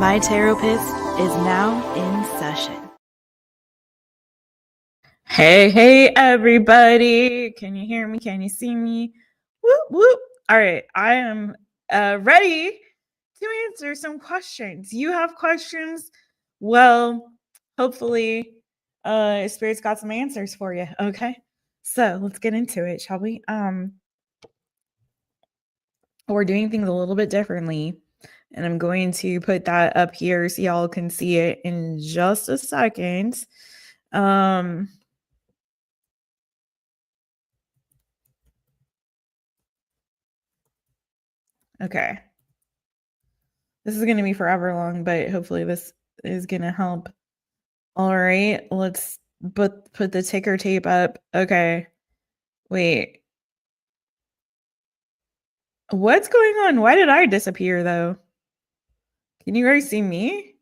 MyTaropist is now in session. Hey, everybody. Can you hear me? Can you see me? Whoop, whoop. All right. I am ready to answer some questions. You have questions? Well, hopefully, Spirit's got some answers for you. Okay. So let's get into it, shall we? We're doing things a little bit differently. And I'm going to put that up here so y'all can see it in just a second. Okay. This is going to be forever long, but hopefully this is going to help. All right, let's put the ticker tape up. Okay. Wait. What's going on? Why did I disappear though? Can you guys see me?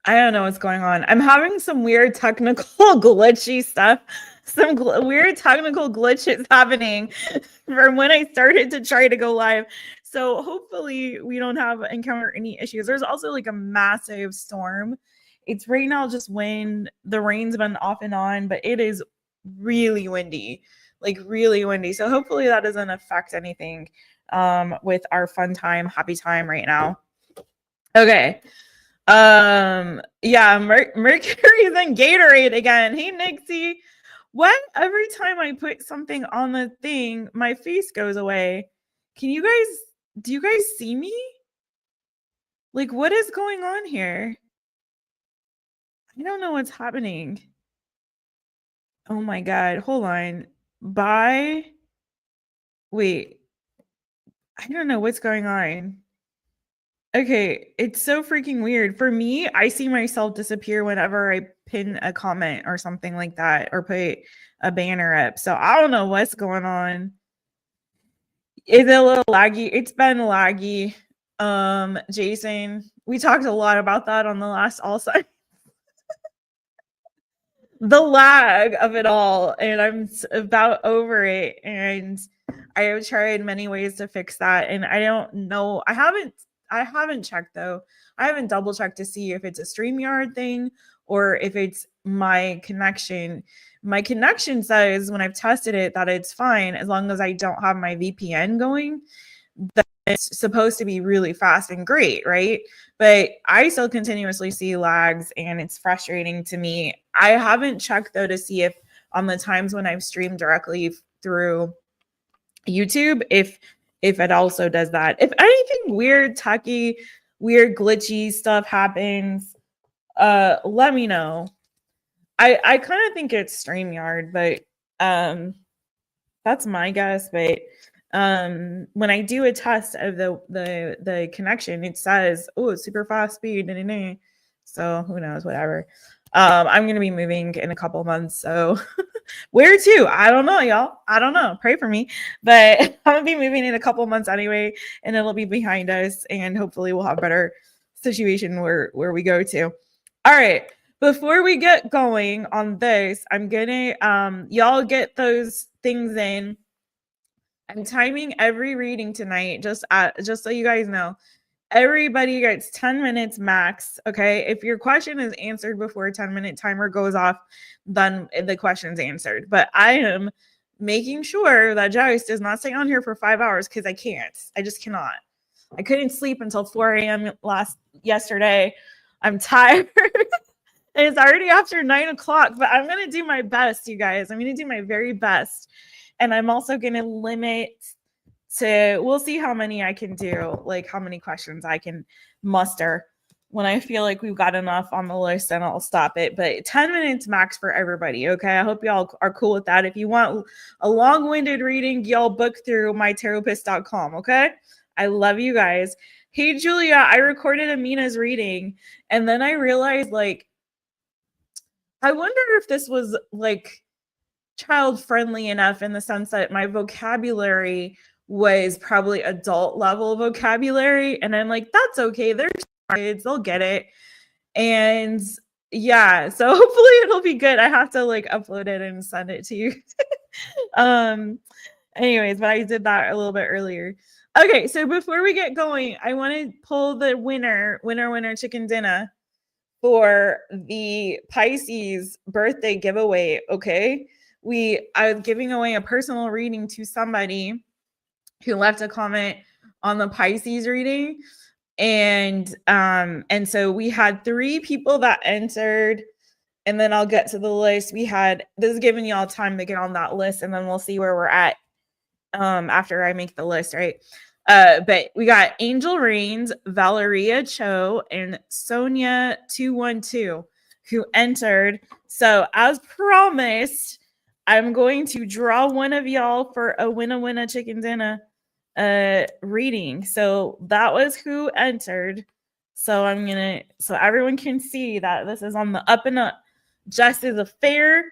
I don't know what's going on. I'm having some weird technical glitchy stuff. Some weird technical glitches happening from when I started to try to go live. So hopefully we don't encounter any issues. There's also like a massive storm. It's right now just wind. The rain's been off and on, but it is really windy, like really windy. So hopefully that doesn't affect anything with our fun time, happy time right now. Okay. Yeah, Mercury's in Gatorade again. Hey, Nixie. What? Every time I put something on the thing, my face goes away. Do you guys see me? Like, what is going on here? I don't know what's happening. Oh my God. Hold on. Bye. Wait. I don't know what's going on. Okay, it's so freaking weird. For me, I see myself disappear whenever I pin a comment or something like that or put a banner up. So I don't know what's going on. Is it a little laggy? It's been laggy. Jason, we talked a lot about that on the last also. The lag of it all, and I'm about over it. And I have tried many ways to fix that, and I don't know. I haven't checked though. I haven't double checked to see if it's a StreamYard thing or if it's my connection. My connection says when I've tested it that it's fine as long as I don't have my VPN going. That it's supposed to be really fast and great, right? But I still continuously see lags and it's frustrating to me. I haven't checked though to see if on the times when I've streamed directly through YouTube, if it also does that. If anything weird, techie, weird, glitchy stuff happens, let me know. I kind of think it's StreamYard, but that's my guess. But when I do a test of the connection, it says, oh, it's super fast speed. So who knows, whatever. I'm gonna be moving in a couple months, so where to? I don't know, y'all. I don't know. Pray for me. But I'm gonna be moving in a couple months anyway, and it'll be behind us, and hopefully we'll have a better situation where we go to. All right. Before we get going on this, I'm gonna y'all get those things in. I'm timing every reading tonight, just so you guys know. Everybody gets 10 minutes max. Okay. If your question is answered before a 10-minute timer goes off, then the question's answered. But I am making sure that Jess does not stay on here for 5 hours because I can't. I just cannot. I couldn't sleep until 4 a.m. yesterday. I'm tired. And it's already after 9 o'clock, but I'm going to do my best, you guys. I'm going to do my very best. And I'm also going to limit we'll see how many I can do, like how many questions I can muster. When I feel like we've got enough on the list, then I'll stop it. But 10 minutes max for everybody, okay? I hope y'all are cool with that. If you want a long-winded reading, y'all book through MyTaropist.com, okay? I love you guys. Hey, Julia, I recorded Amina's reading, and then I realized, like, I wonder if this was, like, child-friendly enough in the sense that my vocabulary was probably adult level vocabulary. And I'm like, that's okay. They're kids. They'll get it. And yeah, so hopefully it'll be good. I have to like upload it and send it to you. Anyways, but I did that a little bit earlier. Okay, so before we get going, I want to pull the winner chicken dinner for the Pisces birthday giveaway. Okay, I was giving away a personal reading to somebody who left a comment on the Pisces reading, and so we had 3 people that entered, and then I'll get to the list. This is giving y'all time to get on that list, and then we'll see where we're at after I make the list, right? But we got Angel Reigns, Valeria Cho, and Sonia 212 who entered. So as promised, I'm going to draw one of y'all for a winna chicken dinner reading. So that was who entered. So so everyone can see that this is on the up and up. Jess is a fair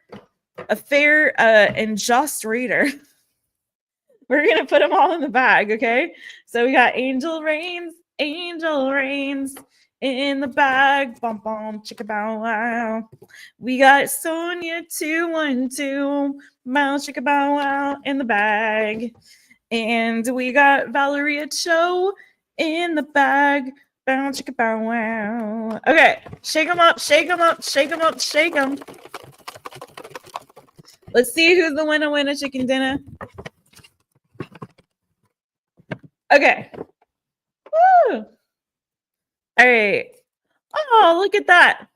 and just reader. We're going to put them all in the bag, okay? So we got Angel Reigns in the bag. Bum, bum, chicka, bow, wow. We got Sonia 212, mouse, chicka, bow, wow, in the bag. And we got Valeria Cho in the bag. Bow, chicka, bow, wow. Okay, shake them up, shake them up, shake them up, shake them. Let's see who's the winner chicken dinner. Okay. Woo! All right. Oh, look at that.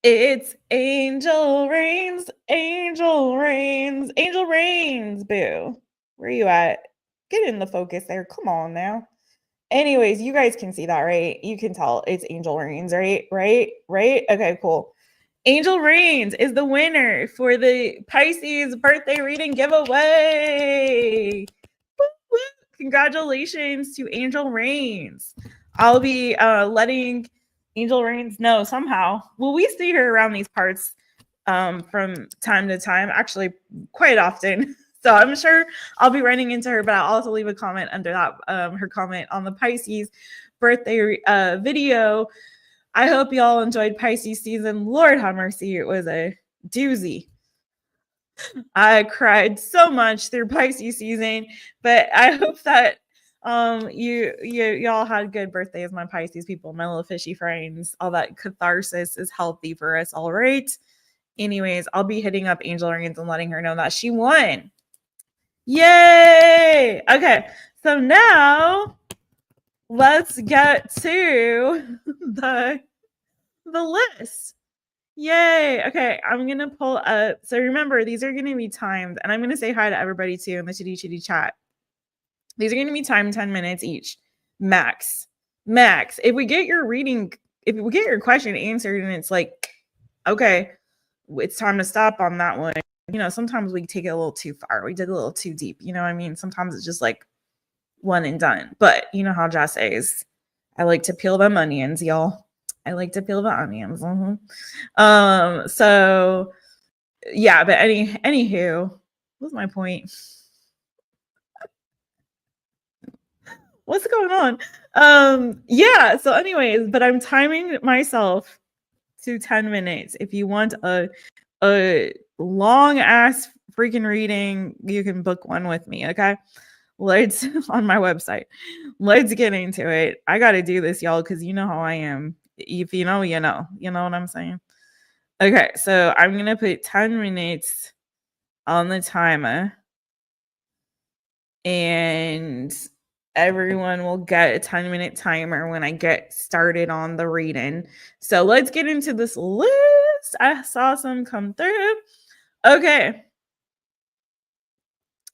It's Angel Reigns, boo. Where are you at? Get in the focus there. Come on now. Anyways, you guys can see that, right? You can tell it's Angel Reigns, right? Right? Okay, cool. Angel Reigns is the winner for the Pisces birthday reading giveaway. Woo, woo. Congratulations to Angel Reigns. I'll be letting Angel Reigns know somehow. Well, we see her around these parts from time to time, actually quite often. So I'm sure I'll be running into her, but I'll also leave a comment under that, her comment on the Pisces birthday video. I hope y'all enjoyed Pisces season. Lord have mercy, it was a doozy. I cried so much through Pisces season, but I hope that y'all had good birthdays, my Pisces people, my little fishy friends. All that catharsis is healthy for us, all right? Anyways, I'll be hitting up Angel Reigns and letting her know that she won. Yay! Okay, so now let's get to the list. Yay. Okay, I'm going to pull up. So remember, these are going to be timed, and I'm going to say hi to everybody too in the chitty chat. These are going to be timed 10 minutes each. Max. If we get your question answered and it's like, okay, it's time to stop on that one. You know, sometimes we take it a little too far. We dig a little too deep. You know what I mean? Sometimes it's just like one and done. But you know how Jess says, I like to peel them onions, y'all. I like to peel the onions. So yeah, but anywho, what's my point? What's going on? Yeah, so anyways, but I'm timing myself to 10 minutes. If you want a long ass freaking reading, you can book one with me, okay? Let's on my website. Let's get into it. I got to do this, y'all, because you know how I am. If you know, you know. You know what I'm saying? Okay, so I'm going to put 10 minutes on the timer. And everyone will get a 10-minute timer when I get started on the reading. So let's get into this list. I saw some come through. Okay.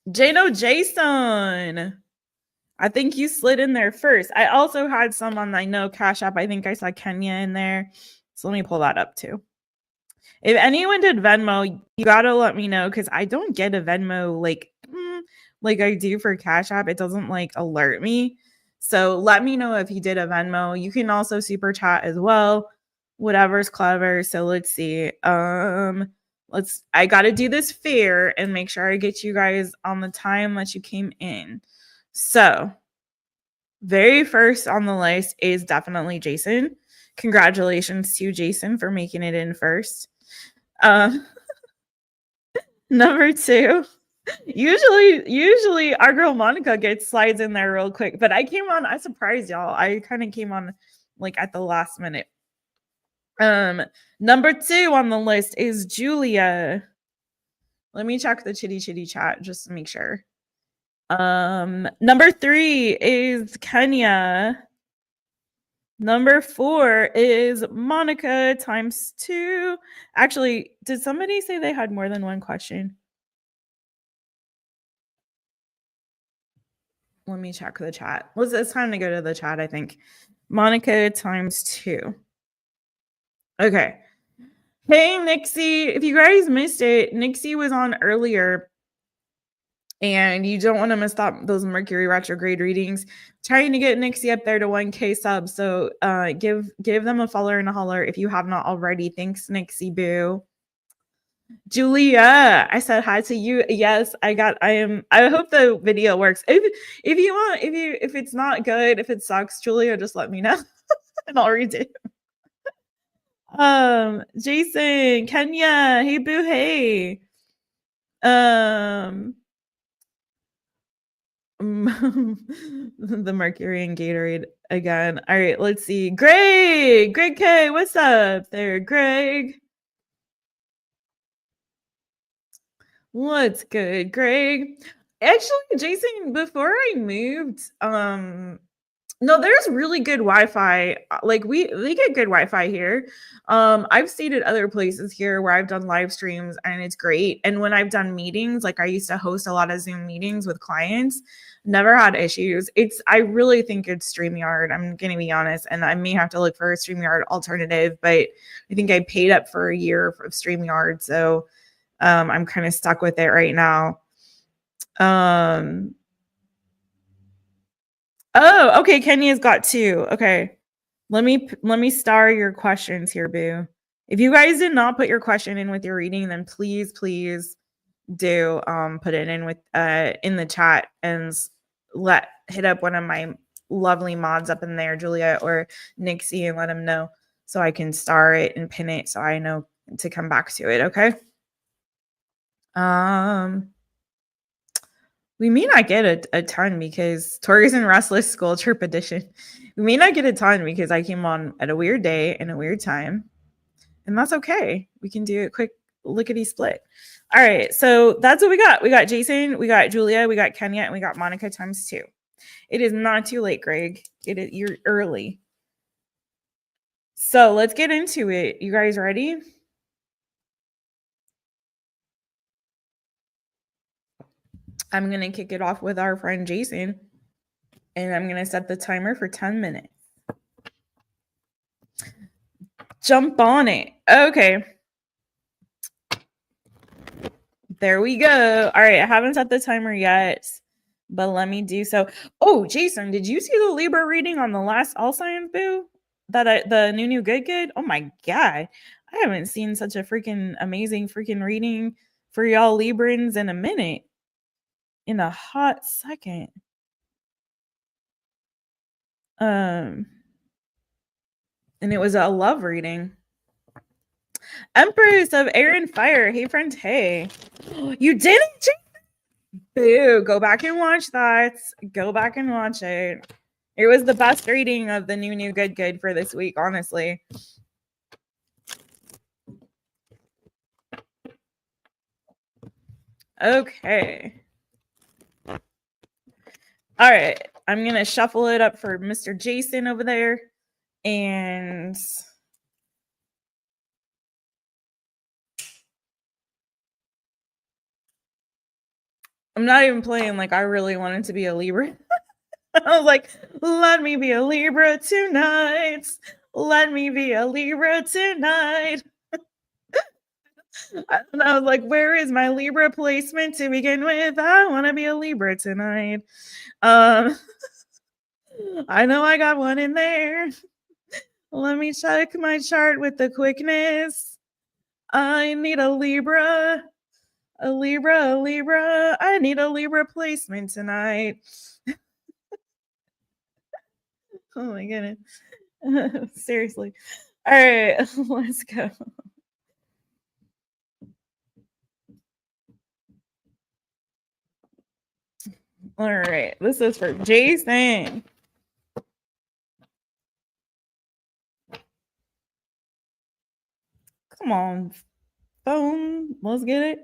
Jason. I think you slid in there first. I also had some on CashApp. I think I saw Kenya in there. So let me pull that up too. If anyone did Venmo, you gotta let me know because I don't get a Venmo like I do for CashApp. It doesn't like alert me. So let me know if you did a Venmo. You can also super chat as well. Whatever's clever. So let's see. I gotta do this fair and make sure I get you guys on the time that you came in. So very first on the list is definitely Jason. Congratulations to Jason for making it in first. Number 2 Usually our girl Monica gets slides in there real quick, but I surprised y'all. I kind of came on like at the last minute. Number 2 on the list is Julia. Let me check the chitty chat just to make sure. Number 3 is Kenya. Number 4 is Monica times 2. Actually, did somebody say they had more than one question? Let me check the chat. It's time to go to the chat, I think. Monica times 2. Okay. Hey, Nixie. If you guys missed it, Nixie was on earlier. And you don't want to miss those Mercury retrograde readings. Trying to get Nixie up there to 1K subs. So give them a follow and a holler if you have not already. Thanks, Nixie Boo. Julia, I said hi to you. Yes, I hope the video works. If it's not good, if it sucks, Julia, just let me know and I'll redo. Jason, Kenya, hey boo, hey. The Mercury and Gatorade again. All right, let's see. Greg K, what's up there, Greg? What's good, Greg? Actually, Jason, before I moved, no, there's really good Wi-Fi. Like we get good Wi-Fi here. I've stayed at other places here where I've done live streams and it's great. And when I've done meetings, like I used to host a lot of Zoom meetings with clients, never had issues. I really think it's StreamYard. I'm gonna be honest, and I may have to look for a StreamYard alternative, but I think I paid up for a year of StreamYard, so I'm kind of stuck with it right now. Oh, okay. Kenya's got 2. Okay. Let me star your questions here, boo. If you guys did not put your question in with your reading, then please do put it in with in the chat and hit up one of my lovely mods up in there, Julia or Nixie, and let them know so I can star it and pin it so I know to come back to it, okay? We may not get a ton because Tori's and Restless School Trip Edition. We may not get a ton because I came on at a weird day and a weird time. And that's okay. We can do a quick lickety split. All right. So that's what we got. We got Jason, we got Julia, we got Kenya, and we got Monica times 2. It is not too late, Greg. You're early. So let's get into it. You guys ready? I'm going to kick it off with our friend Jason. And I'm going to set the timer for 10 minutes. Jump on it. Okay. There we go. All right. I haven't set the timer yet, but let me do so. Oh, Jason, did you see the Libra reading on the last All Signs Boo? The new good? Oh my God. I haven't seen such a freaking amazing freaking reading for y'all Librans in a minute. In a hot second. And it was a love reading. Empress of Air and Fire. Hey, friend. Hey. You didn't? Boo. Go back and watch that. Go back and watch it. It was the best reading of the new good for this week, honestly. Okay. All right. I'm going to shuffle it up for Mr. Jason over there. And I'm not even playing like I really wanted to be a Libra. I was like, let me be a Libra tonight. Let me be a Libra tonight. And I was like, where is my Libra placement to begin with? I want to be a Libra tonight. I know I got one in there. Let me check my chart with the quickness. I need a Libra. A Libra. I need a Libra placement tonight. Oh my goodness. Seriously. All right, let's go. All right, this is for Jason. Come on, phone. Let's get it.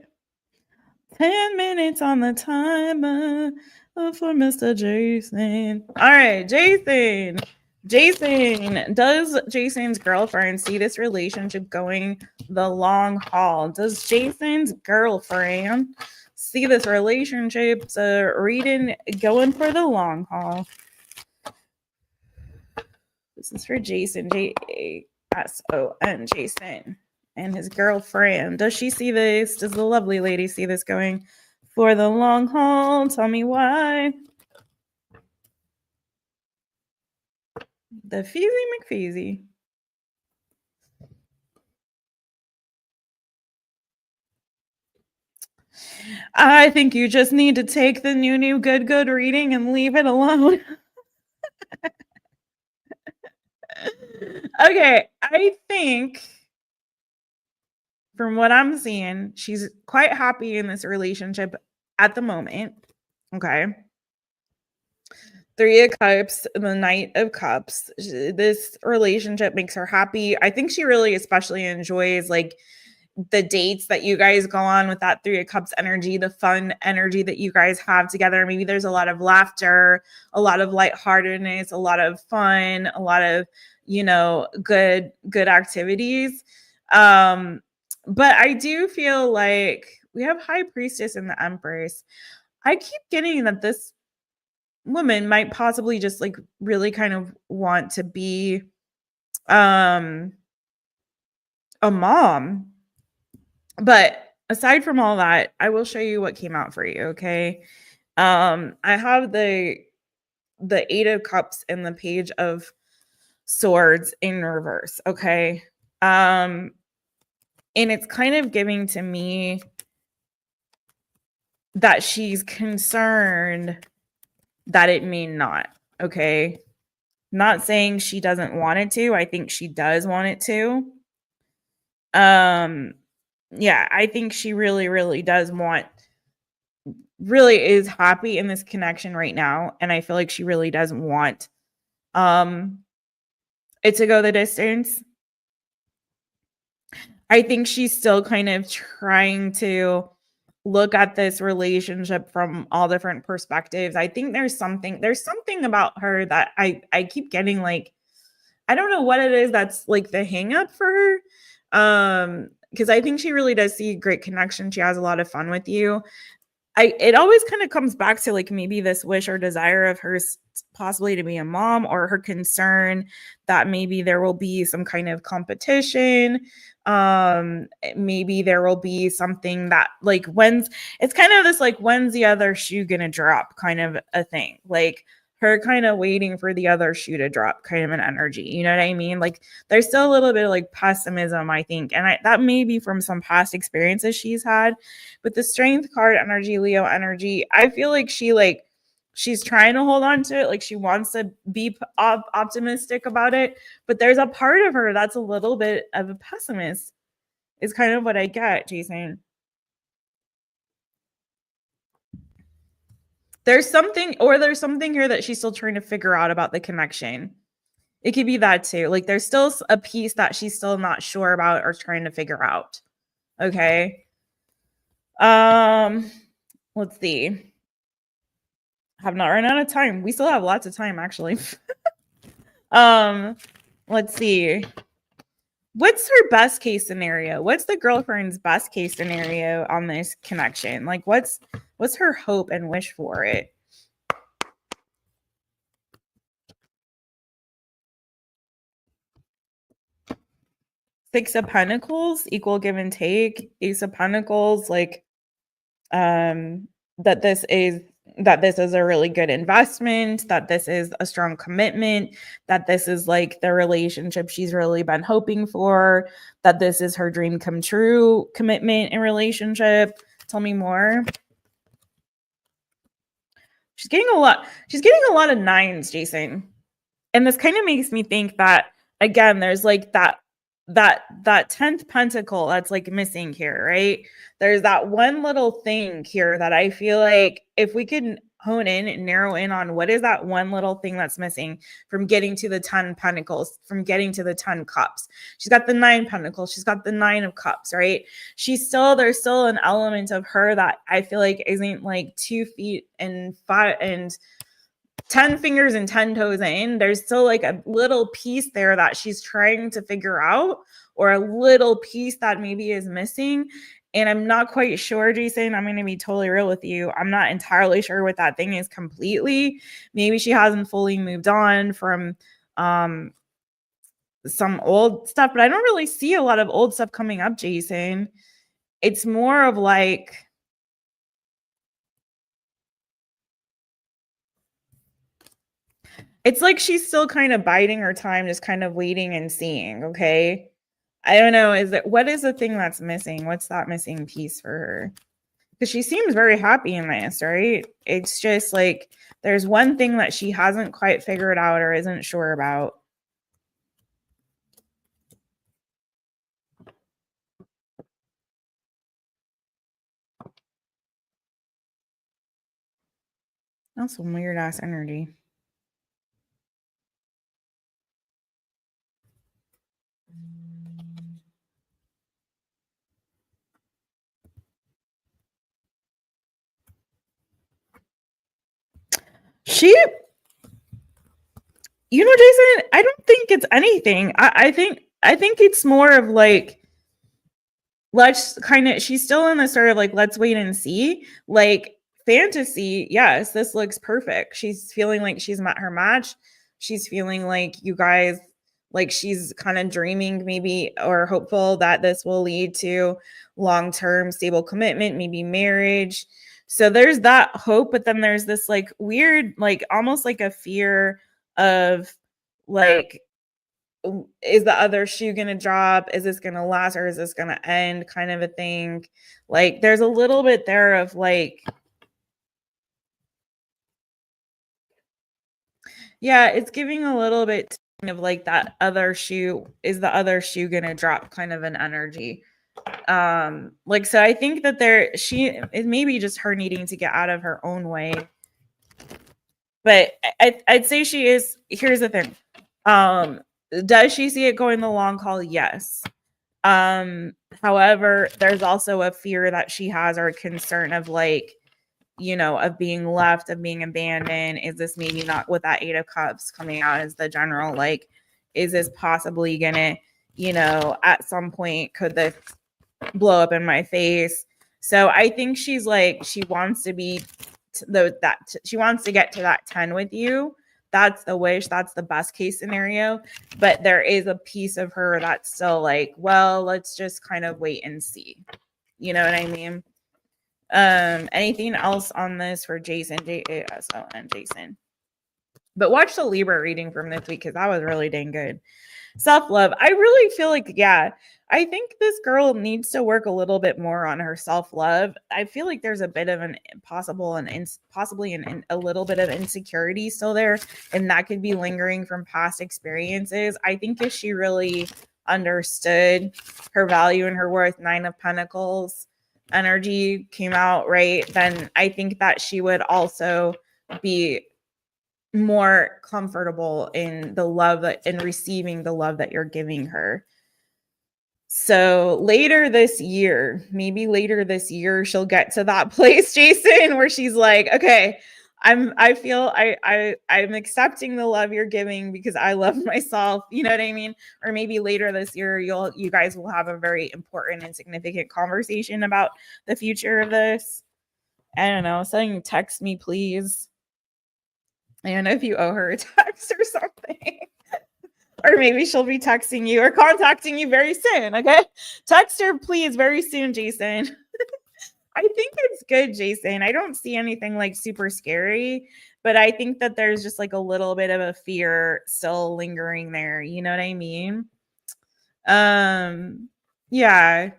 10 minutes on the timer for Mr. Jason. All right, Jason. Jason, does Jason's girlfriend see this relationship going the long haul? Does Jason's girlfriend see this relationship reading going for the long haul? This is for Jason, Jason, Jason, and his girlfriend. Does she see this? Does the lovely lady see this going for the long haul? Tell me why. The Feezy McFeezy. I think you just need to take the new good reading and leave it alone. Okay, I think from what I'm seeing, she's quite happy in this relationship at the moment. Okay. 3 of Cups, the Knight of Cups. This relationship makes her happy. I think she really especially enjoys like the dates that you guys go on with that 3 of Cups energy, the fun energy that you guys have together. Maybe there's a lot of laughter, a lot of lightheartedness, a lot of fun, a lot of, good activities. But I do feel like we have High Priestess and the Empress. I keep getting that this woman might possibly just like really kind of want to be a mom. But aside from all that, I will show you what came out for you, okay? I have the 8 of Cups and the Page of Swords in reverse, okay? And it's kind of giving to me that she's concerned that it may not, okay? Not saying she doesn't want it to. I think she does want it to. Yeah, I think she really, really does really is happy in this connection right now. And I feel like she really doesn't want it to go the distance. I think she's still kind of trying to look at this relationship from all different perspectives. I think there's something about her that I keep getting like, I don't know what it is that's like the hang up for her. Because I think she really does see great connection. She has a lot of fun with you. It always kind of comes back to like maybe this wish or desire of hers possibly to be a mom, or her concern that maybe there will be some kind of competition. Maybe there will be something that like it's kind of this like when's the other shoe gonna drop kind of a thing. Like her kind of waiting for the other shoe to drop kind of an energy. You know what I mean? Like there's still a little bit of like pessimism, I think. And that may be from some past experiences she's had. But the Strength card energy, Leo energy, I feel like she's trying to hold on to it. Like she wants to be optimistic about it. But there's a part of her that's a little bit of a pessimist is kind of what I get, Jason. There's something here that she's still trying to figure out about the connection. It could be that too. Like there's still a piece that she's still not sure about or trying to figure out. Okay. Let's see. Have not run out of time. We still have lots of time actually. Let's see. What's her best case scenario? What's the girlfriend's best case scenario on this connection? Like what's her hope and wish for it? Six of Pentacles, equal give and take. Ace of Pentacles, like that this is a really good investment, that this is a strong commitment, that this is like the relationship she's really been hoping for, that this is her dream come true commitment and relationship. Tell me more. She's getting a lot of 9s, Jason. And this kind of makes me think that again, there's like that 10th pentacle that's like missing here, right? There's that one little thing here that I feel like if we can hone in and narrow in on what is that one little thing that's missing from getting to the 10 pentacles, from getting to the 10 cups. She's got the 9 pentacles. She's got the 9 of cups, right? There's still an element of her that I feel like isn't like 2 feet and 5 and 10 fingers and 10 toes in. There's still like a little piece there that she's trying to figure out, or a little piece that maybe is missing. And I'm not quite sure, Jason. I'm going to be totally real with you. I'm not entirely sure what that thing is completely. Maybe she hasn't fully moved on from some old stuff, but I don't really see a lot of old stuff coming up, Jason. It's more of like, it's like she's still kind of biding her time, just kind of waiting and seeing. Okay. I don't know. What is the thing that's missing? What's that missing piece for her? Because she seems very happy in this, right? It's just like there's one thing that she hasn't quite figured out or isn't sure about. That's some weird ass energy. Jason, I don't think it's anything. I think it's more of like, she's still in the sort of like, let's wait and see. Like fantasy, yes, this looks perfect. She's feeling like she's met her match. She's feeling like you guys, like she's kind of dreaming maybe or hopeful that this will lead to long-term stable commitment, maybe marriage. So there's that hope, but then there's this like weird, like almost like a fear of like, is the other shoe going to drop? Is this going to last or is this going to end kind of a thing? Like there's a little bit there of like, yeah, it's giving a little bit of like that other shoe. Is the other shoe going to drop kind of an energy? Like, so I think that it may be just her needing to get out of her own way. But I'd say she is, here's the thing. Does she see it going the long haul? Yes. However, there's also a fear that she has or a concern of like, of being left, of being abandoned. Is this maybe not with that 8 of Cups coming out as the general? Like, is this possibly gonna, at some point could this blow up in my face? So I think she's like, she wants to be she wants to get to that 10 with you. That's the wish. That's the best case scenario. But there is a piece of her that's still like, well, let's just kind of wait and see. You know what I mean? Anything else on this for Jason? Jason. Jason. But watch the Libra reading from this week because that was really dang good. Self-love. I really feel like, yeah, I think this girl needs to work a little bit more on her self-love. I feel like there's a bit of possibly a little bit of insecurity still there, and that could be lingering from past experiences. I think if she really understood her value and her worth, 9 of Pentacles energy came out, right? Then I think that she would also be more comfortable in the love and receiving the love that you're giving her. So maybe later this year, she'll get to that place, Jason, where she's like, okay, I'm accepting the love you're giving because I love myself. You know what I mean? Or maybe later this year, you guys will have a very important and significant conversation about the future of this. I don't know. Saying text me, please. I don't know if you owe her a text or something. Or maybe she'll be texting you or contacting you very soon. Okay. Text her, please, very soon, Jason. I think it's good, Jason. I don't see anything like super scary, but I think that there's just like a little bit of a fear still lingering there. You know what I mean? Yeah.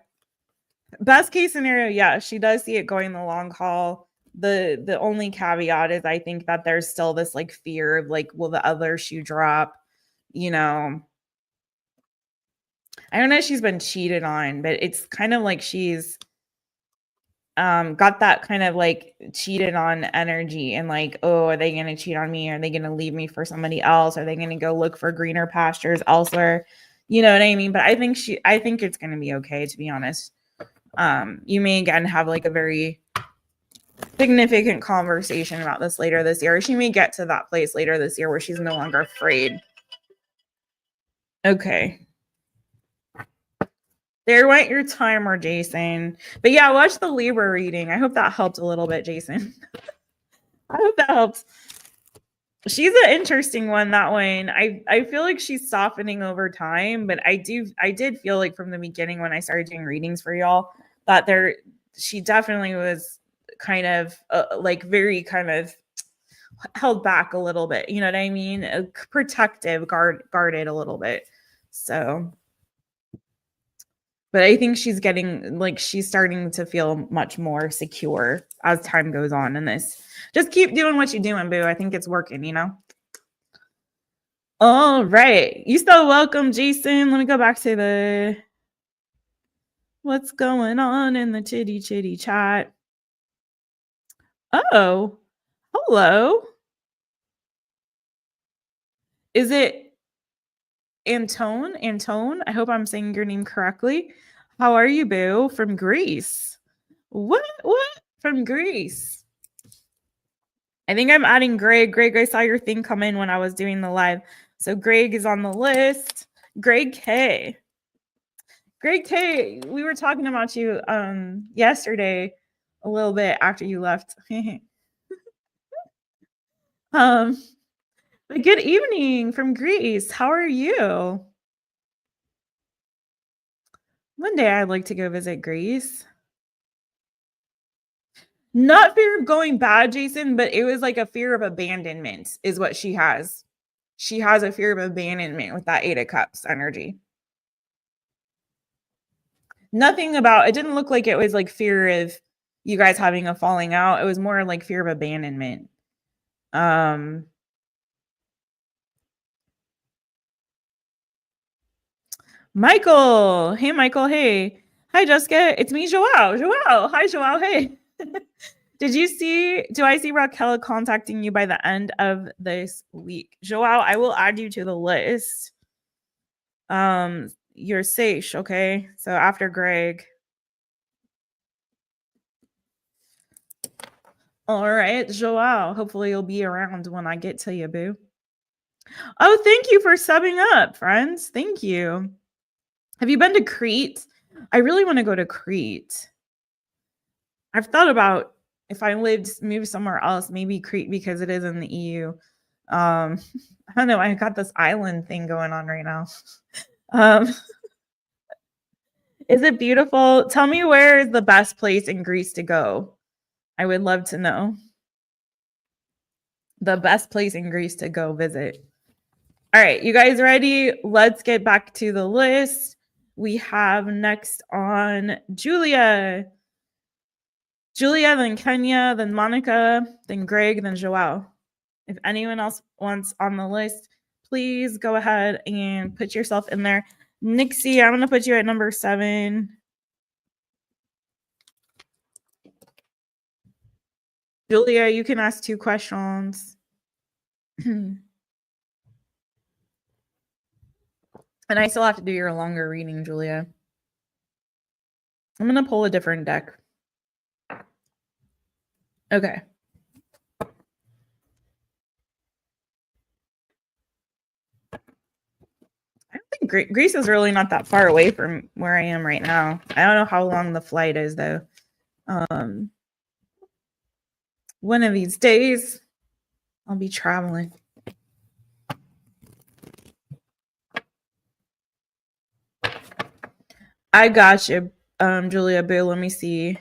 Best case scenario, yeah, she does see it going the long haul. The only caveat is I think that there's still this like fear of like, will the other shoe drop? I don't know if she's been cheated on, but it's kind of like she's got that kind of like cheated on energy and like, oh, are they going to cheat on me? Are they going to leave me for somebody else? Are they going to go look for greener pastures elsewhere? You know what I mean? But I think it's going to be okay, to be honest. You may again have like a very significant conversation about this later this year. She may get to that place later this year where she's no longer afraid. Okay. There went your timer, Jason. But yeah, watch the Libra reading. I hope that helped a little bit, Jason. I hope that helps. She's an interesting one, that one. I feel like she's softening over time, but I did feel like from the beginning when I started doing readings for y'all that she definitely was kind of like very kind of held back a little bit. You know what I mean? Protective, guarded a little bit. So, but I think she's starting to feel much more secure as time goes on in this. Just keep doing what you're doing, boo. I think it's working, you know? All right. You still welcome, Jason. Let me go back to the what's going on in the chitty chitty chat. Oh, hello. Is it Antone? Antone? I hope I'm saying your name correctly. How are you, boo? From Greece. What? From Greece? I think I'm adding Greg. Greg, I saw your thing come in when I was doing the live. So Greg is on the list. Greg K. Greg K, we were talking about you yesterday a little bit after you left. But good evening from Greece. How are you? One day I'd like to go visit Greece. Not fear of going bad, Jason, but it was like a fear of abandonment is what she has. She has a fear of abandonment with that 8 of Cups energy. Nothing about it didn't look like it was like fear of you guys having a falling out. It was more like fear of abandonment. Michael. Hey, Michael. Hey. Hi, Jessica. It's me, Joao. Joao. Hi, Joao. Hey. Do I see Raquel contacting you by the end of this week? Joao, I will add you to the list. You're Seish, okay? So after Greg. All right, Joao. Hopefully you'll be around when I get to you, boo. Oh, thank you for subbing up, friends. Thank you. Have you been to Crete? I really want to go to Crete. I've thought about if I moved somewhere else, maybe Crete because it is in the EU. I don't know. I got this island thing going on right now. Is it beautiful? Tell me where is the best place in Greece to go. I would love to know. The best place in Greece to go visit. All right, you guys ready? Let's get back to the list. We have next on Julia. Julia, then Kenya, then Monica, then Greg, then Joao. If anyone else wants on the list, please go ahead and put yourself in there. Nixie, I'm going to put you at number 7. Julia, you can ask 2 questions. And I still have to do your longer reading, Julia. I'm going to pull a different deck. Okay. I don't think Greece is really not that far away from where I am right now. I don't know how long the flight is, though. One of these days, I'll be traveling. I got you, Julia Boo. Let me see.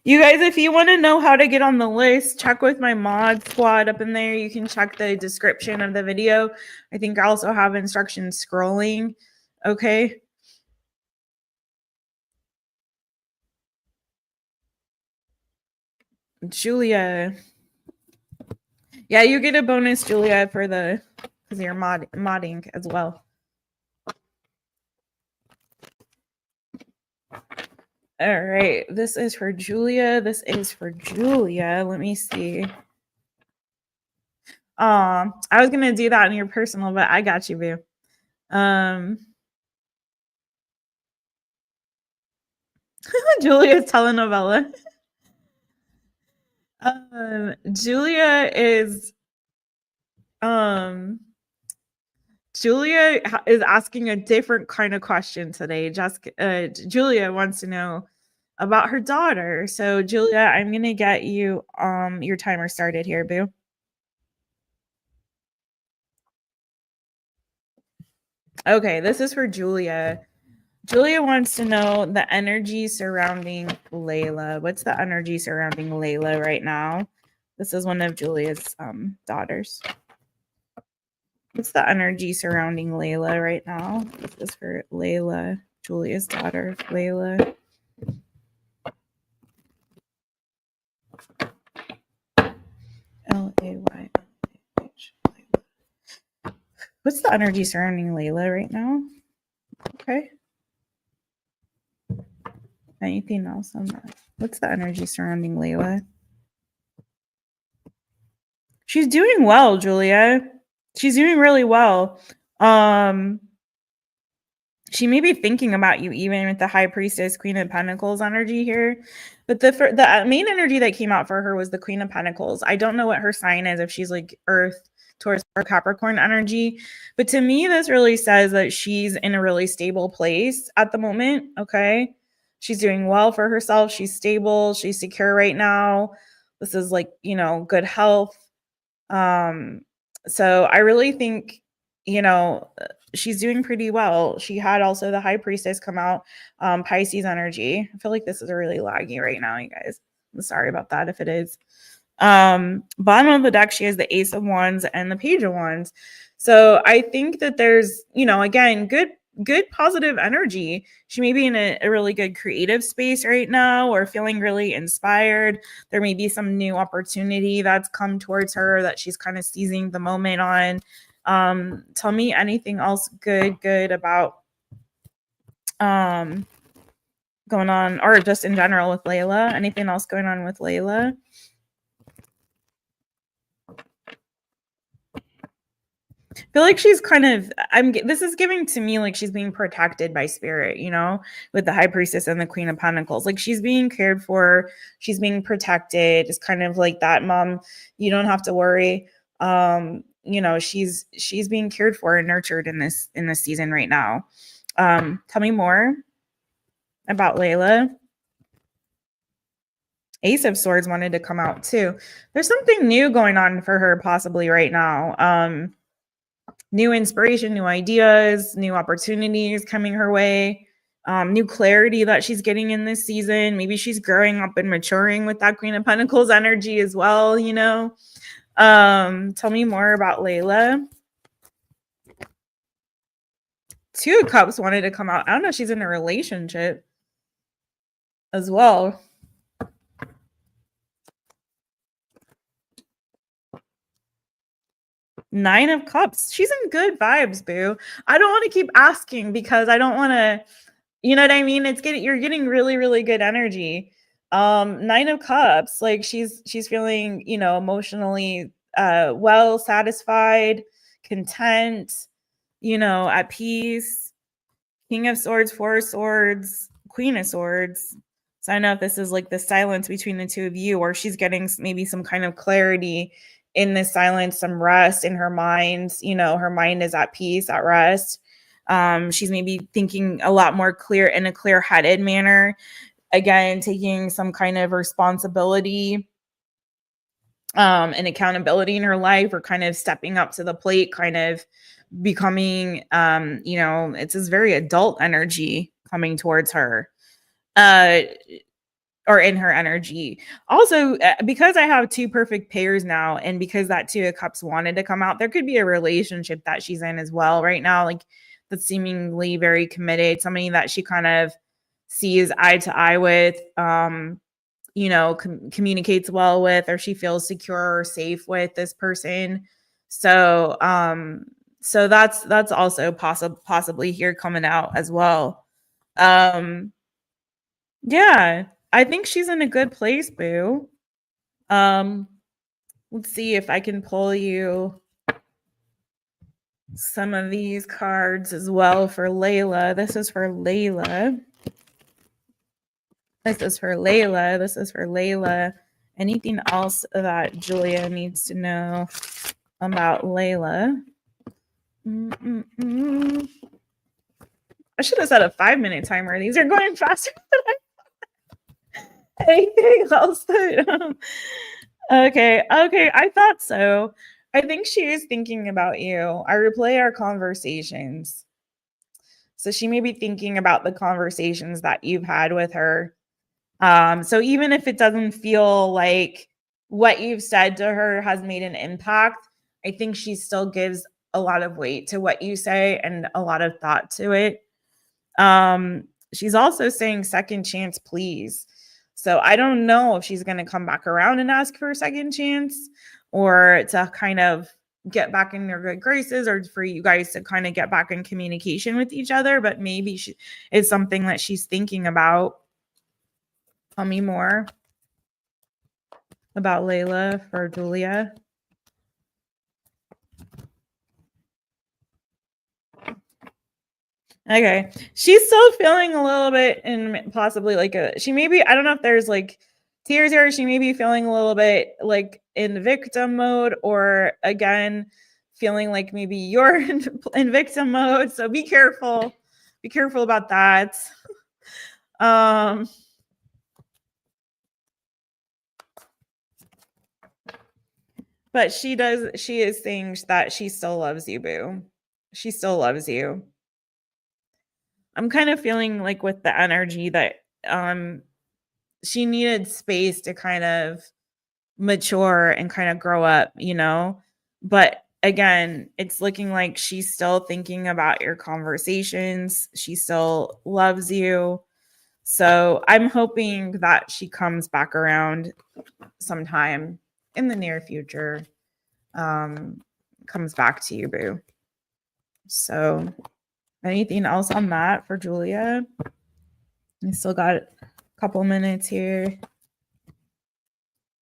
You guys, if you want to know how to get on the list, check with my mod squad up in there. You can check the description of the video. I think I also have instructions scrolling. Okay. Julia. Yeah, you get a bonus, Julia, because you're modding as well. All right, this is for Julia. Let me see. I was gonna do that in your personal, but I got you, boo. Julia's telenovela. Julia is asking a different kind of question today. Julia wants to know about her daughter. So Julia, I'm gonna get you your timer started here, boo. Okay, this is for Julia. Julia wants to know the energy surrounding Layla. What's the energy surrounding Layla right now? This is one of Julia's daughters. What's the energy surrounding Layla right now? This is for Layla, Julia's daughter, Layla. Layh. What's the energy surrounding Layla right now? Okay. Anything else on that? What's the energy surrounding Layla? She's doing well, Julia. She's doing really well. She may be thinking about you even with the High Priestess, Queen of Pentacles energy here. But the main energy that came out for her was the Queen of Pentacles. I don't know what her sign is, if she's like Earth, Taurus, or Capricorn energy. But to me, this really says that she's in a really stable place at the moment, okay? She's doing well for herself. She's stable. She's secure right now. This is like, good health. So I really think, she's doing pretty well. She had also the High Priestess come out, Pisces energy. I feel like this is really laggy right now, you guys. I'm sorry about that if it is. Bottom of the deck, she has the Ace of Wands and the Page of Wands. So I think that there's, again, good positive energy. She may be in a really good creative space right now, or feeling really inspired. There may be some new opportunity that's come towards her that she's kind of seizing the moment on. Tell me anything else good about going on, or just in general with Layla. Anything else going on with Layla? I feel like she's kind of, this is giving to me like she's being protected by spirit, with the High Priestess and the Queen of Pentacles. Like she's being cared for, she's being protected. It's kind of like that, Mom, you don't have to worry. She's being cared for and nurtured in this season right now. Tell me more about Layla. Ace of Swords wanted to come out too. There's something new going on for her possibly right now. New inspiration, new ideas, new opportunities coming her way, new clarity that she's getting in this season. Maybe she's growing up and maturing with that Queen of Pentacles energy as well, Tell me more about Layla. Two of Cups wanted to come out. I don't know if she's in a relationship as well. Nine of Cups. She's in good vibes, boo. I don't want to keep asking because I don't want to, you know what I mean? You're getting really, really good energy. Nine of Cups, like she's feeling, emotionally well, satisfied, content, at peace. King of Swords, Four of Swords, Queen of Swords. So I don't know if this is like the silence between the two of you, or she's getting maybe some kind of clarity in this silence, some rest in her mind. Her mind is at peace, at rest. She's maybe thinking a lot more clear in a clear-headed manner. Again, taking some kind of responsibility and accountability in her life, or kind of stepping up to the plate, kind of becoming, it's this very adult energy coming towards her. Or in her energy. Also, because I have two perfect pairs now, and because that Two of Cups wanted to come out, there could be a relationship that she's in as well right now, like that's seemingly very committed, somebody that she kind of sees eye to eye with, communicates well with, or she feels secure or safe with this person. So, so that's also possibly here coming out as well. Yeah, I think she's in a good place, boo. Let's see if I can pull you some of these cards as well for Layla. This is for Layla. This is for Layla. This is for Layla. Anything else that Julia needs to know about Layla? I should have set a 5-minute timer. These are going faster than anything else. Okay, I thought so. I think she is thinking about you. I replay our conversations. So she may be thinking about the conversations that you've had with her. So even if it doesn't feel like what you've said to her has made an impact, I think she still gives a lot of weight to what you say and a lot of thought to it. She's also saying second chance, please. So I don't know if she's going to come back around and ask for a second chance or to kind of get back in your good graces or for you guys to kind of get back in communication with each other, but maybe it's something that she's thinking about. Tell me more about Layla for Julia. Okay. She's still feeling a little bit and possibly like she maybe, I don't know if there's like tears here. She may be feeling a little bit like in victim mode or again, feeling like maybe you're in victim mode. So be careful. Be careful about that. But she is saying that she still loves you, boo. She still loves you. I'm kind of feeling like with the energy that she needed space to kind of mature and kind of grow up, you know? But again, it's looking like she's still thinking about your conversations. She still loves you. So I'm hoping that she comes back around sometime in the near future. Comes back to you, boo. So anything else on that for Julia? We still got a couple minutes here.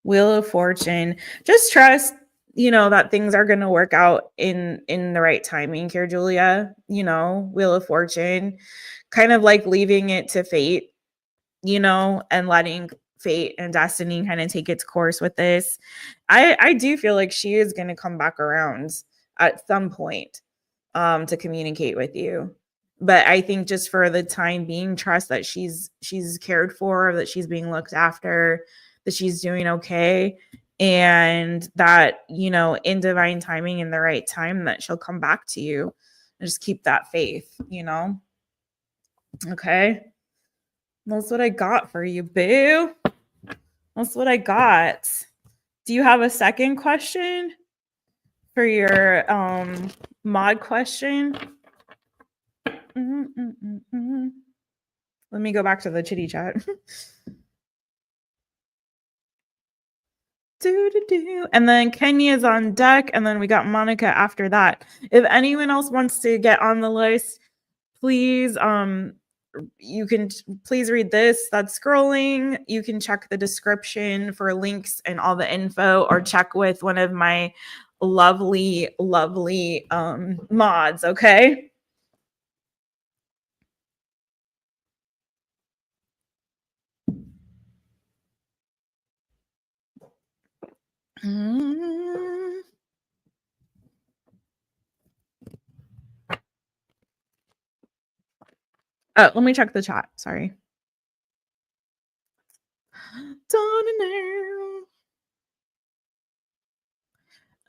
Wheel of Fortune. Just trust, that things are going to work out in the right timing here, Julia. Wheel of Fortune. Kind of like leaving it to fate, and letting fate and destiny kind of take its course with this. I do feel like she is going to come back around at some point to communicate with you. But I think just for the time being, trust that she's cared for, that she's being looked after, that she's doing okay, and that, in divine timing, in the right time, that she'll come back to you. And just keep that faith, Okay. That's what I got for you, boo. That's what I got. Do you have a second question for your mod question? Let me go back to the chitty chat. And then Kenya's on deck, and then we got Monica after that. If anyone else wants to get on the list, please you can please read this that's scrolling. You can check the description for links and all the info, or check with one of my lovely mods. Okay. Oh, let me check the chat. Sorry.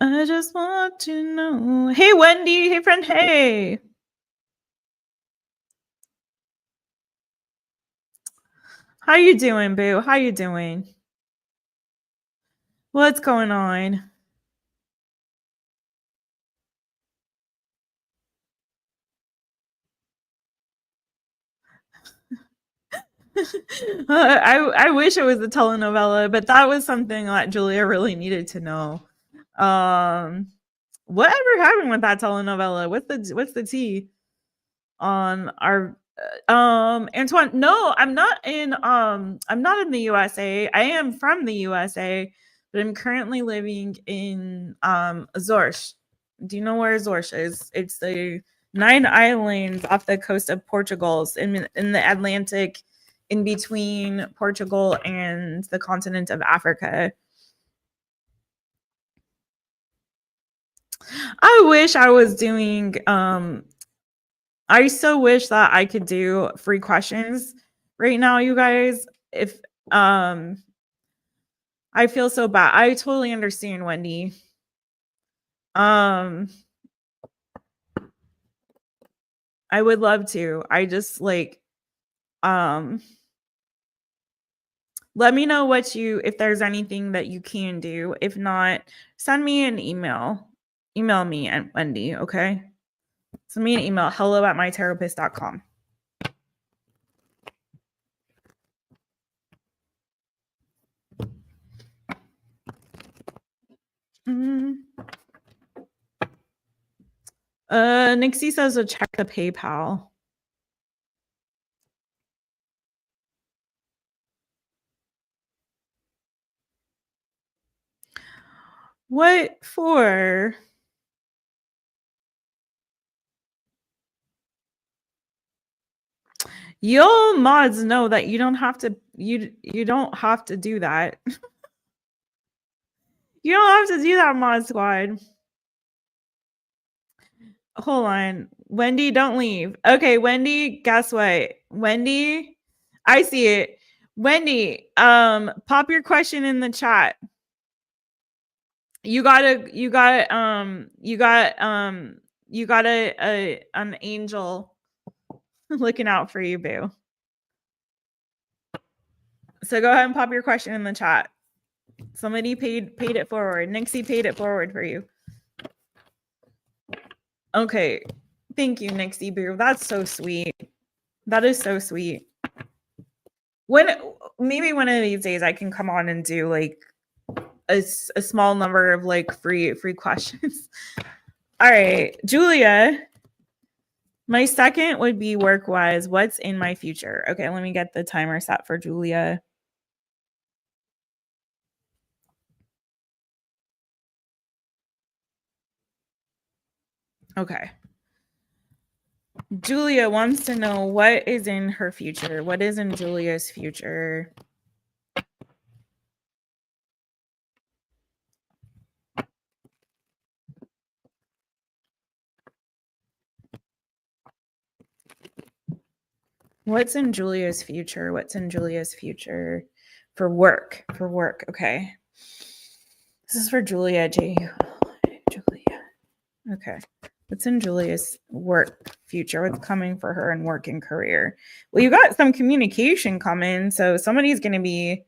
I just want to know. Hey, Wendy. Hey, friend. Hey. How you doing, boo? How you doing? What's going on? I wish it was a telenovela, but that was something that Julia really needed to know. Whatever happened with that telenovela? What's the tea on our Antoine, no, I'm not in the USA. I am from the USA, but I'm currently living in Azores. Do you know where Azores is? It's the 9 islands off the coast of Portugal, in the Atlantic, in between Portugal and the continent of Africa. I wish I was doing I so wish that I could do free questions right now, you guys. If I feel so bad. I totally understand, Wendy. I would love to. I just like let me know if there's anything that you can do. If not, send me an email. Email me at Wendy, okay? Send me an email, hello@mytaropist.com. Nixie says to check the PayPal. What for? You'll mods know that you don't have to you don't have to do that. You don't have to do that, mod squad. Hold on. Wendy, don't leave. Okay, Wendy, guess what? Wendy, I see it. Wendy, pop your question in the chat. You got an angel looking out for you, boo. So go ahead and pop your question in the chat. Somebody paid it forward. Nixie paid it forward for you. Okay. Thank you, Nixie boo. That's so sweet. That is so sweet. Maybe one of these days I can come on and do like a small number of like free questions. All right, Julia. My second would be work-wise. What's in my future? Okay, let me get the timer set for Julia. Okay. Julia wants to know what is in her future. What is in Julia's future? What's in Julia's future? What's in Julia's future for work? For work. Okay. This is for Julia. Julia. Okay. What's in Julia's work future? What's coming for her in work and career? Well, you got some communication coming. So somebody's going to be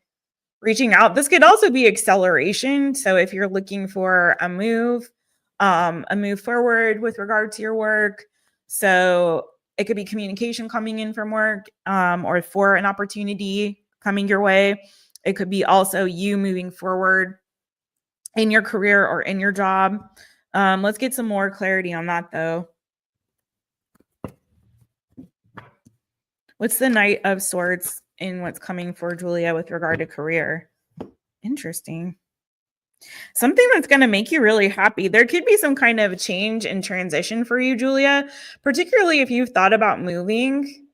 reaching out. This could also be acceleration. So if you're looking for a move forward with regard to your work. So it could be communication coming in from work, or for an opportunity coming your way. It could be also you moving forward in your career or in your job. Let's get some more clarity on that, though. What's the Knight of Swords in what's coming for Julia with regard to career? Interesting. Something that's going to make you really happy. There could be some kind of change and transition for you, Julia, particularly if you've thought about moving.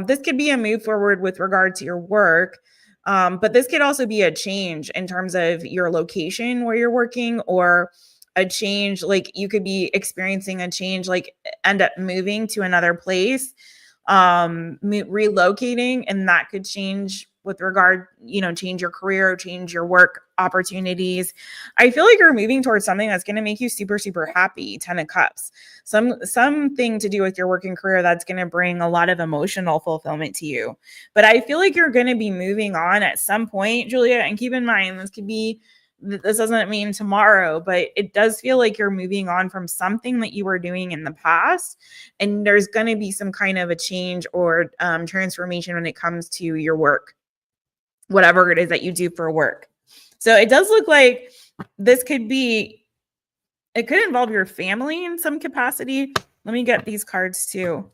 This could be a move forward with regard to your work, but this could also be a change in terms of your location where you're working, or a change, like you could be experiencing a change, like end up moving to another place, relocating, and that could change with regard, change your career, change your work opportunities. I feel like you're moving towards something that's going to make you super, super happy. 10 of Cups, something to do with your working career that's going to bring a lot of emotional fulfillment to you. But I feel like you're going to be moving on at some point, Julia. And keep in mind, this doesn't mean tomorrow, but it does feel like you're moving on from something that you were doing in the past. And there's going to be some kind of a change or transformation when it comes to your work, whatever it is that you do for work. So it does look like it could involve your family in some capacity. Let me get these cards too.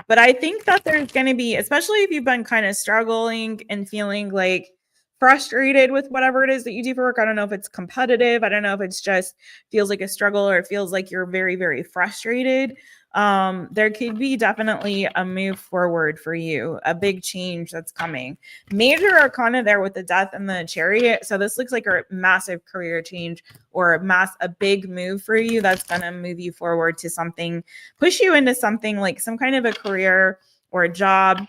But I think that there's going to be, especially if you've been kind of struggling and feeling like frustrated with whatever it is that you do for work. I don't know if it's competitive. I don't know if it's just feels like a struggle or it feels like you're very, very frustrated. There could be definitely a move forward for you, a big change that's coming. Major arcana there with the death and the chariot. So this looks like a massive career change or a big move for you that's going to move you forward to something, push you into something like some kind of a career or a job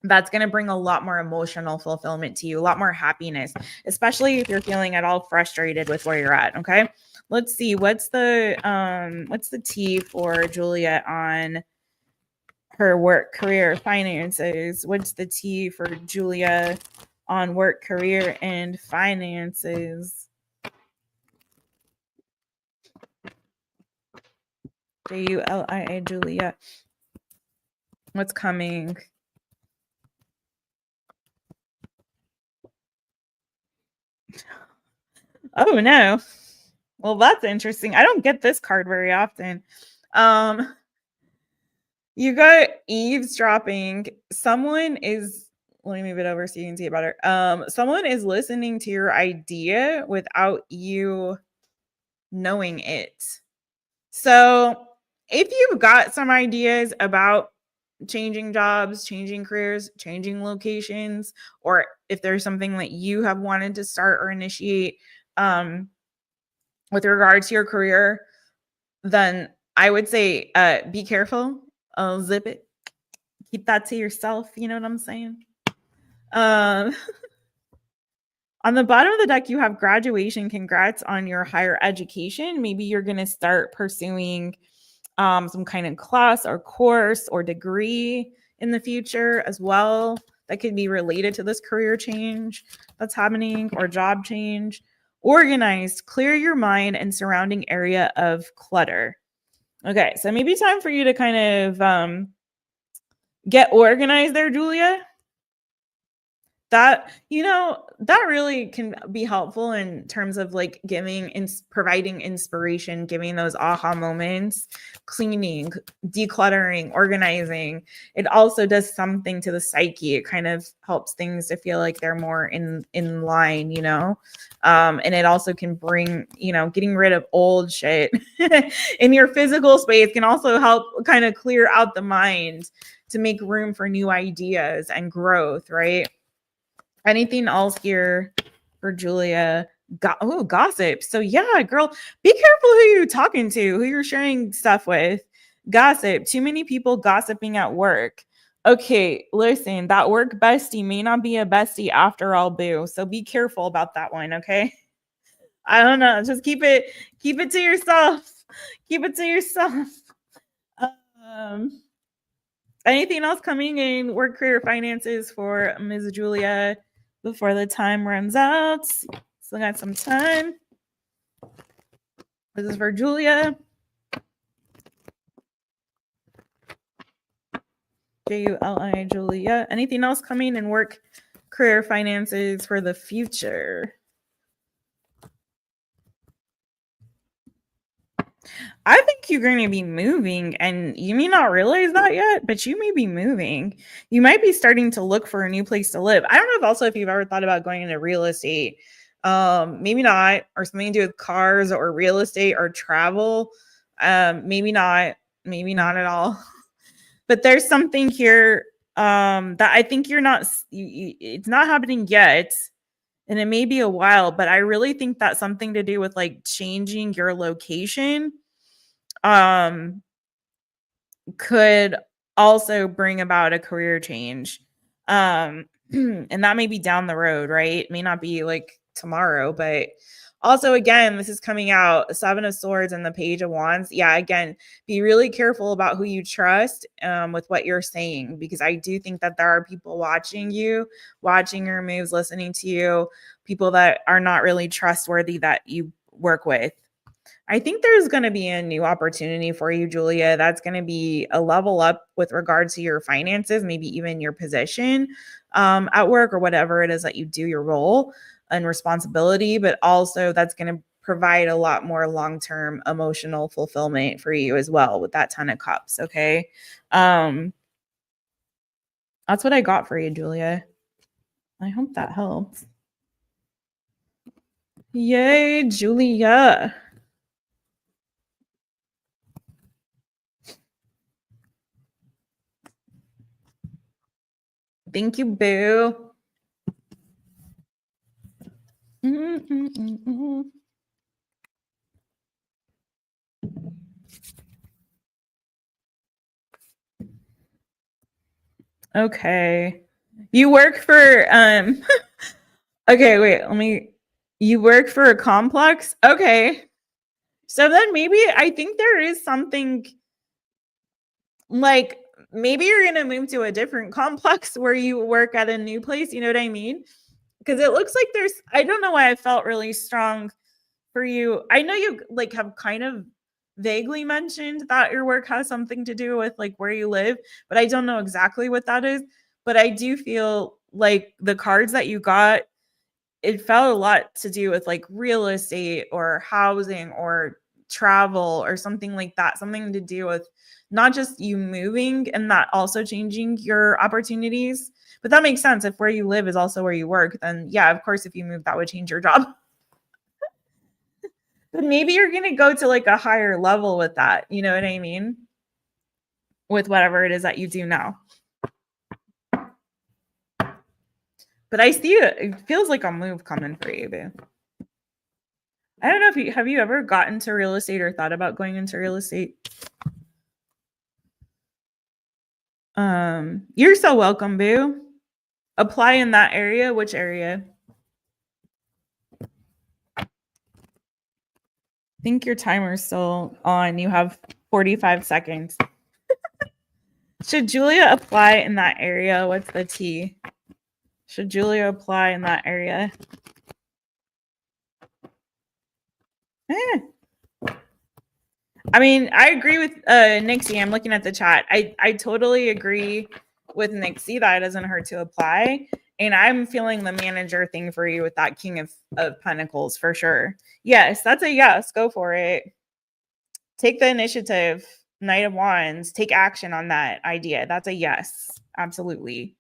that's going to bring a lot more emotional fulfillment to you, a lot more happiness, especially if you're feeling at all frustrated with where you're at. Okay. Let's see. What's the T for Julia on her work, career, finances? What's the T for Julia on work, career, and finances? Julia. Julia. What's coming? Oh no. Well, that's interesting. I don't get this card very often. You got eavesdropping. Someone is, let me move it over so you can see it better. Someone is listening to your idea without you knowing it. So if you've got some ideas about changing jobs, changing careers, changing locations, or if there's something that you have wanted to start or initiate with regard to your career, then I would say be careful. Zip it. Keep that to yourself. You know what I'm saying? On the bottom of the deck, you have graduation. Congrats on your higher education. Maybe you're going to start pursuing some kind of class or course or degree in the future as well. That could be related to this career change that's happening or job change. Organized, clear your mind and surrounding area of clutter. Okay, so maybe time for you to kind of get organized there, Julia. That, that really can be helpful in terms of like providing inspiration, giving those aha moments, cleaning, decluttering, organizing. It also does something to the psyche. It kind of helps things to feel like they're more in line, and it also can bring, getting rid of old shit in your physical space can also help kind of clear out the mind to make room for new ideas and growth, right? Anything else here for Julia? Gossip. So yeah, girl, be careful who you're talking to, who you're sharing stuff with. Gossip. Too many people gossiping at work. Okay, listen, that work bestie may not be a bestie after all, boo. So be careful about that one, okay? I don't know. Just keep it to yourself. Keep it to yourself. Anything else coming in work, career, finances for Ms. Julia before the time runs out? Still got some time. This is for Julia. Juli, Julia. Anything else coming in work, career, finances for the future? I think you're going to be moving, and you may not realize that yet, but you may be moving. You might be starting to look for a new place to live. I don't know if also if you've ever thought about going into real estate. Maybe not, or something to do with cars or real estate or travel. Maybe not at all. But there's something here that I think it's not happening yet. And it may be a while, but I really think that's something to do with like changing your location could also bring about a career change. And that may be down the road, right? It may not be like tomorrow, but also, again, this is coming out, 7 of Swords and the Page of Wands. Yeah, again, be really careful about who you trust with what you're saying, because I do think that there are people watching you, watching your moves, listening to you, people that are not really trustworthy that you work with. I think there's going to be a new opportunity for you, Julia. That's going to be a level up with regards to your finances, maybe even your position at work or whatever it is that you do, your role and responsibility. But also that's going to provide a lot more long-term emotional fulfillment for you as well with that 10 of cups. Okay. That's what I got for you, Julia. I hope that helps. Yay, Julia. Thank you, boo. Okay. You work for okay, wait, you work for a complex? Okay. So then maybe I think there is something like maybe you're going to move to a different complex where you work at a new place, you know what I mean? Because it looks like I don't know why I felt really strong for you. I know you like have kind of vaguely mentioned that your work has something to do with like where you live, but I don't know exactly what that is. But I do feel like the cards that you got, it felt a lot to do with like real estate or housing or travel or something like that, something to do with not just you moving and that also changing your opportunities. But that makes sense. If where you live is also where you work, then yeah, of course, if you move, that would change your job. But maybe you're going to go to like a higher level with that. You know what I mean? With whatever it is that you do now. But I see it feels like a move coming for you, boo. I don't know if have you ever gotten into real estate or thought about going into real estate? You're so welcome, boo. Apply in that area. Which area? I think your timer's still on. You have 45 seconds. Should Julia apply in that area? What's the T? Should Julia apply in that area? I mean, I agree with Nixie. I'm looking at the chat. I totally agree with Nixie that it doesn't hurt to apply. And I'm feeling the manager thing for you with that King of Pentacles for sure. Yes, that's a yes. Go for it. Take the initiative. Knight of Wands. Take action on that idea. That's a yes. Absolutely.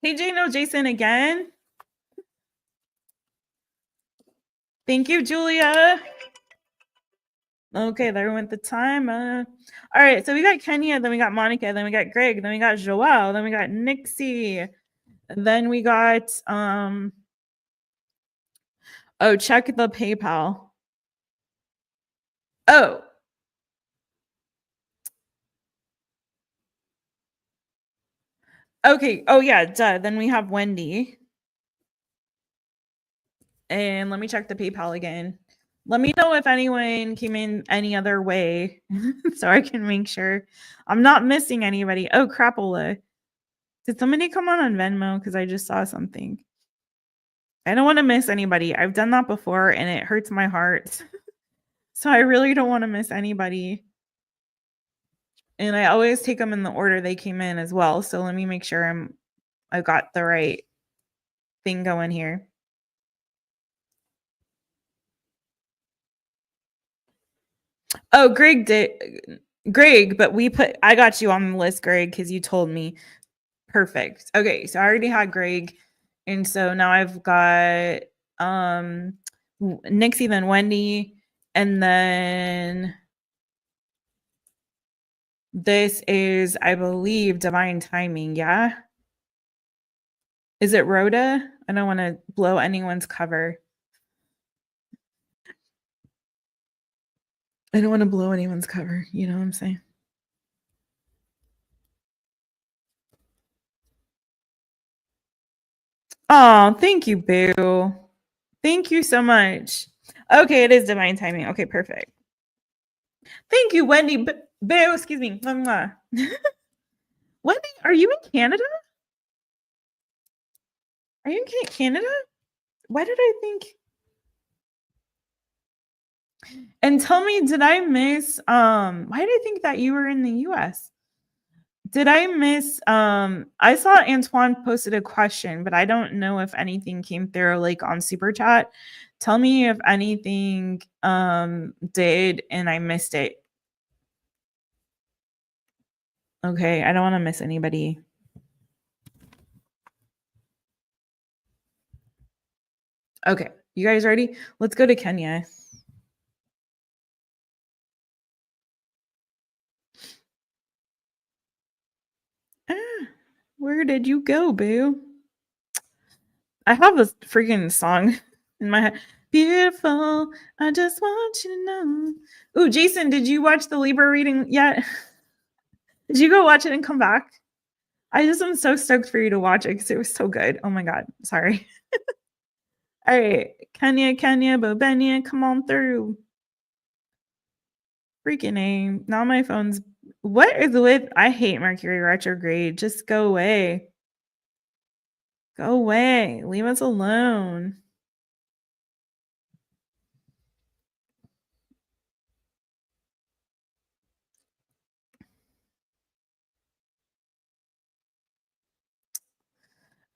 Hey, Jano Jason again. Thank you, Julia. Okay, there went the time. All right, so we got Kenya, then we got Monica, then we got Greg, then we got Joao, then we got Nixie, then we got oh, check the PayPal. Oh. Okay. Oh yeah, duh. Then we have Wendy. And let me check the PayPal again. Let me know if anyone came in any other way so I can make sure I'm not missing anybody. Oh, crapola. Did somebody come on Venmo? Because I just saw something. I don't want to miss anybody. I've done that before and it hurts my heart. So I really don't want to miss anybody. And I always take them in the order they came in as well. So let me make sure I got the right thing going here. Oh, Greg did. Greg, but I got you on the list, Greg, because you told me. Perfect. Okay, so I already had Greg. And so now I've got Nixie, then Wendy, and then this is, I believe, divine timing. Yeah. Is it Rhoda? I don't want to blow anyone's cover. I don't want to blow anyone's cover. You know what I'm saying? Oh, thank you, Boo. Thank you so much. Okay, it is divine timing. Okay, perfect. Thank you, Wendy. Boo, excuse me. Wendy, are you in Canada? Are you in Canada? Why did I think? And tell me, did I miss? Why did I think that you were in the US? Did I miss I saw Antoine posted a question, but I don't know if anything came through like on super chat. Tell me if anything did and I missed it. Okay, I don't want to miss anybody. Okay, you guys ready? Let's go to Kenya. Where did you go, boo? I have a freaking song in my head. Beautiful, I just want you to know. Ooh, Jason, did you watch the Libra reading yet? Did you go watch it and come back? I just am so stoked for you to watch it because it was so good. Oh my God. Sorry. All right. Kenya, Bobenia, come on through. Freaking name. Now my phone's. What is with? I hate Mercury retrograde. Just go away. Go away. Leave us alone.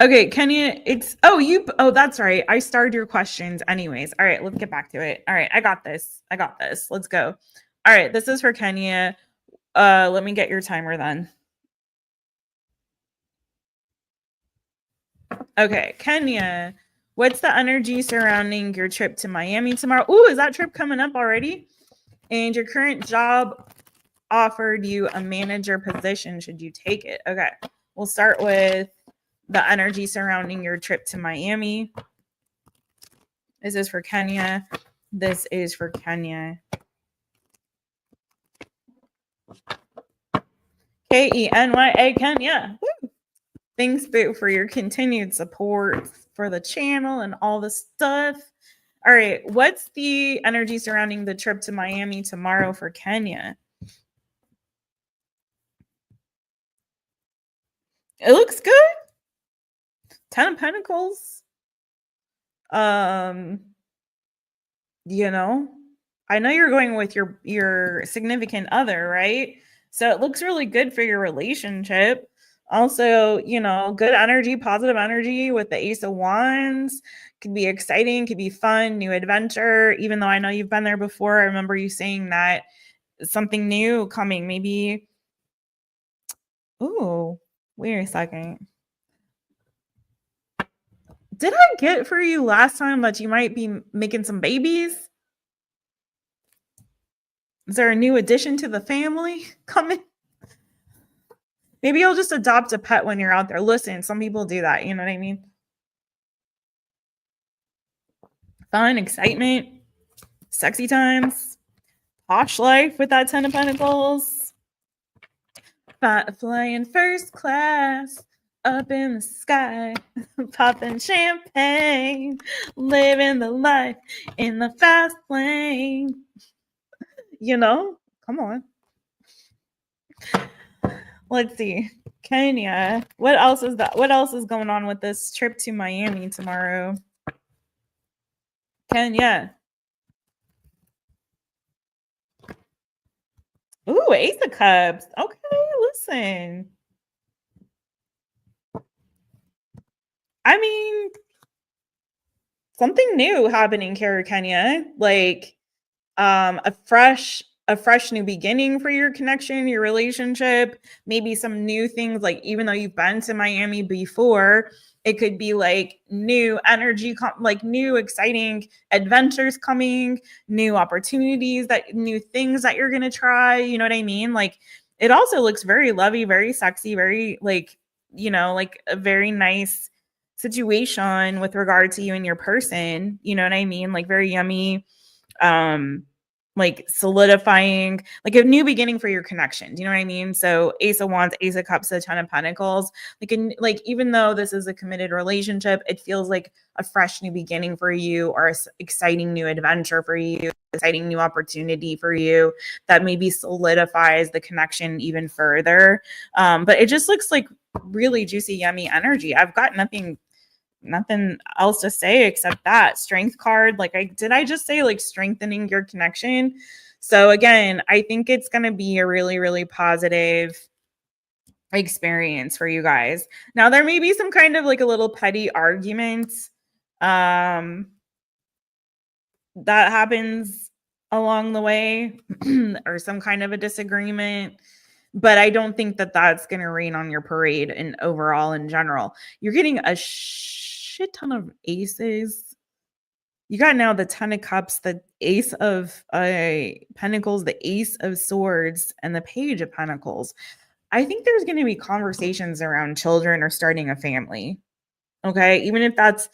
Okay, Kenya, it's that's right. I started your questions anyways. All right, let's get back to it. All right, I got this. Let's go. All right, this is for Kenya. Let me get your timer then. Okay, Kenya, what's the energy surrounding your trip to Miami tomorrow? Ooh, is that trip coming up already? And your current job offered you a manager position. Should you take it? Okay, we'll start with the energy surrounding your trip to Miami. This is for Kenya. This is for Kenya. Kenya, Kenya. Woo. Thanks, Boo, for your continued support for the channel and all the stuff. All right, what's the energy surrounding the trip to Miami tomorrow for Kenya? It looks good. 10 of Pentacles. You know, I know you're going with your significant other, right? So it looks really good for your relationship. Also, you know, good energy, positive energy with the Ace of Wands. Could be exciting, could be fun, new adventure. Even though I know you've been there before, I remember you saying that something new coming, maybe. Ooh, wait a second. Did I get for you last time that you might be making some babies? Is there a new addition to the family coming? Maybe you'll just adopt a pet when you're out there. Listen, some people do that. You know what I mean? Fun, excitement, sexy times, posh life with that 10 of Pentacles. Flying first class up in the sky, popping champagne, living the life in the fast lane. You know, come on. Let's see. Kenya. What else is that? What else is going on with this trip to Miami tomorrow? Kenya. Ooh, Ace of Cups. Okay, listen. I mean, something new happening here, Kenya. Like a fresh new beginning for your connection, your relationship, maybe some new things. Like even though you've been to Miami before, it could be like new energy, like new exciting adventures coming, new opportunities, that new things that you're gonna try. You know what I mean? Like it also looks very lovey, very sexy, very like, you know, like a very nice situation with regard to you and your person. You know what I mean? Like very yummy, like solidifying, like a new beginning for your connection. Do you know what I mean? So Ace of Wands, Ace of Cups, a 10 of Pentacles. Like even though this is a committed relationship, it feels like a fresh new beginning for you, or an exciting new adventure for you, exciting new opportunity for you that maybe solidifies the connection even further. But it just looks like really juicy, yummy energy. I've got nothing else to say except that strength card. Like I just say like strengthening your connection. So again, I think it's going to be a really, really positive experience for you guys. Now there may be some kind of like a little petty argument that happens along the way or some kind of a disagreement, but I don't think that that's going to rain on your parade and overall in general. You're getting a shit ton of aces. You got now the 10 of cups, the ace of pentacles, the ace of swords, and the page of pentacles. I think there's going to be conversations around children or starting a family. Okay. Even if that's,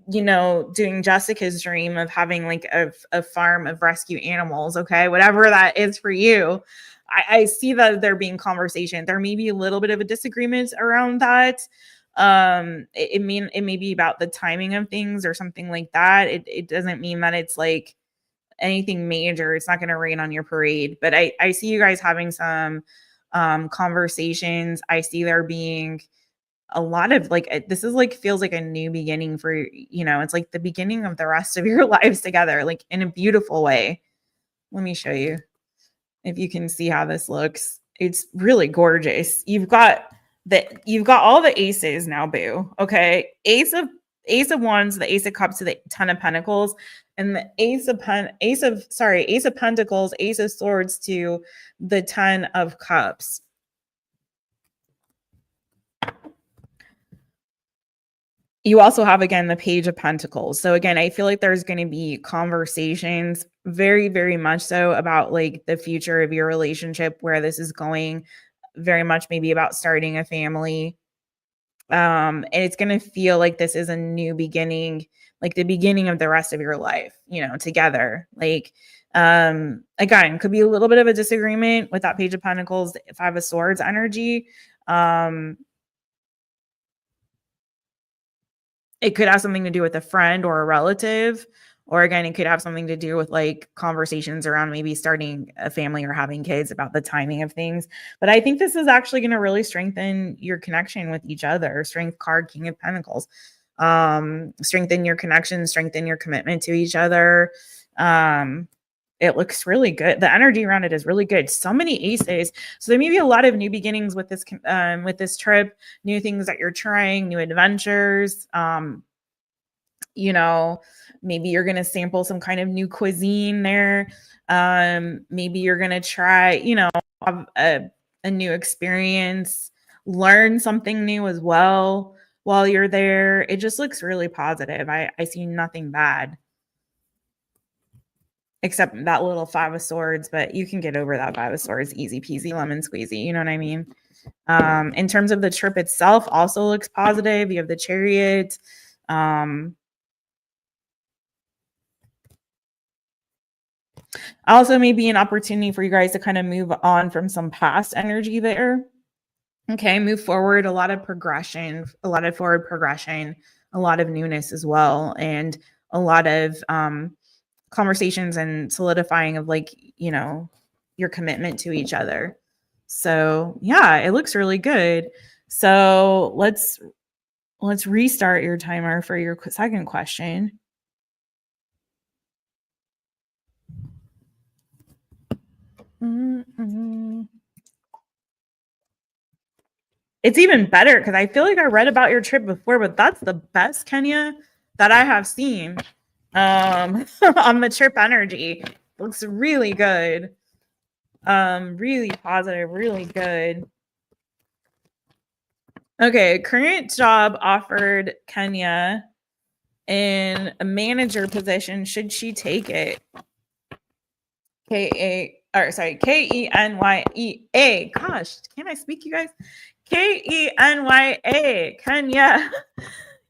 doing Jessica's dream of having like a farm of rescue animals. Okay. Whatever that is for you. I see that there being conversation. There may be a little bit of a disagreement around that. It may be about the timing of things or something like that. It doesn't mean that it's like anything major. It's not going to rain on your parade, but I see you guys having some conversations. I see there being a lot of like, this is like, feels like a new beginning for, it's like the beginning of the rest of your lives together, like in a beautiful way. Let me show you if you can see how this looks. It's really gorgeous. You've got all the aces now, boo. Okay. Ace of wands, the ace of cups to the 10 of pentacles, and the ace of pentacles, ace of swords to the 10 of cups. You also have, again, the page of pentacles. So again, I feel like there's going to be conversations very, very much so about like the future of your relationship, where this is going, very much maybe about starting a family. And it's going to feel like this is a new beginning, like the beginning of the rest of your life, together. Like, again, could be a little bit of a disagreement with that page of pentacles, 5 of swords energy. It could have something to do with a friend or a relative, or again, it could have something to do with like conversations around maybe starting a family or having kids, about the timing of things. But I think this is actually going to really strengthen your connection with each other. Strength card, King of Pentacles. Strengthen your connection, strengthen your commitment to each other. It looks really good. The energy around it is really good. So many aces. So there may be a lot of new beginnings with this trip, new things that you're trying, new adventures. Maybe you're going to sample some kind of new cuisine there. Maybe you're going to try, have a new experience, learn something new as well while you're there. It just looks really positive. I see nothing bad, except that little 5 of swords, but you can get over that 5 of swords easy peasy lemon squeezy. You know what I mean? In terms of the trip itself, also looks positive. You have the Chariot. Also maybe an opportunity for you guys to kind of move on from some past energy there. Okay, move forward. A lot of progression, a lot of forward progression, a lot of newness as well, and a lot of conversations and solidifying of like, your commitment to each other. So yeah, it looks really good. So let's restart your timer for your second question. It's even better because I feel like I read about your trip before, but that's the best Kenya that I have seen on the trip energy. Looks really good. Really positive, really good. Okay, current job offered Kenya in a manager position. Should she take it? Kenya. Gosh, can't I speak, you guys? Kenya. Kenya.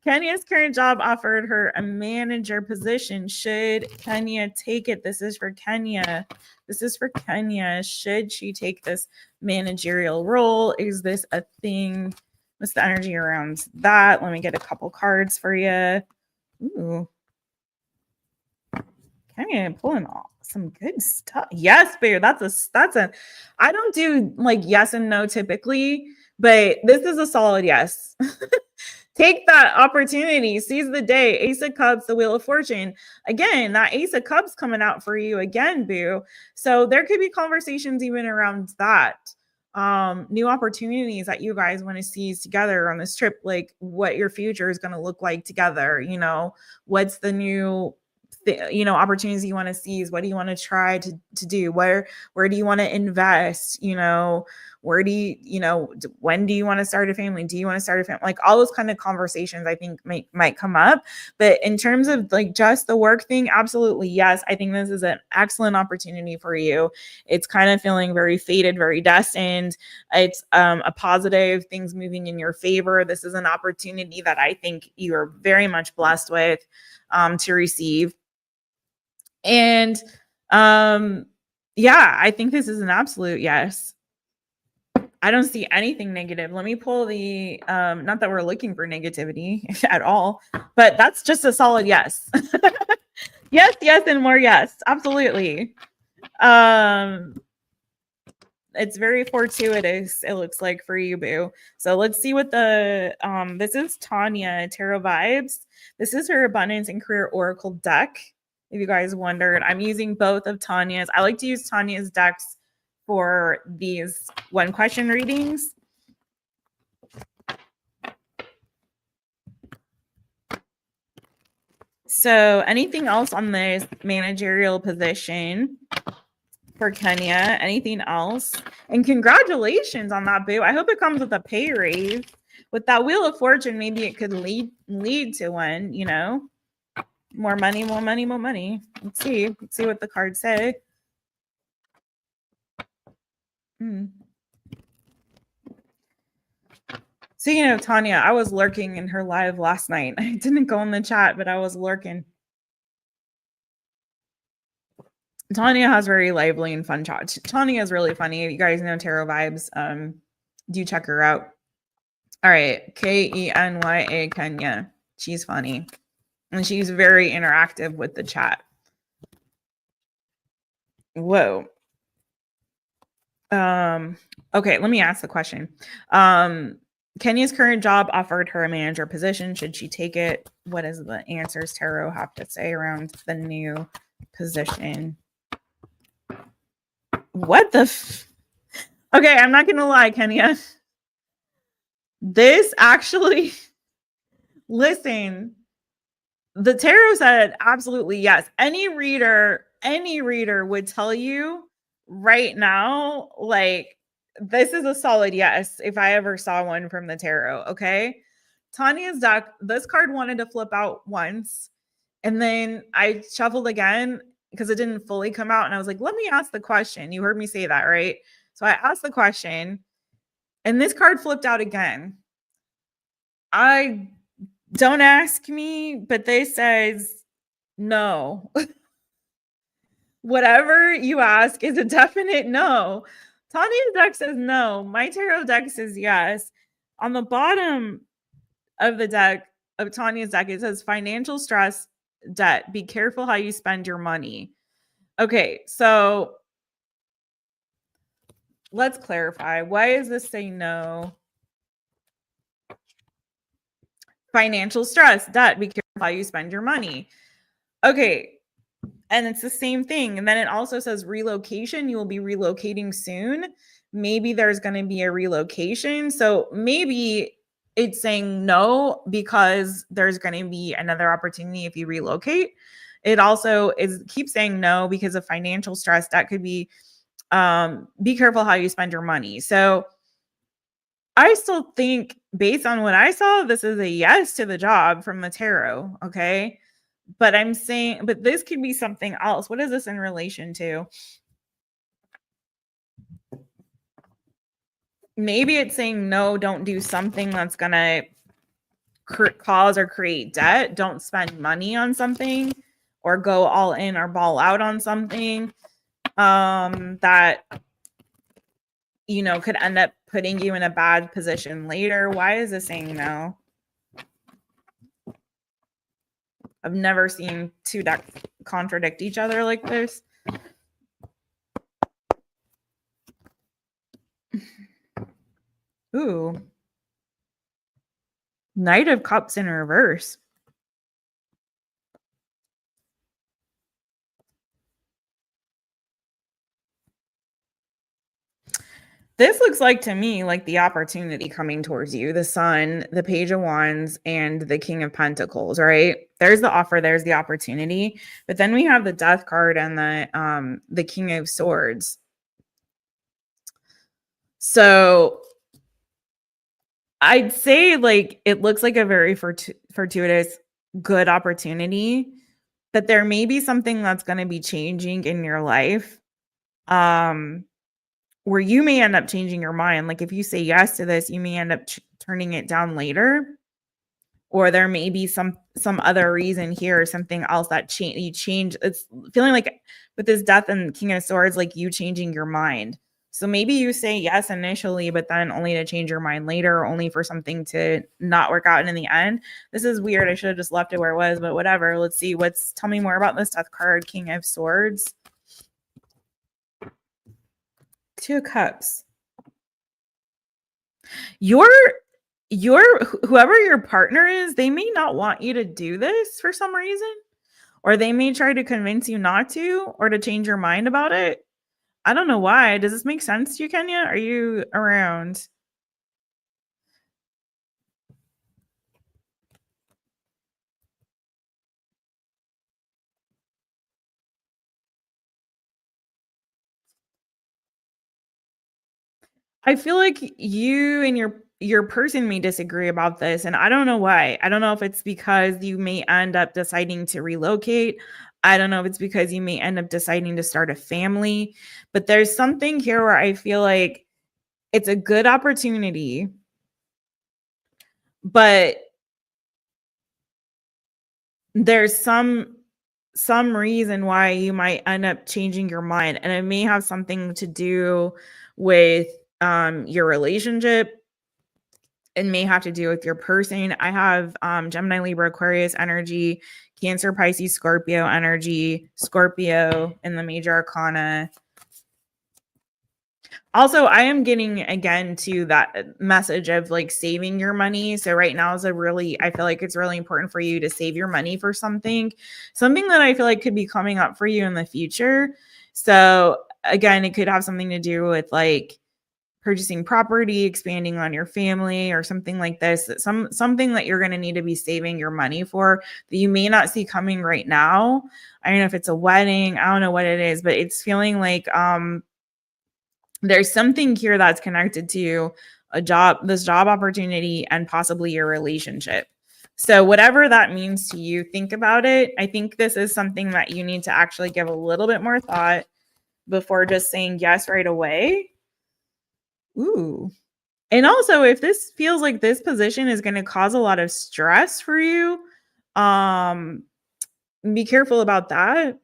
Kenya's current job offered her a manager position. Should Kenya take it? This is for Kenya. Should she take this managerial role? Is this a thing? What's the energy around that? Let me get a couple cards for you. Ooh. Kenya pulling off some good stuff. Yes, babe. That's a I don't do like yes and no typically, but this is a solid yes. Take that opportunity, seize the day. Ace of Cups, the Wheel of Fortune. Again, that Ace of Cups coming out for you again, boo. So there could be conversations even around that. new opportunities that you guys want to seize together on this trip, like what your future is going to look like together. What's the new opportunities you want to seize? What do you want to try to do? Where do you want to invest? Where do when do you want to start a family? Do you want to start a family? Like all those kind of conversations I think might come up. But in terms of like just the work thing, absolutely yes. I think this is an excellent opportunity for you. It's kind of feeling very fated, very destined. It's a positive, things moving in your favor. This is an opportunity that I think you are very much blessed with to receive. And yeah, I think this is an absolute yes. I don't see anything negative. Let me pull the not that we're looking for negativity at all, but that's just a solid yes. yes, and more yes. Absolutely. It's very fortuitous, it looks like, for you, boo. So let's see what the this is Tanya Tarot Vibes. This is her abundance and career oracle deck. If you guys wondered, I'm using both of Tanya's. I like to use Tanya's decks for these one question readings. So anything else on this managerial position for Kenya? Anything else? And congratulations on that, boo. I hope it comes with a pay raise. With that Wheel of Fortune, maybe it could lead to one, more money, more money, more money. Let's see what the cards say. So, Tanya, I was lurking in her live last night. I didn't go in the chat, but I was lurking. Tanya has very lively and fun chat. Tanya is really funny. You guys know Tarot Vibes. Do check her out. All right. Kenya, Kenya. She's funny. And she's very interactive with the chat. Whoa. Okay, let me ask the question. Kenya's current job offered her a manager position. Should she take it? What does the answers tarot have to say around the new position? What the Okay, I'm not gonna lie, Kenya. This actually, listen, the tarot said absolutely yes. Any reader would tell you right now, like, this is a solid yes if I ever saw one from the tarot. Okay. Tanya's deck, this card wanted to flip out once, and then I shuffled again because it didn't fully come out. And I was like, let me ask the question. You heard me say that, right? So I asked the question, and this card flipped out again. I don't ask me, but this says no. Whatever you ask is a definite no. Tanya's deck says no. My tarot deck says yes. On the bottom of the deck, of Tanya's deck, it says financial stress, debt. Be careful how you spend your money. Okay, so let's clarify. Why is this saying no? Financial stress, debt. Be careful how you spend your money. Okay, and it's the same thing. And then it also says relocation. You will be relocating soon. Maybe there's going to be a relocation. So maybe it's saying no because there's going to be another opportunity if you relocate. It also keeps saying no because of financial stress. That could be careful how you spend your money. So I still think, based on what I saw, this is a yes to the job from the tarot. Okay. But I'm saying, but this could be something else. What is this in relation to? Maybe it's saying no, don't do something that's going to cause or create debt. Don't spend money on something or go all in or ball out on something that, could end up putting you in a bad position later. Why is this saying no? I've never seen two decks contradict each other like this. Ooh. Knight of Cups in reverse. This looks like to me like the opportunity coming towards you, the Sun, the Page of Wands, and the King of Pentacles, right? There's the offer, there's the opportunity. But then we have the Death card and the King of Swords. So I'd say like it looks like a very fortuitous, good opportunity, but there may be something that's going to be changing in your life. Where you may end up changing your mind. Like if you say yes to this, you may end up turning it down later, or there may be some other reason here, or something else that you change. It's feeling like with this Death and King of Swords, like you changing your mind. So maybe you say yes initially, but then only to change your mind later, only for something to not work out in the end. This is weird. I should have just left it where it was, but whatever. Let's see. Tell me more about this Death card, King of Swords. Two of Cups. Whoever your partner is, they may not want you to do this for some reason, or they may try to convince you not to, or to change your mind about it. I don't know why. Does this make sense to you, Kenya? Are you around? I feel like you and your person may disagree about this, and I don't know why. I don't know if it's because you may end up deciding to relocate. I don't know if it's because you may end up deciding to start a family, but there's something here where I feel like it's a good opportunity, but there's some reason why you might end up changing your mind, and it may have something to do with your relationship. It may have to do with your person. I have Gemini, Libra, Aquarius energy, Cancer, Pisces, Scorpio energy, Scorpio in the major arcana. Also, I am getting again to that message of like saving your money. So right now is I feel like it's really important for you to save your money for something that I feel like could be coming up for you in the future. So again, it could have something to do with like purchasing property, expanding on your family, or something like this. Something that you're going to need to be saving your money for that you may not see coming right now. I don't know if it's a wedding. I don't know what it is, but it's feeling like there's something here that's connected to this job opportunity, and possibly your relationship. So whatever that means to you, think about it. I think this is something that you need to actually give a little bit more thought before just saying yes right away. Ooh. And also, if this feels like this position is going to cause a lot of stress for you, be careful about that.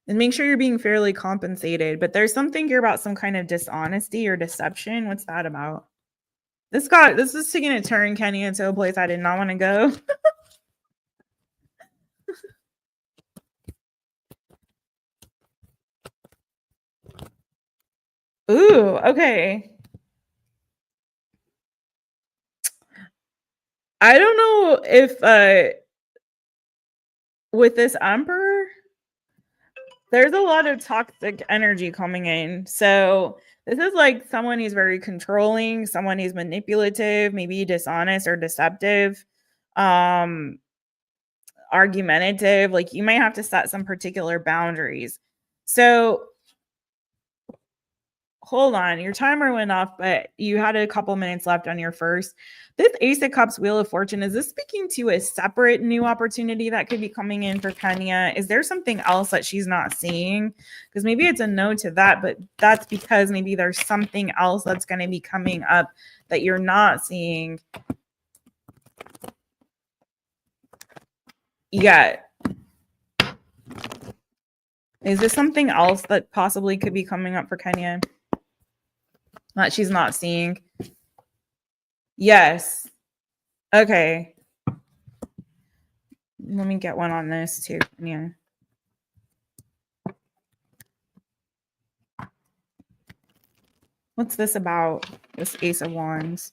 And make sure you're being fairly compensated. But there's something here about some kind of dishonesty or deception. What's that about? This is taking a turn, Kenny, into a place I did not want to go. Ooh, okay. I don't know if with this Emperor, there's a lot of toxic energy coming in. So this is like someone who's very controlling, someone who's manipulative, maybe dishonest or deceptive, argumentative. Like you might have to set some particular boundaries. So hold on, your timer went off, but you had a couple minutes left on your first. This Ace of Cups, Wheel of Fortune, is this speaking to a separate new opportunity that could be coming in for Kenya? Is there something else that she's not seeing? Because maybe it's a no to that, but that's because maybe there's something else that's going to be coming up that you're not seeing yet. Is this something else that possibly could be coming up for Kenya that she's not seeing? Yes. Okay. Let me get one on this too. Yeah. What's this about? This Ace of Wands.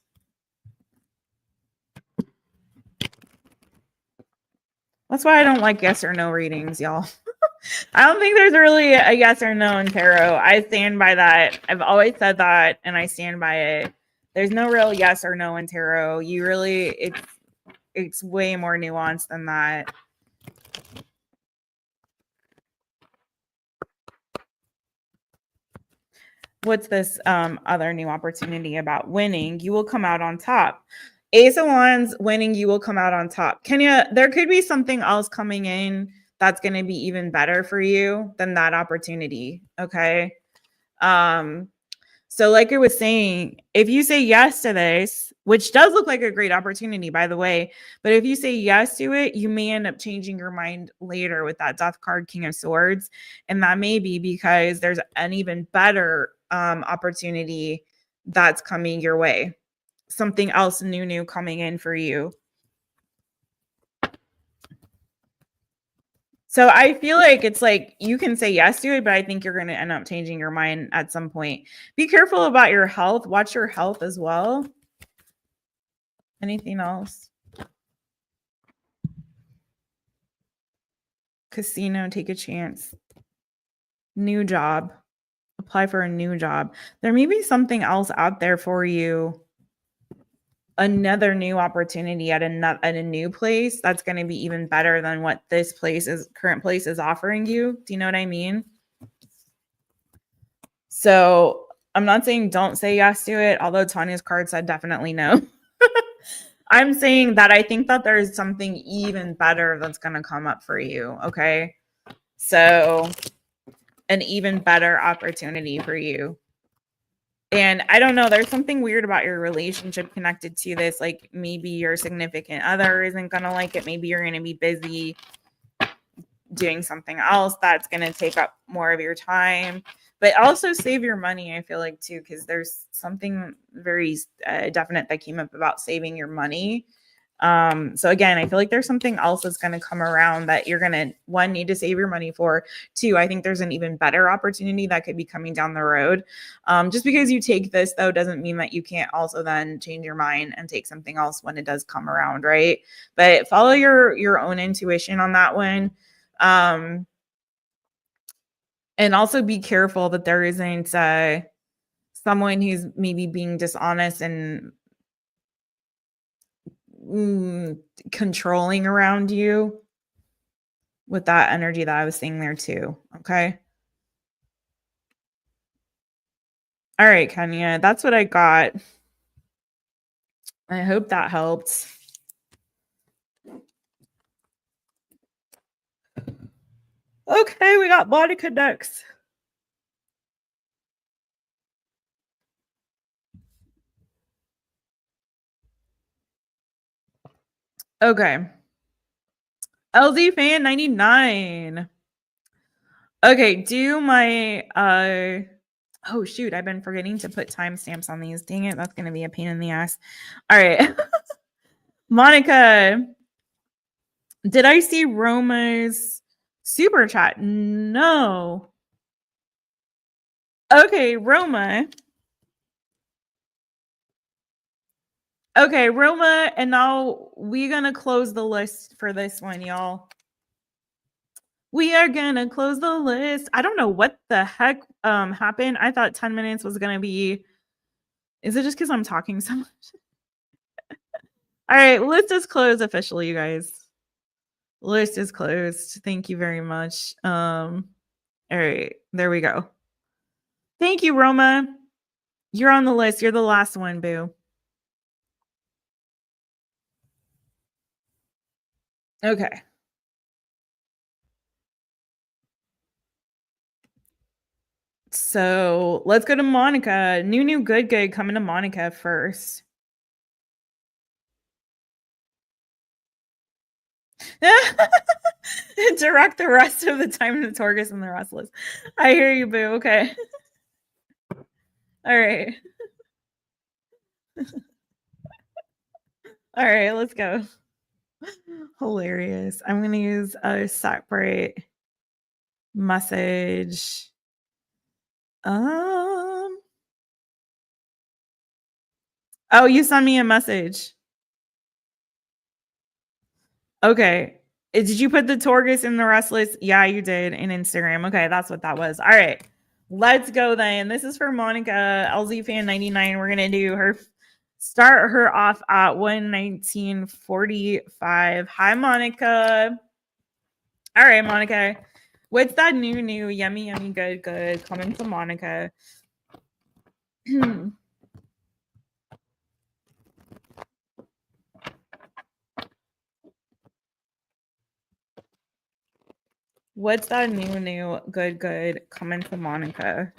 That's why I don't like yes or no readings, y'all. I don't think there's really a yes or no in tarot. I stand by that. I've always said that, and I stand by it. There's no real yes or no in tarot. You really, it's way more nuanced than that. What's this other new opportunity about winning? You will come out on top. Ace of Wands, winning, you will come out on top. Kenya, there could be something else coming in that's going to be even better for you than that opportunity. Okay. So like I was saying, if you say yes to this, which does look like a great opportunity, by the way, but if you say yes to it, you may end up changing your mind later with that Death card, King of Swords. And that may be because there's an even better opportunity that's coming your way. Something else new coming in for you. So I feel like it's like you can say yes to it, but I think you're going to end up changing your mind at some point. Be careful about your health. Watch your health as well. Anything else? Casino, take a chance. New job. Apply for a new job. There may be something else out there for you. Another new opportunity at a new place that's going to be even better than what this current place is offering you. Do you know what I mean? So I'm not saying don't say yes to it, although Tanya's card said definitely no. I'm saying that I think that there's something even better that's going to come up for you. Okay. So an even better opportunity for you. And I don't know, there's something weird about your relationship connected to this. Like maybe your significant other isn't going to like it. Maybe you're going to be busy doing something else that's going to take up more of your time. But also save your money, I feel like, too, because there's something very definite that came up about saving your money. So again, I feel like there's something else that's going to come around that you're going to, one, need to save your money for. Two, I think there's an even better opportunity that could be coming down the road. Just because you take this, though, doesn't mean that you can't also then change your mind and take something else when it does come around, right? But follow your own intuition on that one. And also be careful that there isn't someone who's maybe being dishonest and controlling around you with that energy that I was seeing there too. Okay. All right, Kenya, that's what I got. I hope that helped. Okay, we got Monica next. Okay. LZ fan 99. Okay, do my oh shoot, I've been forgetting to put timestamps on these. Dang it, that's gonna be a pain in the ass. All right. Monica, did I see Roma's super chat? No. Okay, Roma. Okay, Roma, and now we're gonna close the list for this one, y'all. We are gonna close the list. I don't know what the heck happened. I thought 10 minutes was gonna be. Is it just because I'm talking so much? All right, list is closed officially, you guys. List is closed. Thank you very much. All right, there we go. Thank you, Roma. You're on the list. You're the last one, boo. Okay. So let's go to Monica. New, good, coming to Monica first. Direct the rest of the time to Torgus and the Restless. I hear you, boo. Okay. All right. All right, let's go. Hilarious. I'm going to use a separate message. Oh, you sent me a message. Okay. Did you put the Torgus in the restless? Yeah, you did in Instagram. Okay, that's what that was. All right, let's go then. This is for Monica, LZ fan 99. We're gonna do her, start her off at 119.45. Hi, Monica. All right, Monica. What's that new, yummy, good coming from Monica? What's that new, good coming from Monica?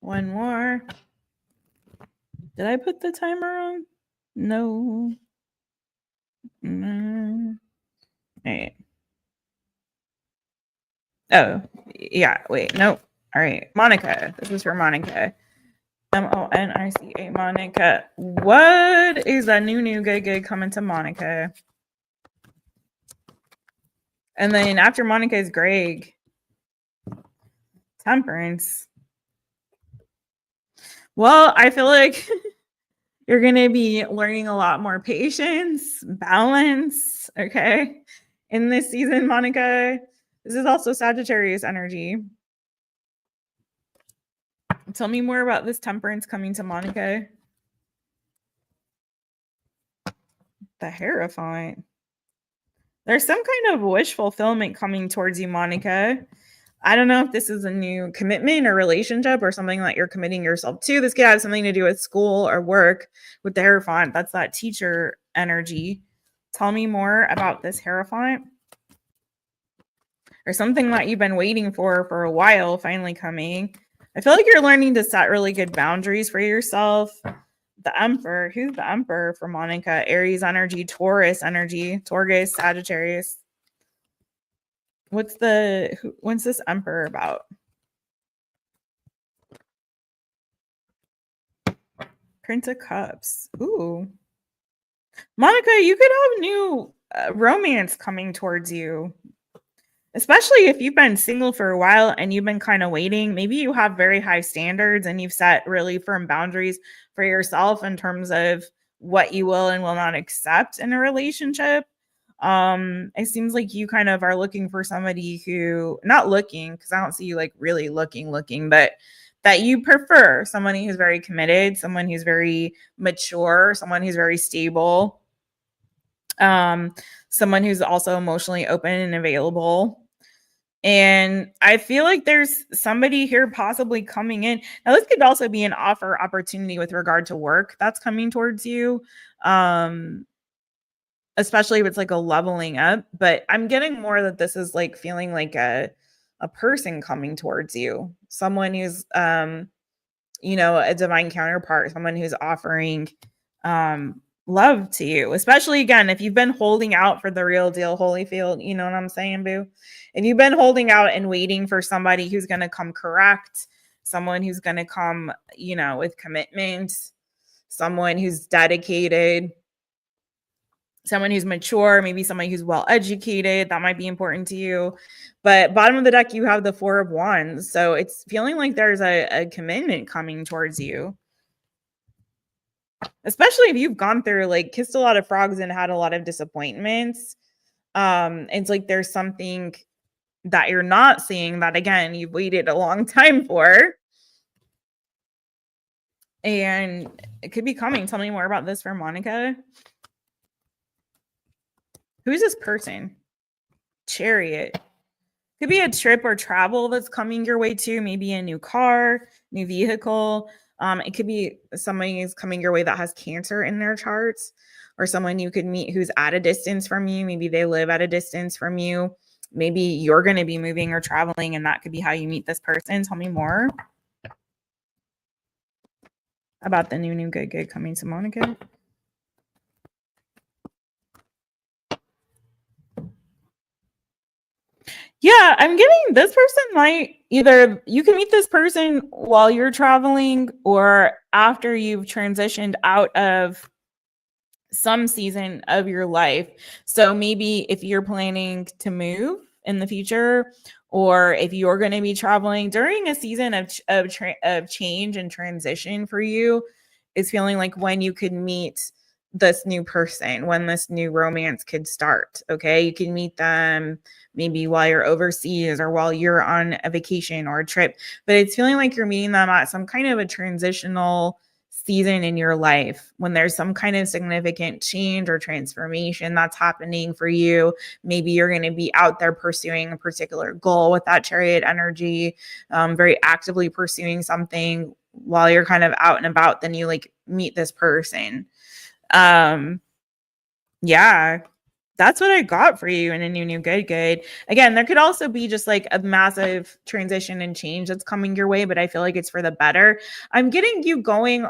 One more. Did I put the timer on? No. Wait. Oh, yeah. Wait. Nope. All right. Monica. This is for Monica. Monica. Monica. What is that new, good coming to Monica? And then after Monica is Greg. Temperance. Well, I feel like you're going to be learning a lot more patience, balance, okay? In this season, Monica. This is also Sagittarius energy. Tell me more about this temperance coming to Monica. The Hierophant. There's some kind of wish fulfillment coming towards you, Monica. I don't know if this is a new commitment or relationship or something that you're committing yourself to. This could have something to do with school or work with the Hierophant. That's that teacher energy. Tell me more about this Hierophant. Or something that you've been waiting for a while finally coming. I feel like you're learning to set really good boundaries for yourself. The Emperor. Who's the Emperor for Monica? Aries energy, Taurus energy, Torgus, Sagittarius. What's this Emperor about? Prince of Cups. Ooh. Monica, you could have new romance coming towards you. Especially if you've been single for a while and you've been kind of waiting. Maybe you have very high standards and you've set really firm boundaries for yourself in terms of what you will and will not accept in a relationship. It seems like you kind of are looking for somebody who, not looking, because I don't see you like really looking, but that you prefer somebody who's very committed, someone who's very mature, someone who's very stable, someone who's also emotionally open and available. And I feel like there's somebody here possibly coming in. Now, this could also be an offer opportunity with regard to work that's coming towards you. Especially if it's like a leveling up, but I'm getting more that this is like feeling like a person coming towards you, someone who's a divine counterpart, someone who's offering love to you, especially again if you've been holding out for the real deal, Holyfield, you know what I'm saying, boo? If you've been holding out and waiting for somebody who's going to come correct, someone who's going to come with commitment, someone who's dedicated, someone who's mature, maybe somebody who's well educated, that might be important to you. But bottom of the deck, you have the Four of Wands. So it's feeling like there's a commitment coming towards you. Especially if you've gone through, like, kissed a lot of frogs and had a lot of disappointments. It's like there's something that you're not seeing that, again, you've waited a long time for. And it could be coming. Tell me more about this for Monica. Who's this person? Chariot. Could be a trip or travel that's coming your way too. Maybe a new car, new vehicle. It cobe be somebody who's coming your way that has Cancer in their charts, or someone you could meet who's at a distance from you. Maybe they live at a distance from you. Maybe you're going to be moving or traveling, and that could be how you meet this person. Tell me more about the new good coming to Monica. Yeah, I'm getting this person might either you can meet this person while you're traveling or after you've transitioned out of some season of your life. So maybe if you're planning to move in the future, or if you're going to be traveling during a season of change and transition for you, is feeling like when you could meet this new person, when this new romance could start. Okay. You can meet them maybe while you're overseas or while you're on a vacation or a trip, but it's feeling like you're meeting them at some kind of a transitional season in your life when there's some kind of significant change or transformation that's happening for you. Maybe you're going to be out there pursuing a particular goal with that chariot energy, very actively pursuing something while you're kind of out and about. Then you like meet this person. Yeah, that's what I got for you in a new good. Again, there could also be just like a massive transition and change that's coming your way, but I feel like it's for the better. I'm getting you going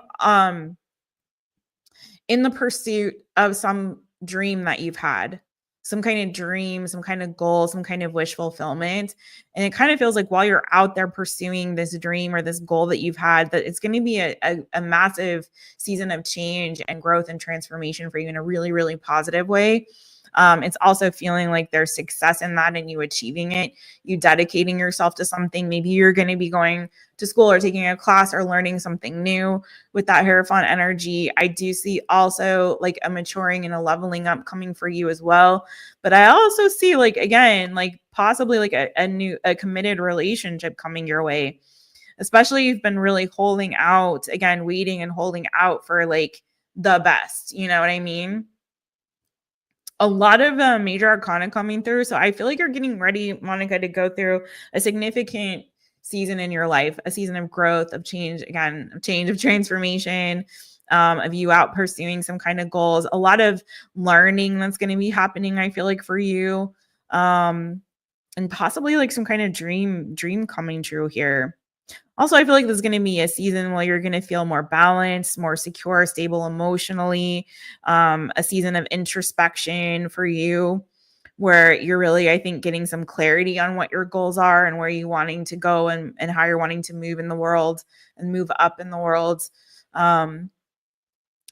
in the pursuit of some dream that you've had, some kind of dream, some kind of goal, some kind of wish fulfillment. And it kind of feels like while you're out there pursuing this dream or this goal that you've had, that it's going to be a massive season of change and growth and transformation for you in a really, really positive way. It's also feeling like there's success in that and you achieving it, you dedicating yourself to something. Maybe you're going to be going to school or taking a class or learning something new with that Hierophant energy. I do see also like a maturing and a leveling up coming for you as well. But I also see like, again, like possibly like a committed relationship coming your way, especially you've been really holding out, again, waiting and holding out for like the best, you know what I mean? A lot of major arcana coming through. So I feel like you're getting ready, Monica, to go through a significant season in your life, a season of growth, of change, again, of change, of transformation, of you out pursuing some kind of goals, a lot of learning that's going to be happening, I feel like, for you. And possibly like some kind of dream coming true here. Also, I feel like this is going to be a season where you're going to feel more balanced, more secure, stable emotionally, a season of introspection for you where you're really, I think, getting some clarity on what your goals are and where you're wanting to go and how you're wanting to move in the world and move up in the world. And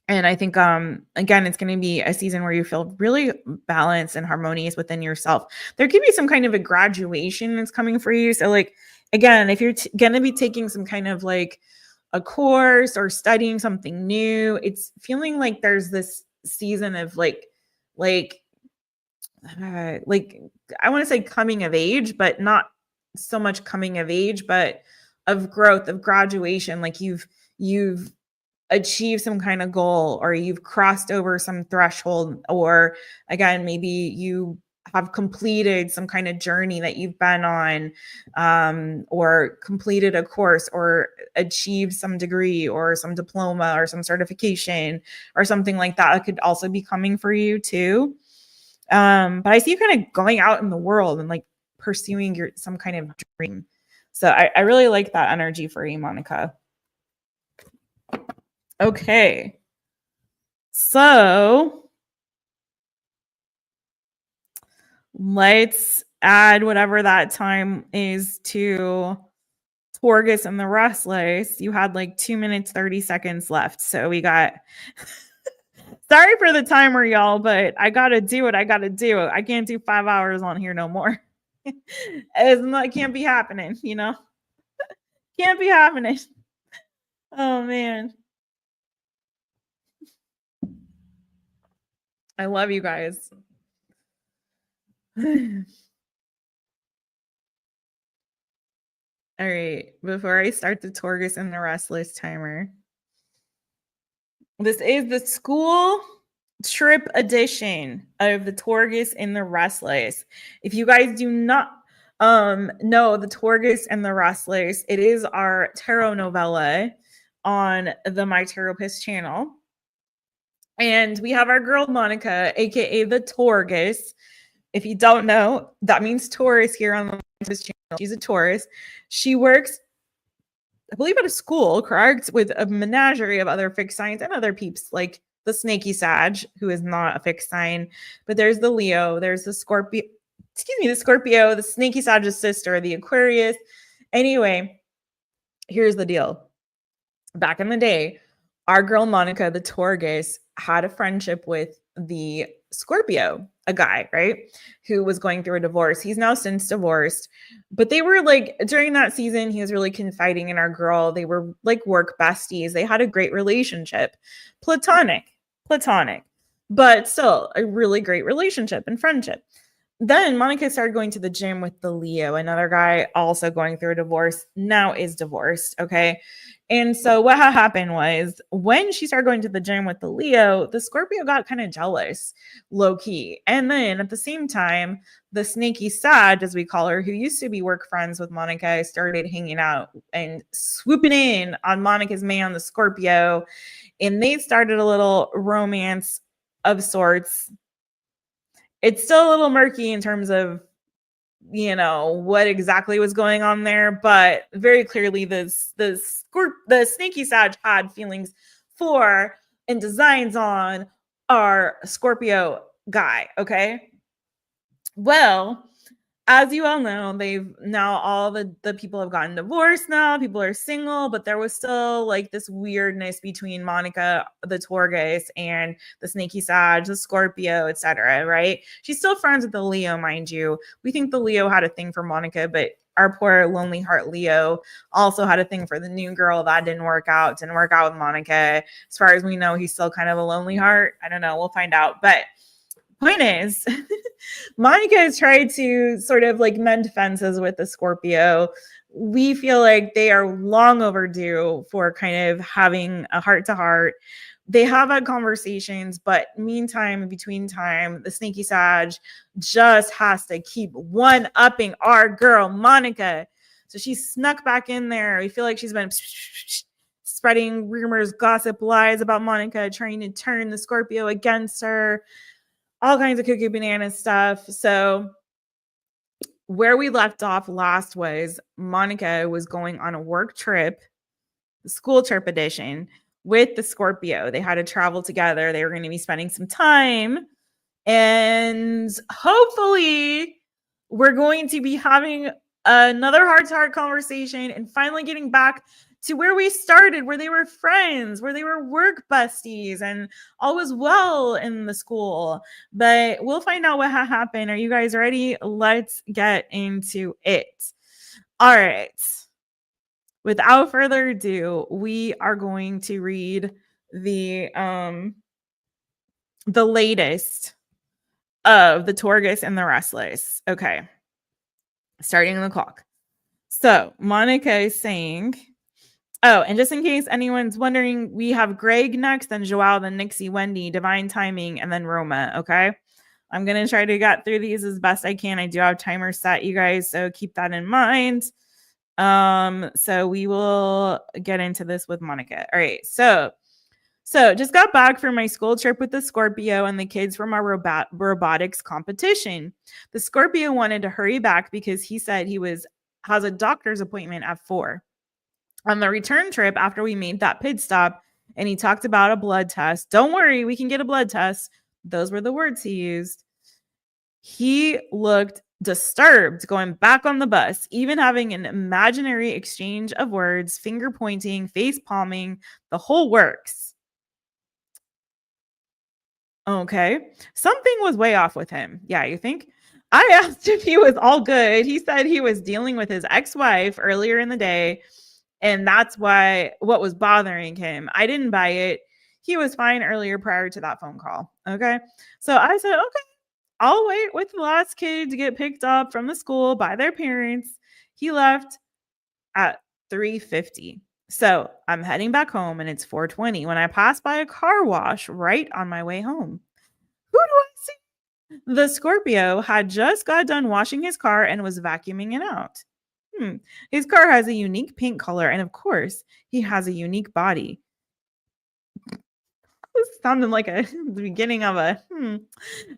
I think, again, it's going to be a season where you feel really balanced and harmonious within yourself. There could be some kind of a graduation that's coming for you. So like, again, if you're going to be taking some kind of like a course or studying something new, it's feeling like there's this season of like I want to say coming of age, but not so much coming of age, but of growth, of graduation. Like you've achieve some kind of goal or you've crossed over some threshold, or again, maybe you have completed some kind of journey that you've been on, or completed a course or achieved some degree or some diploma or some certification or something like that. It could also be coming for you too. But I see you kind of going out in the world and like pursuing some kind of dream. So I really like that energy for you, Monica. Okay. So let's add whatever that time is to Torgus and the Restless. You had like 2 minutes, 30 seconds left. So we got, sorry for the timer, y'all, but I got to do what I got to do. I can't do 5 hours on here no more. It can't be happening, you know? Can't be happening. Oh, man. I love you guys. All right. Before I start the Torgus and the Restless timer, this is the school trip edition of the Torgus and the Restless. If you guys do not know the Torgus and the Restless, it is our tarot novella on the MyTaropist channel. And we have our girl Monica, aka the Torgus. If you don't know, that means Taurus here on the MyTaropist channel. She's a Taurus. She works, I believe, at a school, correct, with a menagerie of other fixed signs and other peeps, like the snaky Sag, who is not a fixed sign. But there's the Leo, there's the Scorpio, the snaky Sag's sister, the Aquarius. Anyway, here's the deal. Back in the day, our girl Monica, the Torgus, had a friendship with the Scorpio, a guy, right, who was going through a divorce. He's now since divorced, but they were like, during that season, he was really confiding in our girl. They were like work besties. They had a great relationship, platonic, but still a really great relationship and friendship. Then Monica started going to the gym with the Leo, another guy also going through a divorce, now is divorced. Okay. And so what happened was when she started going to the gym with the Leo, the Scorpio got kind of jealous, low key. And then at the same time, the snaky Sag, as we call her, who used to be work friends with Monica, started hanging out and swooping in on Monica's man, the Scorpio. And they started a little romance of sorts. It's still a little murky in terms of, what exactly was going on there, but very clearly the sneaky Sag had feelings for and designs on our Scorpio guy. Okay. Well, as you all know, they've now all the people have gotten divorced now. People are single, but there was still like this weirdness between Monica, the Taurus, and the snaky Sag, the Scorpio, etc. Right? She's still friends with the Leo, mind you. We think the Leo had a thing for Monica, but our poor lonely heart Leo also had a thing for the new girl. That didn't work out. Didn't work out with Monica. As far as we know, he's still kind of a lonely heart. I don't know. We'll find out. But point is, Monica has tried to sort of like mend fences with the Scorpio. We feel like they are long overdue for kind of having a heart to heart. They have had conversations, but meantime, between time, the sneaky Sag just has to keep one-upping our girl, Monica. So she snuck back in there. We feel like she's been spreading rumors, gossip, lies about Monica, trying to turn the Scorpio against her. All kinds of cuckoo banana stuff. So where we left off last was Monica was going on a work trip, the school trip edition, with the Scorpio. They had to travel together. They were going to be spending some time. And hopefully we're going to be having another heart-to-heart conversation and finally getting back to where we started, where they were friends, where they were work besties, and all was well in the school. But we'll find out what happened. Are you guys ready? Let's get into it. All right. Without further ado, we are going to read the latest of the Taurus and the Restless. Okay. Starting the clock. So Monica is saying, oh, and just in case anyone's wondering, we have Greg next, then Joao, then Nixie, Wendy, Divine Timing, and then Roma. Okay. I'm going to try to get through these as best I can. I do have timers set, you guys, so keep that in mind. So we will get into this with Monica. All right. So just got back from my school trip with the Scorpio and the kids from our robotics competition. The Scorpio wanted to hurry back because he said has a doctor's appointment at 4. On the return trip, after we made that pit stop and he talked about a blood test, don't worry, we can get a blood test. Those were the words he used. He looked disturbed going back on the bus, even having an imaginary exchange of words, finger pointing, face palming, the whole works. Okay. Something was way off with him. Yeah, you think? I asked if he was all good. He said he was dealing with his ex-wife earlier in the day, and that's what was bothering him. I didn't buy it. He was fine earlier prior to that phone call. Okay. So I said, okay, I'll wait with the last kid to get picked up from the school by their parents. He left at 3:50. So I'm heading back home and it's 4:20 when I pass by a car wash right on my way home. Who do I see? The Scorpio had just got done washing his car and was vacuuming it out. His car has a unique pink color, and of course, he has a unique body. This sounded like the beginning of a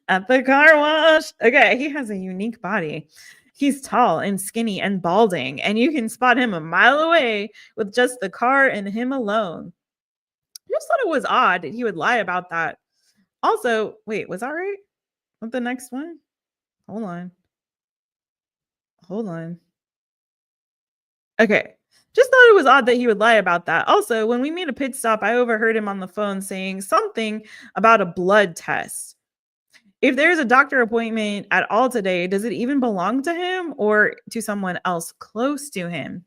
at the car wash. Okay, he has a unique body. He's tall and skinny and balding, and you can spot him a mile away with just the car and him alone. I just thought it was odd that he would lie about that. Also, wait, was that right? What the next one? Hold on. Okay. Just thought it was odd that he would lie about that. Also, when we made a pit stop, I overheard him on the phone saying something about a blood test. If there's a doctor appointment at all today, does it even belong to him or to someone else close to him?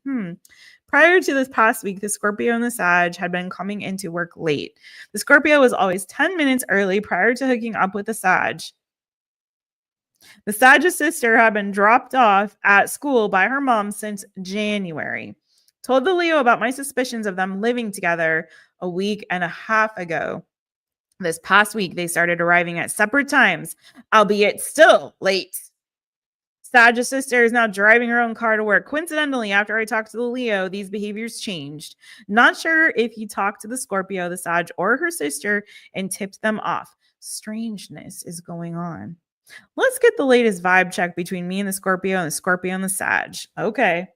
Prior to this past week, the Scorpio and the Sag had been coming into work late. The Scorpio was always 10 minutes early prior to hooking up with the Sag. The Sag's sister had been dropped off at school by her mom since January. Told the Leo about my suspicions of them living together a week and a half ago. This past week, they started arriving at separate times, albeit still late. Sag's sister is now driving her own car to work. Coincidentally, after I talked to the Leo, these behaviors changed. Not sure if he talked to the Scorpio, the Sag, or her sister and tipped them off. Strangeness is going on. Let's get the latest vibe check between me and the Scorpio and the Sag. Okay.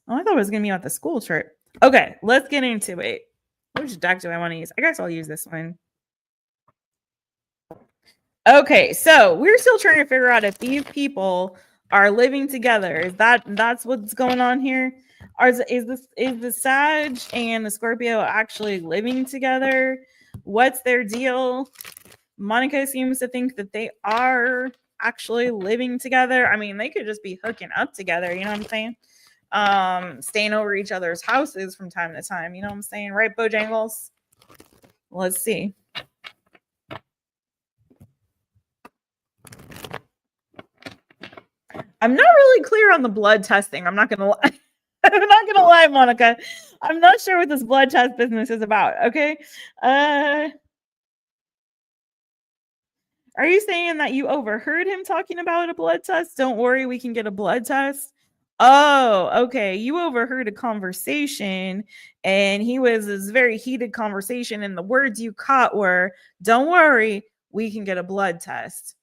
Oh, I thought it was going to be about the school trip. Okay, let's get into it. Which deck do I want to use? I guess I'll use this one. Okay, so we're still trying to figure out if these people are living together. That's what's going on here? Is the Sag and the Scorpio actually living together? What's their deal? Monica seems to think that they are actually living together. I mean, they could just be hooking up together, you know what I'm saying? Staying over each other's houses from time to time, you know what I'm saying? Right, Bojangles? Let's see. I'm not really clear on the blood testing. I'm not going to lie. I'm not going to lie, Monica. I'm not sure what this blood test business is about. Okay. Are you saying that you overheard him talking about a blood test? Don't worry, we can get a blood test. Oh, okay. You overheard a conversation and he was this very heated conversation. And the words you caught were, don't worry, we can get a blood test.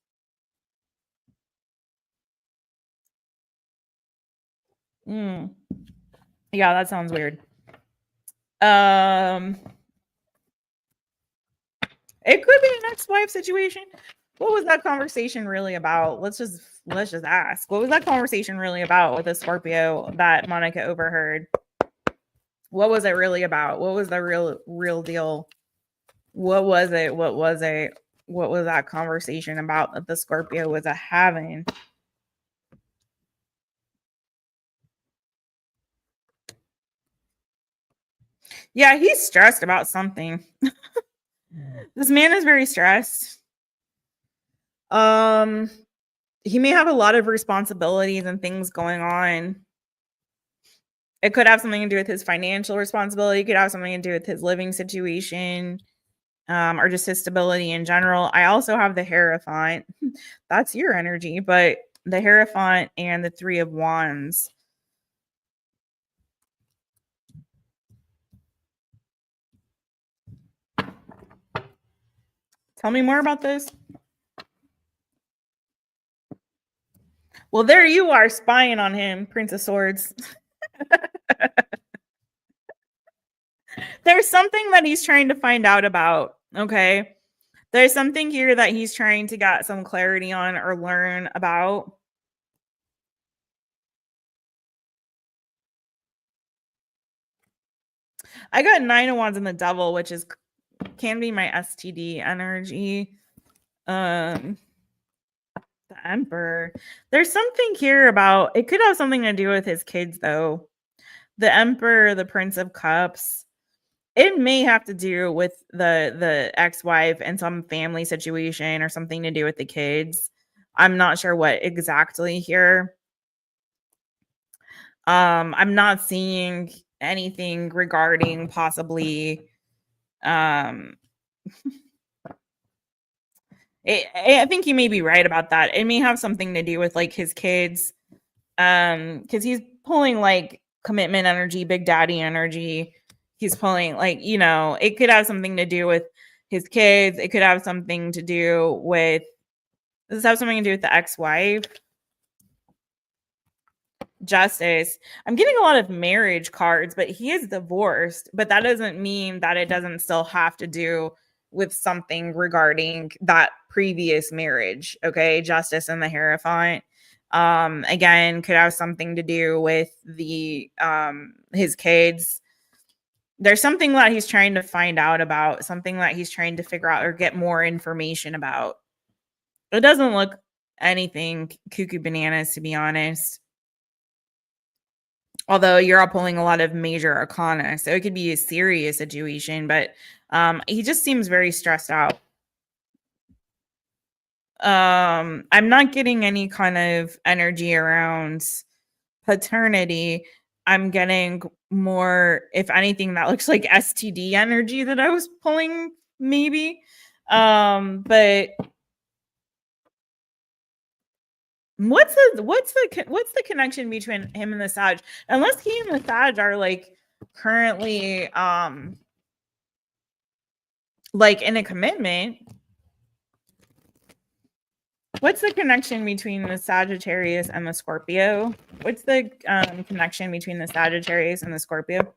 Yeah, that sounds weird. It could be an ex-wife situation. What was that conversation really about? Let's just ask. What was that conversation really about with the Scorpio that Monica overheard? What was it really about? What was the real deal? What was it? What was that conversation about that the Scorpio was having? Yeah, he's stressed about something. This man is very stressed. He may have a lot of responsibilities and things going on. It could have something to do with his financial responsibility. It could have something to do with his living situation, or just his stability in general. I also have the Hierophant. That's your energy, but the Hierophant and the Three of Wands. Tell me more about this. Well, there you are spying on him, Prince of Swords. There's something that he's trying to find out about, okay? There's something here that he's trying to get some clarity on or learn about. I got 9 of Wands in the Devil, which can be my STD energy. The Emperor. There's something here about, it could have something to do with his kids, though. The Emperor, the Prince of Cups. It may have to do with the ex-wife and some family situation or something to do with the kids. I'm not sure what exactly here. I'm not seeing anything regarding possibly I think you may be right about that. It may have something to do with like his kids. Because he's pulling like commitment energy, big daddy energy. He's pulling like, it could have something to do with his kids. It could have something to do with, does this have something to do with the ex-wife? Justice. I'm getting a lot of marriage cards, but he is divorced, but that doesn't mean that it doesn't still have to do with something regarding that previous marriage. Okay. Justice and the Hierophant. Again, could have something to do with the his kids. There's something that he's trying to find out about, something that he's trying to figure out or get more information about. It doesn't look anything cuckoo bananas, to be honest. Although you're all pulling a lot of major arcana, so it could be a serious situation, but he just seems very stressed out. I'm not getting any kind of energy around paternity. I'm getting more, if anything, that looks like STD energy that I was pulling, maybe. But what's the connection between him and the Sag? Unless he and the Sag are like currently like in a commitment. What's the connection between the Sagittarius and the Scorpio? What's the connection between the Sagittarius and the Scorpio?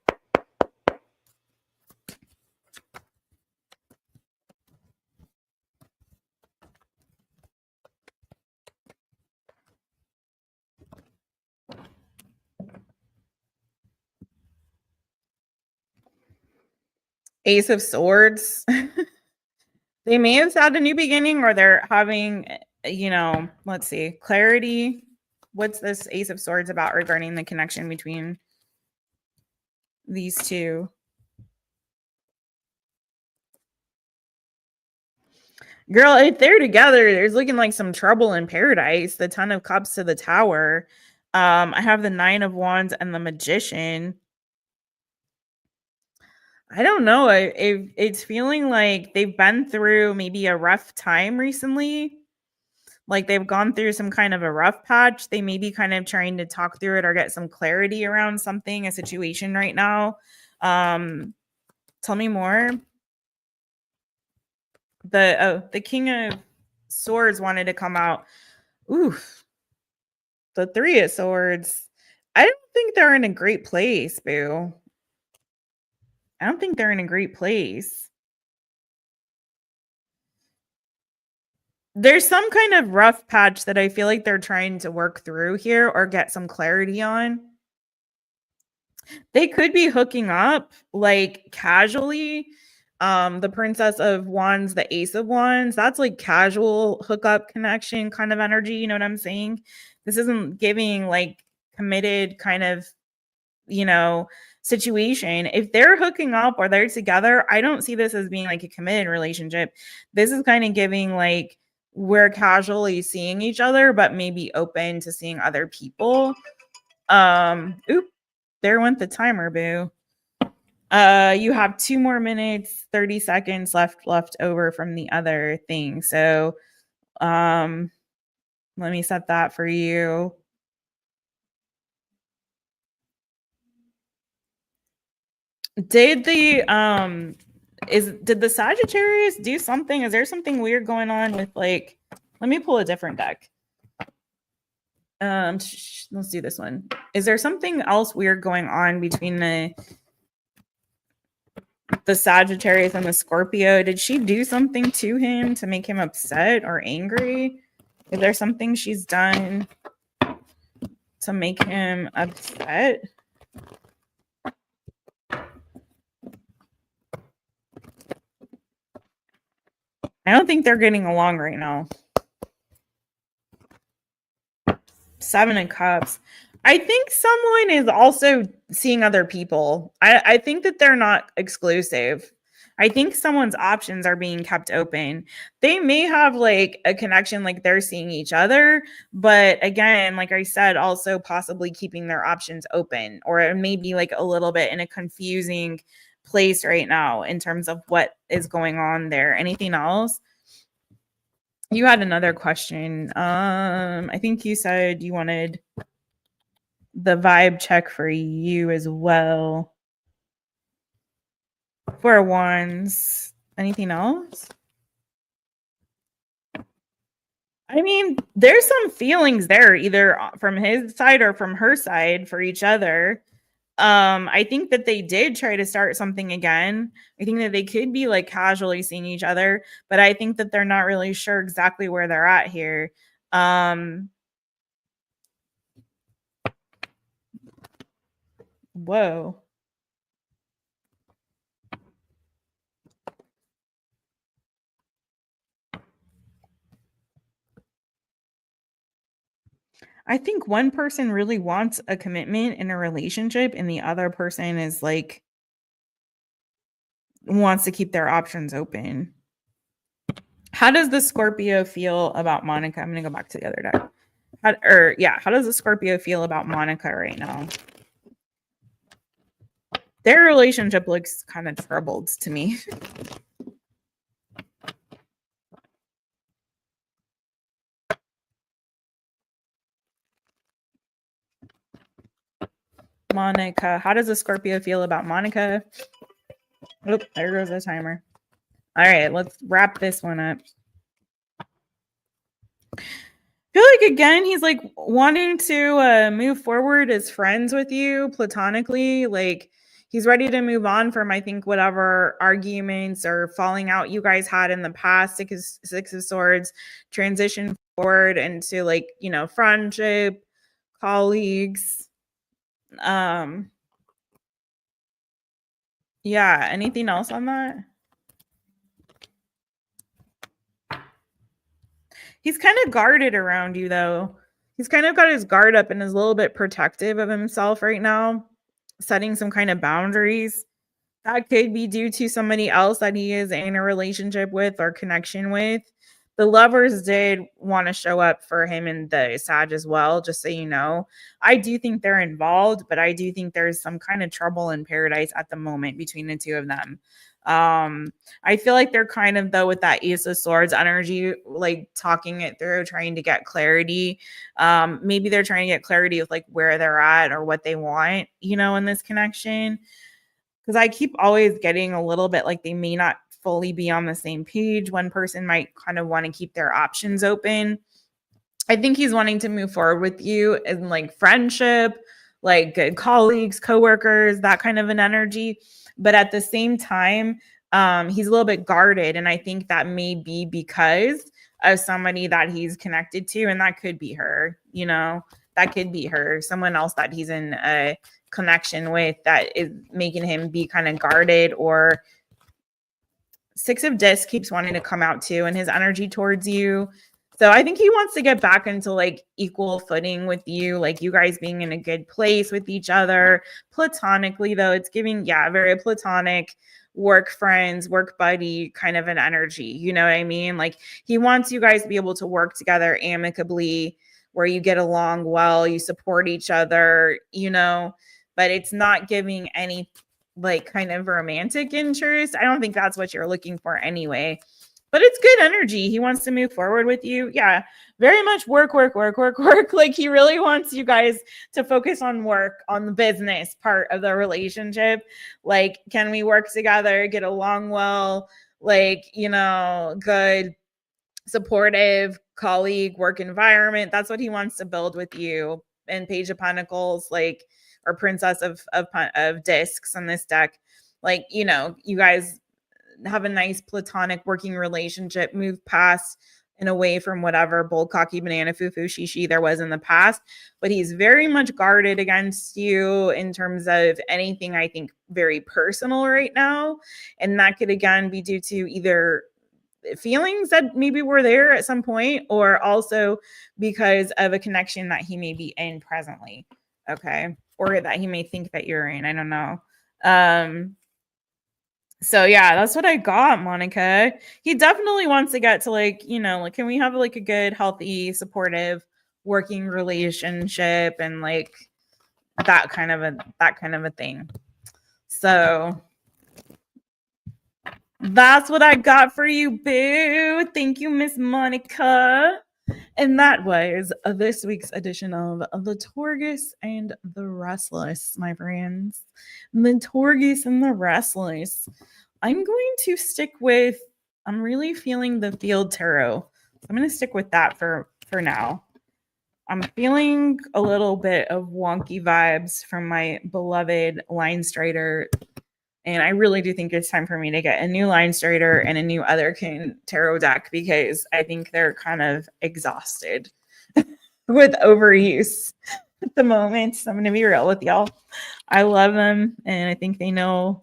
Ace of Swords. They may have had a new beginning, or they're having, let's see, clarity. What's this Ace of Swords about regarding the connection between these two? Girl, if they're together, there's looking like some trouble in paradise. The Ten of Cups to the Tower. I have the Nine of Wands and the Magician. I don't know. It's feeling like they've been through maybe a rough time recently. Like they've gone through some kind of a rough patch. They may be kind of trying to talk through it or get some clarity around something, a situation right now. Tell me more. The King of Swords wanted to come out. Oof. The Three of Swords. I don't think they're in a great place, boo. I don't think they're in a great place. There's some kind of rough patch that I feel like they're trying to work through here or get some clarity on. They could be hooking up like casually. The Princess of Wands, the Ace of Wands, that's like casual hookup connection kind of energy. You know what I'm saying? This isn't giving like committed kind of, situation. If they're hooking up or they're together, I don't see this as being like a committed relationship. This is kind of giving like we're casually seeing each other, but maybe open to seeing other people. Oop, there went the timer, boo. You have 2 more minutes, 30 seconds left over from the other thing. So, let me set that for you. Did the Sagittarius do something? Is there something weird going on with like, let me pull a different deck. Let's do this one. Is there something else weird going on between the Sagittarius and the Scorpio? Did she do something to him to make him upset or angry? Is there something she's done to make him upset? I don't think they're getting along right now. 7 of Cups. I think someone is also seeing other people. I think that they're not exclusive. I think someone's options are being kept open. They may have like a connection, like they're seeing each other, but again, like I said, also possibly keeping their options open, or it may be like a little bit in a confusing place right now in terms of what is going on there. Anything else? You had another question. I think you said you wanted the vibe check for you as well. 4 Wands. Anything else? I mean, there's some feelings there, either from his side or from her side for each other. I think that they did try to start something again. I think that they could be like casually seeing each other, but I think that they're not really sure exactly where they're at here. Whoa. I think one person really wants a commitment in a relationship and the other person is like wants to keep their options open. How does the Scorpio feel about Monica? I'm going to go back to the other deck. How does the Scorpio feel about Monica right now? Their relationship looks kind of troubled to me. Monica, how does the Scorpio feel about Monica? Oh, there goes the timer. All right, let's wrap this one up. I feel like again he's like wanting to move forward as friends with you platonically. Like he's ready to move on from I think whatever arguments or falling out you guys had in the past. Six of Swords, transition forward into like friendship, colleagues. Yeah. Anything else on that? He's kind of guarded around you, though. He's kind of got his guard up and is a little bit protective of himself right now, setting some kind of boundaries. That could be due to somebody else that he is in a relationship with or connection with. The lovers did want to show up for him in the Sag as well, just so you know. I do think they're involved, but I do think there's some kind of trouble in paradise at the moment between the two of them. I feel like they're kind of though with that Ace of Swords energy, like talking it through, trying to get clarity. Maybe they're trying to get clarity with like where they're at or what they want, in this connection. Because I keep always getting a little bit like they may not fully be on the same page. One person might kind of want to keep their options open. I think he's wanting to move forward with you in like friendship, like good colleagues, coworkers, that kind of an energy. But at the same time, he's a little bit guarded. And I think that may be because of somebody that he's connected to. And that could be her, that could be her, someone else that he's in a connection with that is making him be kind of guarded. Or Six of Discs keeps wanting to come out too, and his energy towards you. So I think he wants to get back into like equal footing with you, like you guys being in a good place with each other. Platonically, though, it's giving, very platonic work friends, work buddy kind of an energy. You know what I mean? Like he wants you guys to be able to work together amicably, where you get along well, you support each other, but it's not giving any like kind of romantic interest. I don't think that's what you're looking for anyway. But it's good energy. He wants to move forward with you. Yeah, very much work. Like he really wants you guys to focus on work, on the business part of the relationship. Like, can we work together, get along well? Like, good, supportive colleague, work environment. That's what he wants to build with you. And Page of Pentacles, like, or Princess of Discs on this deck. Like, you guys have a nice platonic working relationship, move past and away from whatever bold, cocky, banana, foo-foo, shishi there was in the past. But he's very much guarded against you in terms of anything, I think, very personal right now. And that could, again, be due to either feelings that maybe were there at some point, or also because of a connection that he may be in presently. Okay. Or that he may think that you're in. I don't know. So yeah, that's what I got, Monica. He definitely wants to get to like, like, can we have like a good, healthy, supportive working relationship and like that kind of a thing. So that's what I got for you, boo. Thank you, Miss Monica. And that was this week's edition of The Taurus and the Restless, my friends. The Taurus and the Restless. I'm going to stick with, I'm really feeling the Field Tarot. I'm going to stick with that for now. I'm feeling a little bit of wonky vibes from my beloved Line Strider. And I really do think it's time for me to get a new Line Strider and a new Otherkin tarot deck, because I think they're kind of exhausted with overuse at the moment. So I'm going to be real with y'all. I love them, and I think they know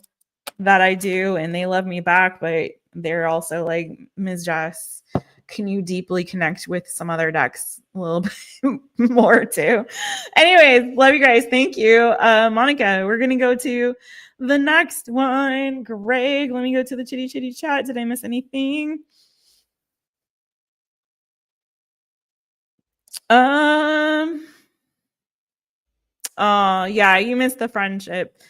that I do, and they love me back, but they're also like, Ms. Jess, can you deeply connect with some other decks a little bit more too? Anyways, love you guys. Thank you. Monica, we're going to go to the next one. Greg, let me go to the chitty chitty chat. Did I miss anything? Yeah, you missed the friendship.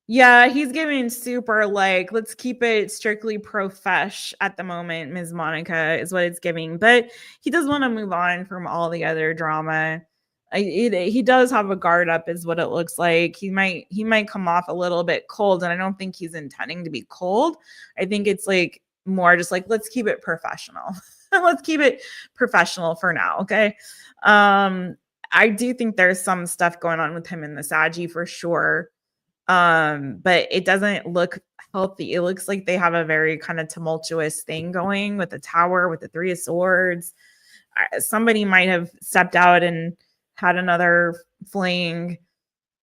Yeah, he's giving super like, let's keep it strictly profesh at the moment. Ms. Monica is what it's giving, but he does want to move on from all the other drama. He does have a guard up, is what it looks like. He might come off a little bit cold, and I don't think he's intending to be cold. I think it's like more just like, let's keep it professional. Let's keep it professional for now, okay? I do think there's some stuff going on with him in the Saggy for sure. But it doesn't look healthy. It looks like they have a very kind of tumultuous thing going with the Tower, with the Three of Swords. Somebody might have stepped out and had another fling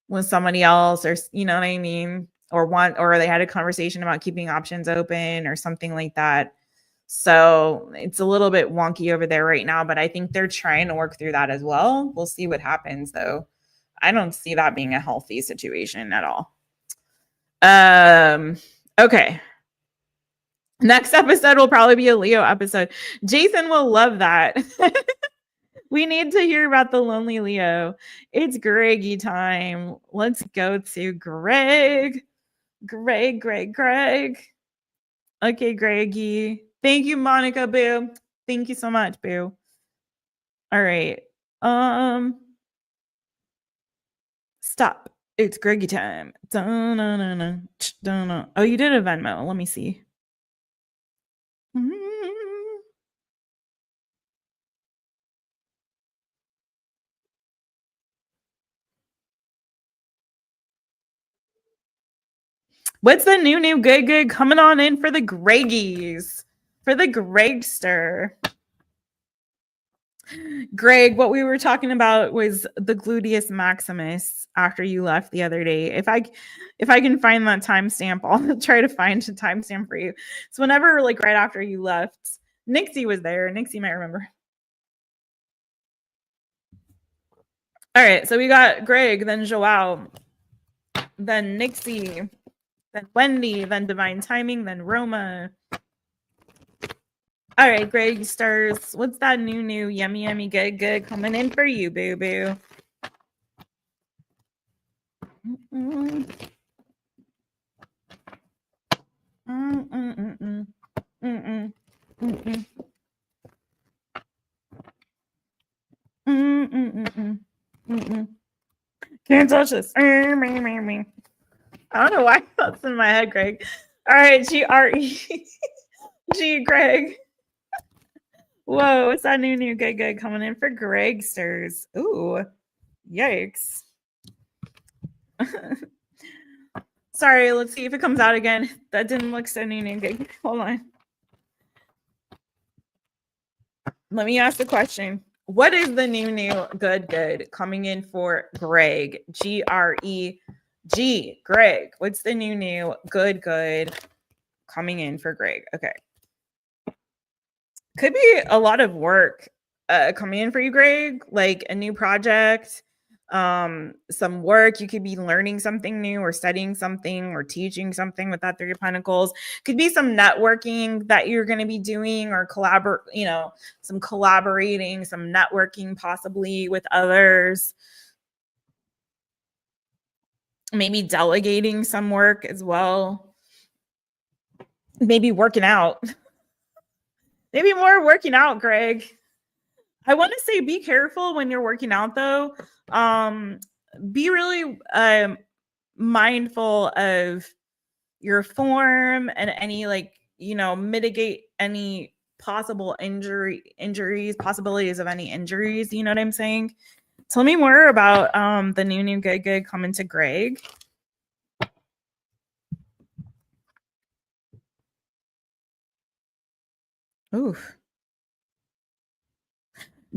with somebody else, or you know what I mean, or they had a conversation about keeping options open or something like that. So it's a little bit wonky over there right now, but I think they're trying to work through that as well. We'll see what happens though. I don't see that being a healthy situation at all. Okay. Next episode will probably be a Leo episode. Jason will love that. We need to hear about the lonely Leo. It's Greggy time. Let's go to Greg. Greg. Okay, Greggy. Thank you, Monica Boo. Thank you so much, Boo. All right. Stop. It's Greggy time. Dun-na-na-na. Oh, you did a Venmo. Let me see. What's the new good coming on in for the Greggies? For the Gregster. Greg, what we were talking about was the gluteus maximus after you left the other day. If I can find that timestamp, I'll try to find a timestamp for you. So whenever, like right after you left, Nixie was there. Nixie might remember. All right, so we got Greg, then Joao, then Nixie, then Wendy, then Divine Timing, then Roma. All right, Greg Stars. What's that new yummy good coming in for you, boo boo? Can't touch this. I don't know why that's in my head, Greg. All right, G Greg. Whoa, what's that new good coming in for Gregsters? Ooh, yikes. Sorry, let's see if it comes out again. That didn't look so new good. Hold on. Let me ask the question. What is the new good coming in for Greg? G-R-E-G. Greg. What's the new good coming in for Greg? Okay. Could be a lot of work coming in for you, Greg, like a new project, some work. You could be learning something new or studying something or teaching something with that Three of Pentacles. Could be some networking that you're going to be doing, or some collaborating, some networking possibly with others. Maybe delegating some work as well. Maybe working out. Maybe more working out, Greg. I want to say be careful when you're working out, though. Be really mindful of your form and any mitigate any possible possibilities of any injuries. You know what I'm saying? Tell me more about the new good coming to Greg. Oof.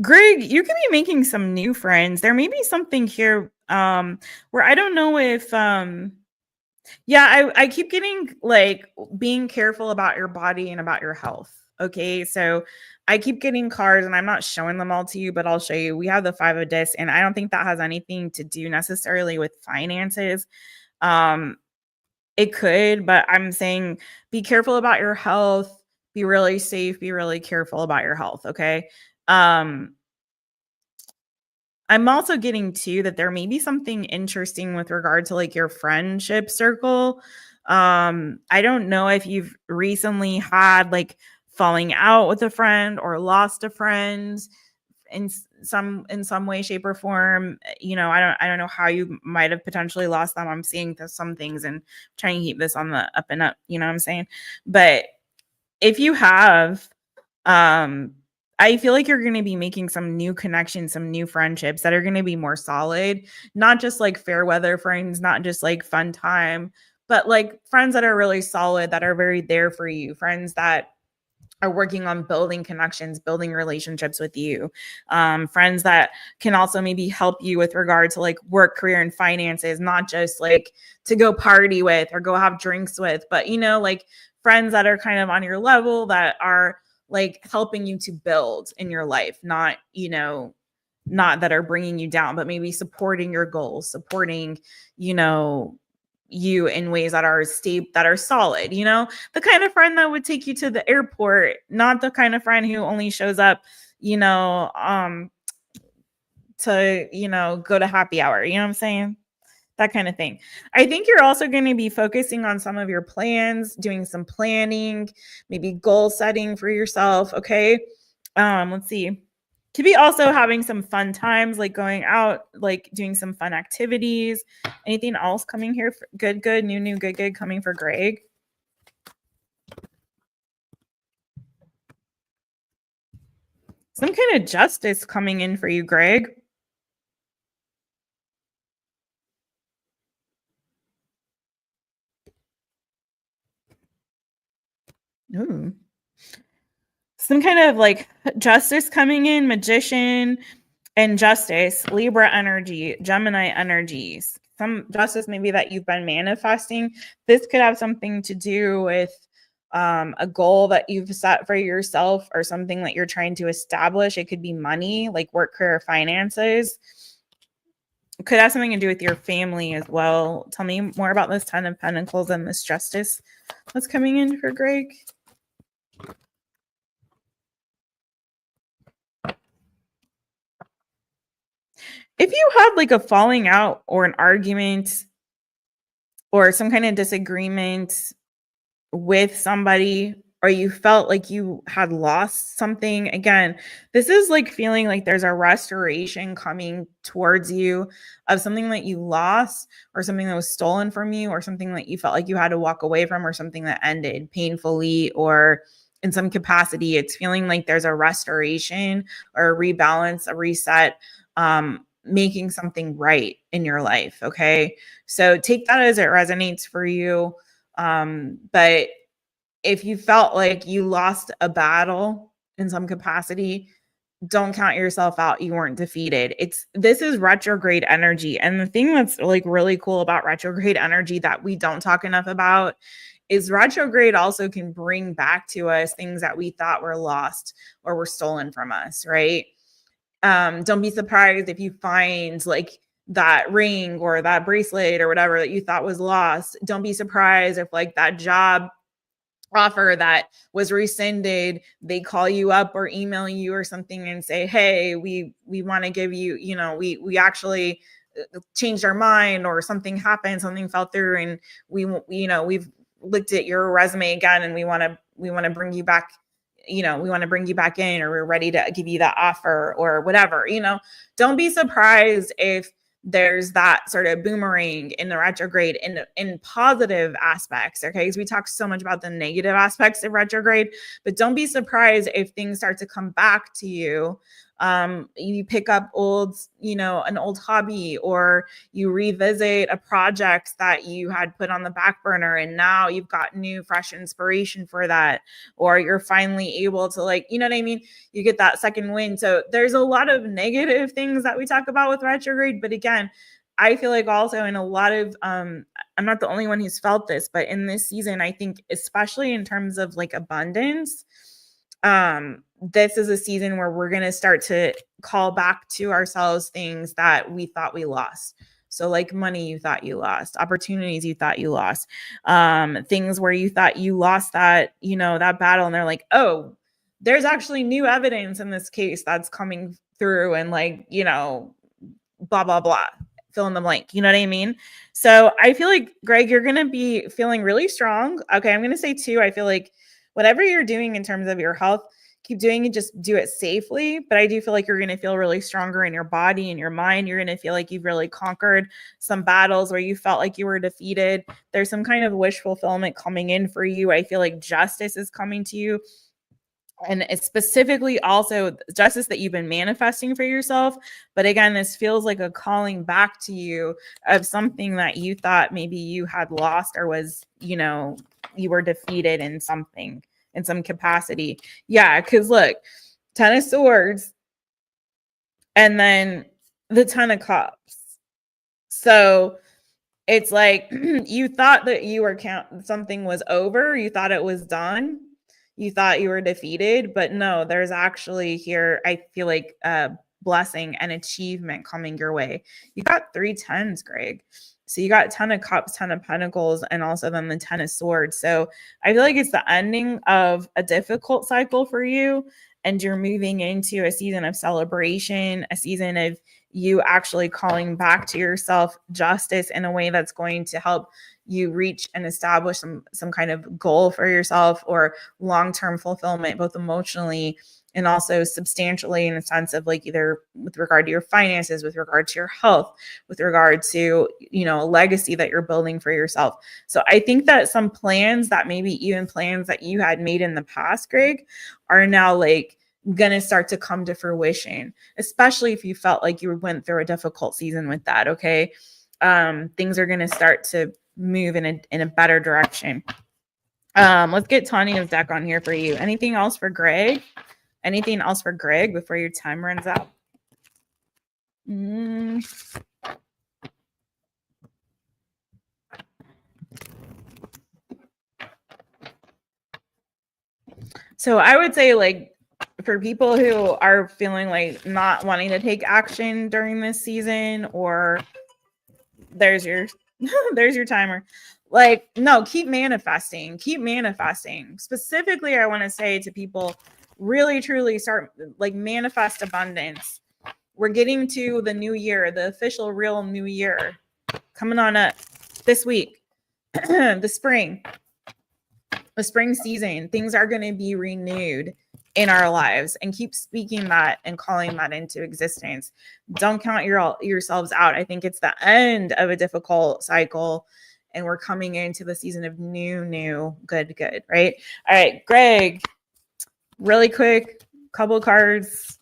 Greg, you could be making some new friends. There may be something here where I don't know if I keep getting like being careful about your body and about your health. Okay, so I keep getting cards and I'm not showing them all to you, but I'll show you. We have the 5 of discs, and I don't think that has anything to do necessarily with finances. Um, it could, but I'm saying be careful about your health, be really safe, be really careful about your health. Okay. Um, I'm also getting too that there may be something interesting with regard to like your friendship circle. I don't know if you've recently had like falling out with a friend or lost a friend in some way, shape, or form. I don't know how you might have potentially lost them. I'm seeing some things and trying to keep this on the up and up, you know what I'm saying? But if you have, um, I feel like you're going to be making some new connections, some new friendships that are going to be more solid, not just like fair weather friends, not just like fun time, but like friends that are really solid, that are very there for you, friends that are working on building connections, building relationships with you, friends that can also maybe help you with regard to like work, career, and finances, not just like to go party with or go have drinks with, but like friends that are kind of on your level, that are like helping you to build in your life, not that are bringing you down, but maybe supporting your goals, supporting, you know, you in ways that are stable, that are solid, the kind of friend that would take you to the airport, not the kind of friend who only shows up, you know, to, go to happy hour, you know what I'm saying? That kind of thing. I think you're also going to be focusing on some of your plans, doing some planning, maybe goal setting for yourself. Okay. Let's see. Could be also having some fun times, like going out, like doing some fun activities. Anything else coming here? Good, good, new, good coming for Greg. Some kind of justice coming in for you, Greg. Ooh. Some kind of like justice coming in, magician and justice, Libra energy, Gemini energies. Some justice maybe that you've been manifesting. This could have something to do with a goal that you've set for yourself or something that you're trying to establish. It could be money, like work, career, finances. It could have something to do with your family as well. Tell me more about this 10 of Pentacles and this justice that's coming in for Greg. If you had like a falling out or an argument or some kind of disagreement with somebody, or you felt like you had lost something, again, this is like feeling like there's a restoration coming towards you of something that you lost or something that was stolen from you or something that you felt like you had to walk away from or something that ended painfully or in some capacity. It's feeling like there's a restoration or a rebalance, a reset, making something right in your life. Okay. So take that as it resonates for you. But if you felt like you lost a battle in some capacity, don't count yourself out. You weren't defeated. This is retrograde energy. And the thing that's like really cool about retrograde energy that we don't talk enough about is retrograde also can bring back to us things that we thought were lost or were stolen from us, right? Don't be surprised if you find like that ring or that bracelet or whatever that you thought was lost. Don't be surprised if like that job offer that was rescinded, they call you up or email you or something and say, hey, we want to give you, we actually changed our mind, or something happened, something fell through, and we've looked at your resume again, and we want to bring you back, we want to bring you back in, or we're ready to give you that offer or whatever. Don't be surprised if there's that sort of boomerang in the retrograde in positive aspects. Okay. Because we talk so much about the negative aspects of retrograde, but don't be surprised if things start to come back to you. You pick up an old hobby, or you revisit a project that you had put on the back burner, and now you've got new, fresh inspiration for that, or you're finally able to, like, you know what I mean? You get that second wind. So there's a lot of negative things that we talk about with retrograde, but again, I feel like also in a lot of, I'm not the only one who's felt this, but in this season, I think, especially in terms of like abundance, this is a season where we're going to start to call back to ourselves things that we thought we lost. So like money you thought you lost, opportunities you thought you lost, things where you thought you lost that, that battle. And they're like, oh, there's actually new evidence in this case that's coming through, and like, blah, blah, blah, fill in the blank. You know what I mean? So I feel like, Greg, you're going to be feeling really strong. Okay. I'm going to say too, I feel like whatever you're doing in terms of your health, keep doing it, just do it safely. But I do feel like you're going to feel really stronger in your body and your mind. You're going to feel like you've really conquered some battles where you felt like you were defeated. There's some kind of wish fulfillment coming in for you. I feel like justice is coming to you. And it's specifically also justice that you've been manifesting for yourself. But again, this feels like a calling back to you of something that you thought maybe you had lost, or was, you were defeated in something, in some capacity. Yeah, because look, 10 of Swords and then the 10 of Cups. So it's like you thought that you were something was over. You thought it was done. You thought you were defeated, but no, there's actually here, I feel like blessing and achievement coming your way. You got 3 10s, Greg. So you got 10 of Cups, 10 of Pentacles, and also then the 10 of Swords. So I feel like it's the ending of a difficult cycle for you, and you're moving into a season of celebration, a season of you actually calling back to yourself justice in a way that's going to help you reach and establish some kind of goal for yourself, or long-term fulfillment, both emotionally and also substantially, in a sense of like either with regard to your finances, with regard to your health, with regard to, a legacy that you're building for yourself. So I think that some plans that maybe even plans that you had made in the past, Greg, are now like going to start to come to fruition, especially if you felt like you went through a difficult season with that. Okay. Things are going to start to move in a better direction. Let's get Tanya's deck on here for you. Anything else for Greg? Anything else for Greg before your time runs out? So I would say, like, for people who are feeling like not wanting to take action during this season, or there's your there's your timer. Like, no, keep manifesting. Specifically, I want to say to people, really truly start, like, manifest abundance. We're getting to the new year, the official real new year coming on up this week. the spring season, things are going to be renewed in our lives, and keep speaking that and calling that into existence. Don't count yourselves out. I think it's the end of a difficult cycle, and we're coming into the season of new, good, right? All right, Greg, really quick, couple cards.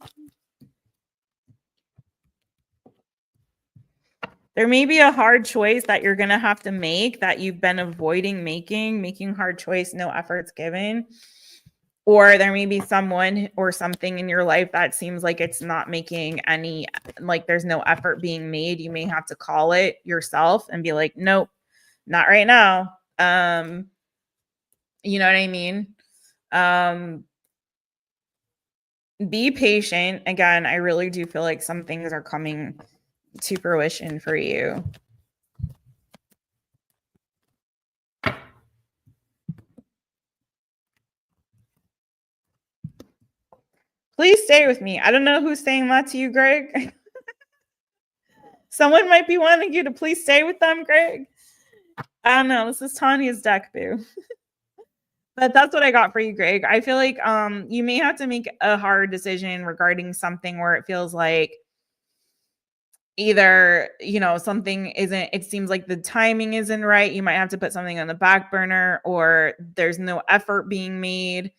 There may be a hard choice that you're going to have to make that you've been avoiding making hard choice, no efforts given. Or there may be someone or something in your life that seems like it's not making any, like there's no effort being made. You may have to call it yourself and be like, nope, not right now. You know what I mean? Be patient. Again, I really do feel like some things are coming to fruition for you. Please stay with me. I don't know who's saying that to you, Greg. Someone might be wanting you to please stay with them, Greg. I don't know. This is Tanya's deck, boo. But that's what I got for you, Greg. I feel like you may have to make a hard decision regarding something where it feels like either, something isn't, it seems like the timing isn't right. You might have to put something on the back burner, or there's no effort being made.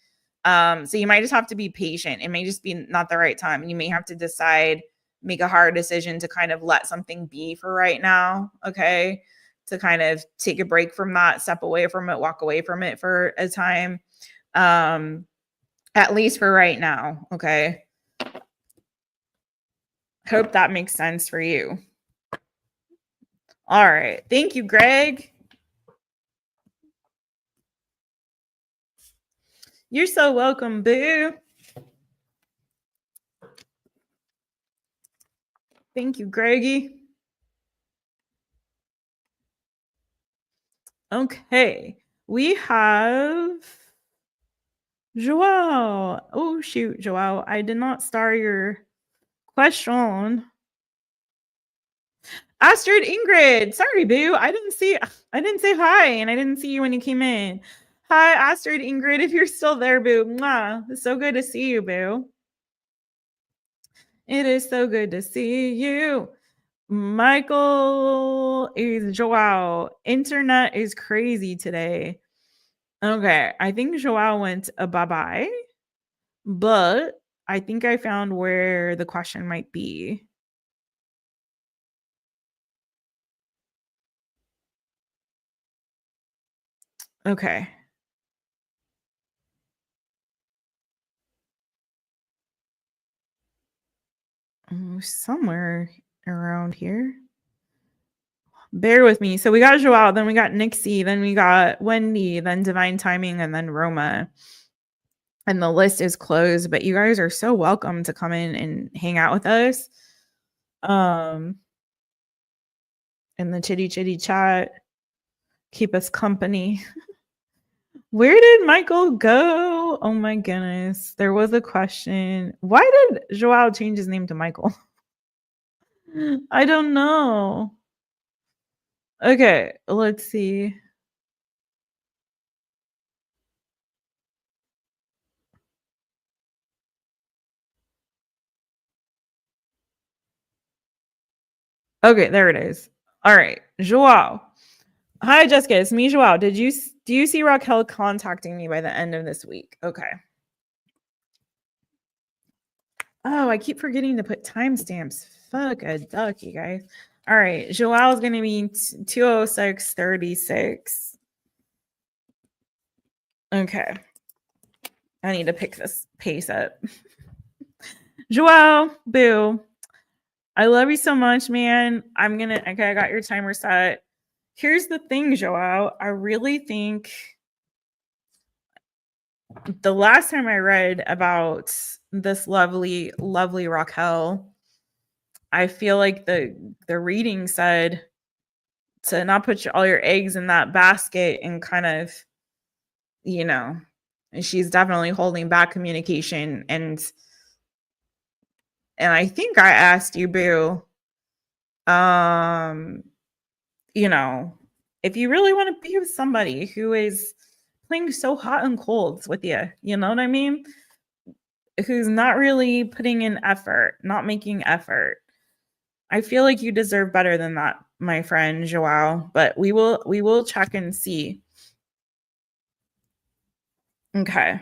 So you might just have to be patient. It may just be not the right time. You may have to decide, make a hard decision to kind of let something be for right now. Okay. To kind of take a break from that, step away from it, walk away from it for a time. At least for right now. Okay. Hope that makes sense for you. All right. Thank you, Greg. You're so welcome, boo. Thank you, Greggy. Okay. We have Joao. Oh, shoot, Joao. I did not star your question. Astrid Ingrid. Sorry, boo. I didn't say hi, and I didn't see you when you came in. Hi, Astrid Ingrid. If you're still there, boo. Mwah. It's so good to see you, boo. It is so good to see you. Michael is Joao. Internet is crazy today. Okay, I think Joao went a bye-bye, but I think I found where the question might be. Okay. Somewhere around here. Bear with me. So we got Joao, then we got Nixie, then we got Wendy, then Divine Timing, and then Roma. And the list is closed, but you guys are so welcome to come in and hang out with us. In the chitty chitty chat, keep us company. Where did Michael go? Oh my goodness. There was a question. Why did Joao change his name to Michael? I don't know. Okay, let's see. Okay, there it is. All right, Joao. Hi, Jessica. It's me, Joao. Do you see Raquel contacting me by the end of this week? Okay. Oh, I keep forgetting to put timestamps. Fuck a duck, you guys. All right, Joao is going to be 206:36. Okay. I need to pick this pace up. Joao, boo. I love you so much, man. Okay, I got your timer set. Here's the thing, Joao. I really think the last time I read about this lovely, lovely Raquel, I feel like the reading said to not put all your eggs in that basket and kind of, and she's definitely holding back communication. And I think I asked you, boo, if you really want to be with somebody who is playing so hot and cold with you, you know what I mean? Who's not really putting in effort, not making effort. I feel like you deserve better than that, my friend Joao, but we will check and see. Okay.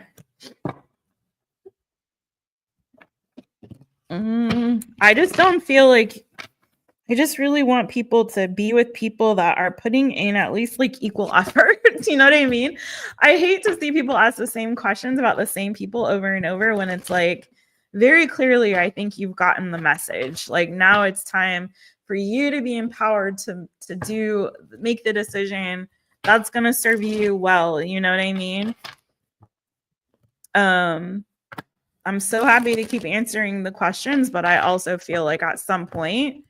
I just don't feel like I just really want people to be with people that are putting in at least like equal effort. You know what I mean? I hate to see people ask the same questions about the same people over and over when it's like very clearly, I think you've gotten the message. Like now it's time for you to be empowered to make the decision that's going to serve you well. You know what I mean? I'm so happy to keep answering the questions, but I also feel like at some point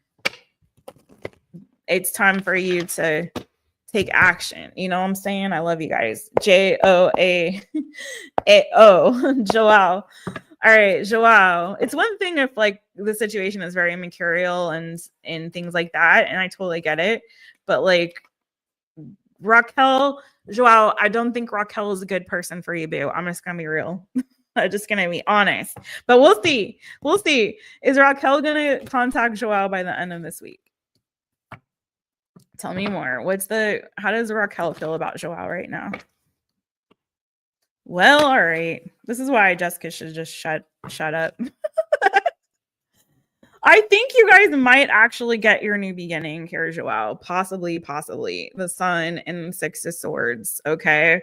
it's time for you to take action. You know what I'm saying? I love you guys. Joao. Joao. All right, Joao. It's one thing if like the situation is very mercurial and things like that, and I totally get it. But like Raquel, Joao, I don't think Raquel is a good person for you, boo. I'm just gonna be real. I'm just gonna be honest. But we'll see. We'll see. Is Raquel gonna contact Joao by the end of this week? Tell me more. How does Raquel feel about Joao right now? Well, all right. This is why Jessica should just shut up. I think you guys might actually get your new beginning here, Joao. Possibly. The Sun and Six of Swords. Okay.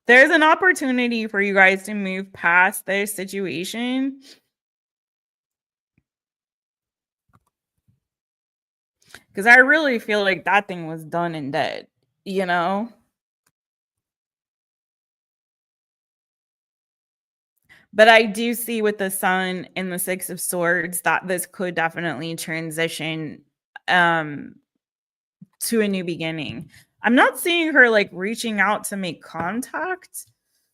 There's an opportunity for you guys to move past this situation. Because I really feel like that thing was done and dead, you know? But I do see with the Sun and the Six of Swords that this could definitely transition to a new beginning. I'm not seeing her like reaching out to make contact.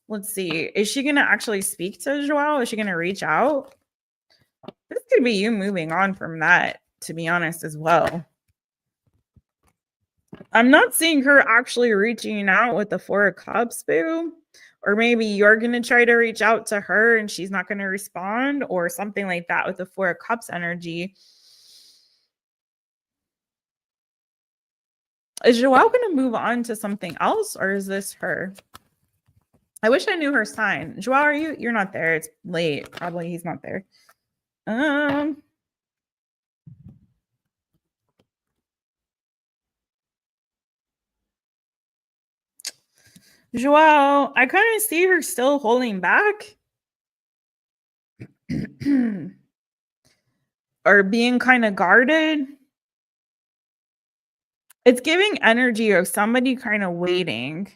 Let's see. Is she going to actually speak to Joao? Is she going to reach out? This could be you moving on from that, to be honest, as well. I'm not seeing her actually reaching out with the Four of Cups, boo. Or maybe you're going to try to reach out to her and she's not going to respond, or something like that with the Four of Cups energy. Is Joao going to move on to something else, or is this her? I wish I knew her sign. Joao, are you? You're not there. It's late. Probably he's not there. Joao, I kind of see her still holding back. Or being kind of guarded. It's giving energy of somebody kind of waiting.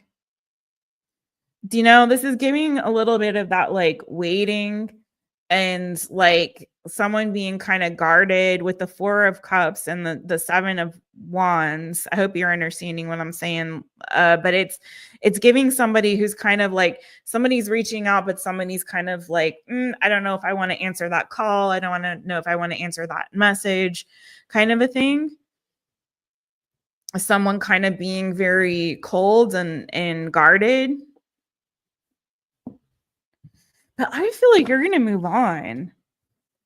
Do you know, this is giving a little bit of that like waiting and like someone being kind of guarded with the Four of Cups and the Seven of Wands. I hope you're understanding what I'm saying. But it's giving somebody who's kind of like somebody's reaching out, but somebody's kind of like, I don't know if I want to answer that call. I don't want to know if I want to answer that message, kind of a thing. Someone kind of being very cold and guarded. But I feel like you're going to move on.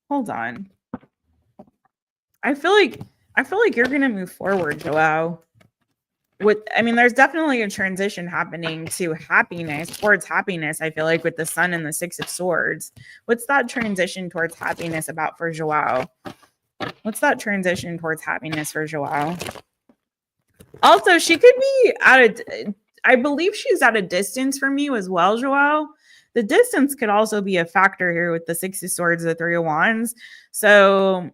Hold on. I feel like you're going to move forward, Joao. There's definitely a transition happening to happiness, towards happiness, I feel like, with the Sun and the Six of Swords. What's that transition towards happiness about for Joao? What's that transition towards happiness for Joao? Also, she could be I believe she's at a distance from you as well, Joao. The distance could also be a factor here with the Six of Swords, the Three of Wands. So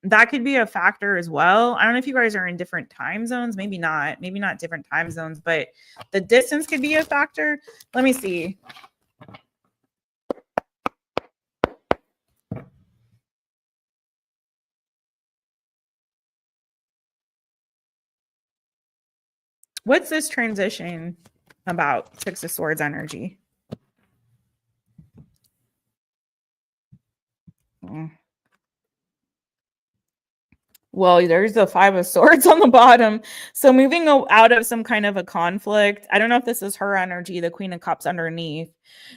that could be a factor as well. I don't know if you guys are in different time zones. Maybe not different time zones, but the distance could be a factor. Let me see. What's this transition about? Six of Swords energy. Well, there's the Five of Swords on the bottom. So moving out of some kind of a conflict. I don't know if this is her energy, the Queen of Cups underneath.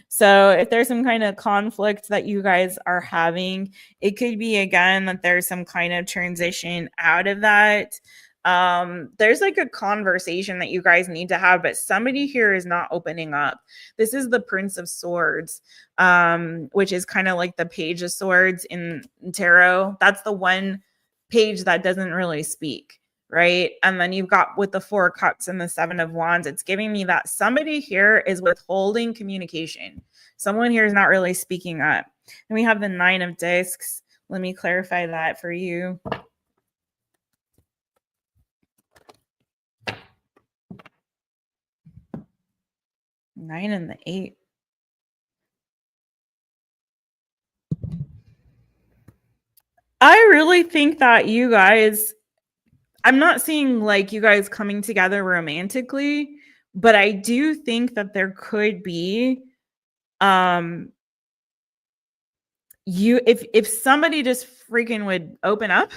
So if there's some kind of conflict that you guys are having, it could be, again, that there's some kind of transition out of that. There's like a conversation that you guys need to have, but somebody here is not opening up. This is the Prince of Swords, which is kind of like the Page of Swords in tarot. That's the one page that doesn't really speak, right? And then you've got with the Four of Cups and the Seven of Wands, it's giving me that somebody here is withholding communication. Someone here is not really speaking up. And we have the Nine of Discs. Let me clarify that for you. Nine and the 8. I really think that you guys, I'm not seeing like you guys coming together romantically, but I do think that there could be if somebody just freaking would open up,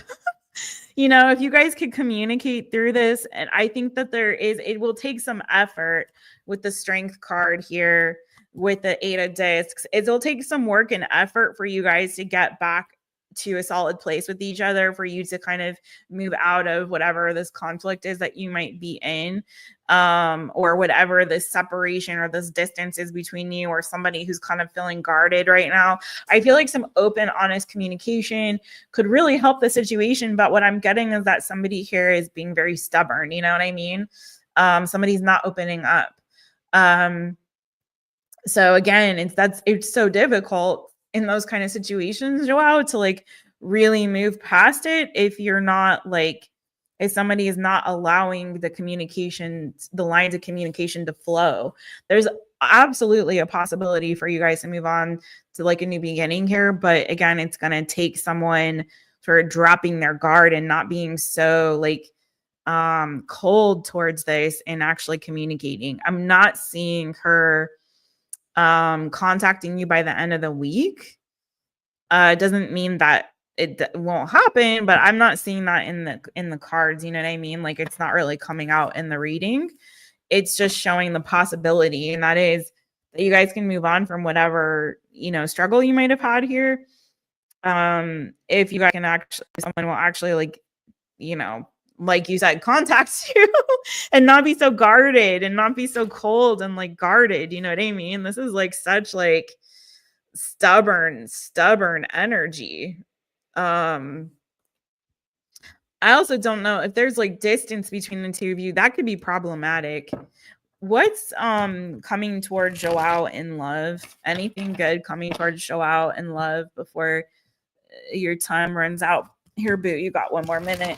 if you guys could communicate through this, and I think that it will take some effort with the Strength card here with the Eight of Discs. It'll take some work and effort for you guys to get back to a solid place with each other, for you to kind of move out of whatever this conflict is that you might be in, or whatever this separation or this distance is between you or somebody who's kind of feeling guarded right now. I feel like some open, honest communication could really help the situation. But what I'm getting is that somebody here is being very stubborn. You know what I mean? Somebody's not opening up. So again, it's so difficult in those kind of situations, Joao, to like really move past it if somebody is not allowing the lines of communication to flow. There's absolutely a possibility for you guys to move on to like a new beginning here. But again, it's going to take someone sort of dropping their guard and not being so like cold towards this and actually communicating. I'm not seeing her contacting you by the end of the week. Doesn't mean that it won't happen, but I'm not seeing that in the cards, you know what I mean? Like it's not really coming out in the reading. It's just showing the possibility, and that is that you guys can move on from whatever, you know, struggle you might have had here. If you guys can actually, someone will actually like, you know, like you said, contact you and not be so guarded and not be so cold and like guarded, you know what I mean? This is like such like stubborn energy. I also don't know if there's like distance between the two of you, that could be problematic. What's coming towards Joao in love? Anything good coming towards Joao in love before your time runs out? Here, boo, you got one more minute.